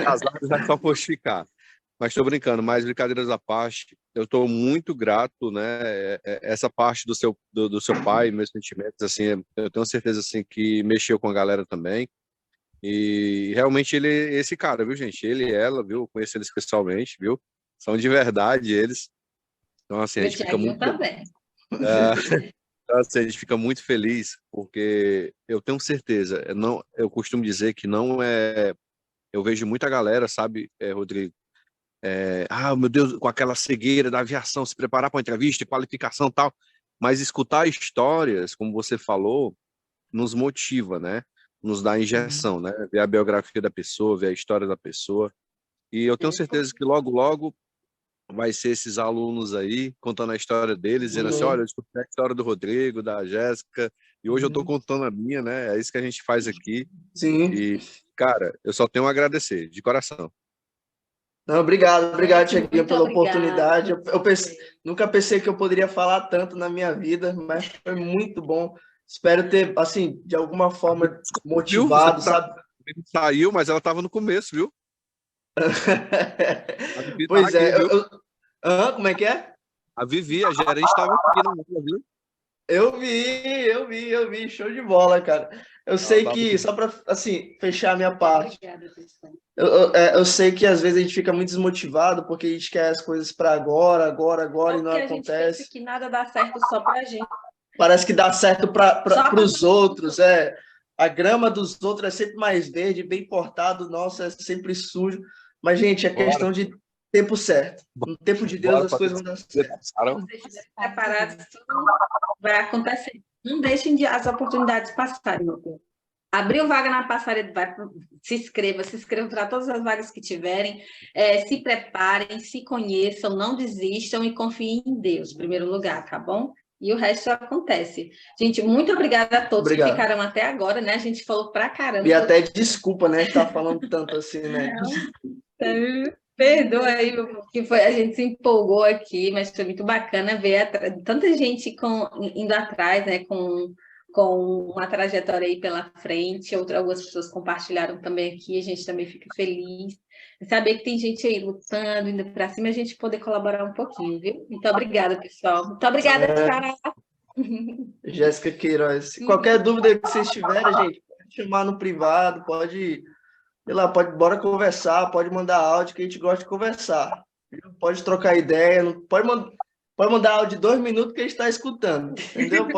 Casado vai só fortificar. Mas estou brincando, mas brincadeiras à parte, eu estou muito grato, né? Essa parte do seu pai, meus sentimentos, assim, eu tenho certeza assim que mexeu com a galera também. E realmente esse cara, viu, gente? Ele e ela, viu? Eu conheço eles pessoalmente, viu? São de verdade eles. Então, assim, a E o gente fica Thiaguinho muito, também. então, assim, a gente fica muito feliz, porque eu tenho certeza, eu costumo dizer que não é. Eu vejo muita galera, sabe, Rodrigo? Meu Deus, com aquela cegueira da aviação, se preparar para a entrevista, qualificação e tal. Mas escutar histórias, como você falou, nos motiva, né? Nos dá injeção, né? Ver a biografia da pessoa, ver a história da pessoa. E eu tenho certeza que logo, logo vai ser esses alunos aí contando a história deles, dizendo assim, olha, eu escutei a história do Rodrigo, da Jéssica, e hoje eu estou contando a minha, né? É isso que a gente faz aqui. Sim. E, cara, eu só tenho a agradecer, de coração. Não, obrigado, Thiaguinho, Muito pela obrigada. oportunidade. Nunca pensei que eu poderia falar tanto na minha vida, mas foi muito bom. Espero ter, assim, de alguma forma Viu? Você motivado, sabe? saiu, mas ela estava no começo, viu? A Vivi tá Pois aqui, é, viu? como é que é? A Vivi, a gerente, estava aqui na aula, viu? Eu vi, show de bola, cara. Eu Ela sei tava que, aqui. só para, assim, fechar a minha parte, Obrigada, pessoal. eu sei que às vezes a gente fica muito desmotivado porque a gente quer as coisas para agora, e não Porque a gente pensa acontece. que nada dá certo só pra gente. Parece que dá certo Só para pra os outros, A grama dos outros é sempre mais verde, bem cortado, o nosso é sempre sujo. Mas, gente, é questão de tempo certo. No tempo de Deus, as coisas vão dar certo. Se vocês estiverem preparados, tudo vai acontecer. Não deixem as oportunidades passarem, meu povo. Abriu vaga na passarela, se inscrevam para todas as vagas que tiverem, se preparem, se conheçam, não desistam e confiem em Deus, em primeiro lugar, tá bom? E o resto acontece. Gente, muito obrigada a todos que ficaram até agora, né? A gente falou pra caramba. E até desculpa, né? Estar falando tanto assim, né? Perdoa aí, que foi, a gente se empolgou aqui, mas foi muito bacana ver tanta gente indo atrás, né? Com uma trajetória aí pela frente, algumas pessoas compartilharam também aqui, a gente também fica feliz. Saber que tem gente aí lutando, indo para cima, a gente poder colaborar um pouquinho, viu? Muito obrigada, pessoal. Muito obrigada, Sara. Jéssica Queiroz. Qualquer dúvida que vocês tiverem, gente, pode chamar no privado, sei lá, bora conversar, pode mandar áudio que a gente gosta de conversar. Pode trocar ideia, pode mandar áudio de 2 minutos que a gente está escutando, entendeu?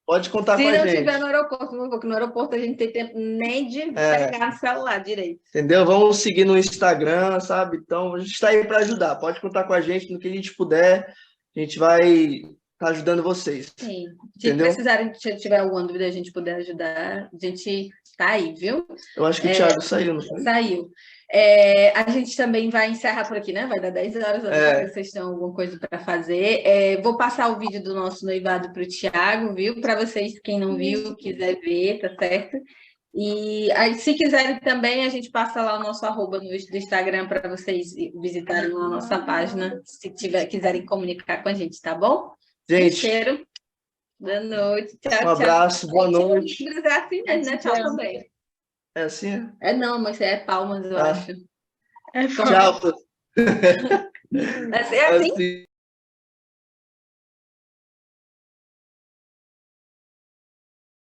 Pode contar com a gente. Se não estiver no aeroporto, porque no aeroporto a gente tem tempo nem de pegar no celular direito. Entendeu? Vamos seguir no Instagram, sabe? Então, a gente está aí para ajudar. Pode contar com a gente no que a gente puder. A gente vai estar ajudando vocês. Sim. Se precisarem, se tiver alguma dúvida, a gente puder ajudar, a gente está aí, viu? Eu acho que o Thiago saiu, não foi? Saiu. A gente também vai encerrar por aqui, né? Vai dar 10 horas, vocês têm alguma coisa para fazer. Vou passar o vídeo do nosso noivado para o Thiago, viu? Para vocês, quem não viu, quiser ver, tá certo? E aí, se quiserem também, a gente passa lá o nosso arroba do Instagram para vocês visitarem a nossa página, se quiserem comunicar com a gente, tá bom? Gente, cheiro. Boa noite. Tchau, um abraço, tchau. boa noite. É assim mesmo, né? Tchau também. É assim? Não, mas é palmas, eu acho. Tchau. É assim? Assim,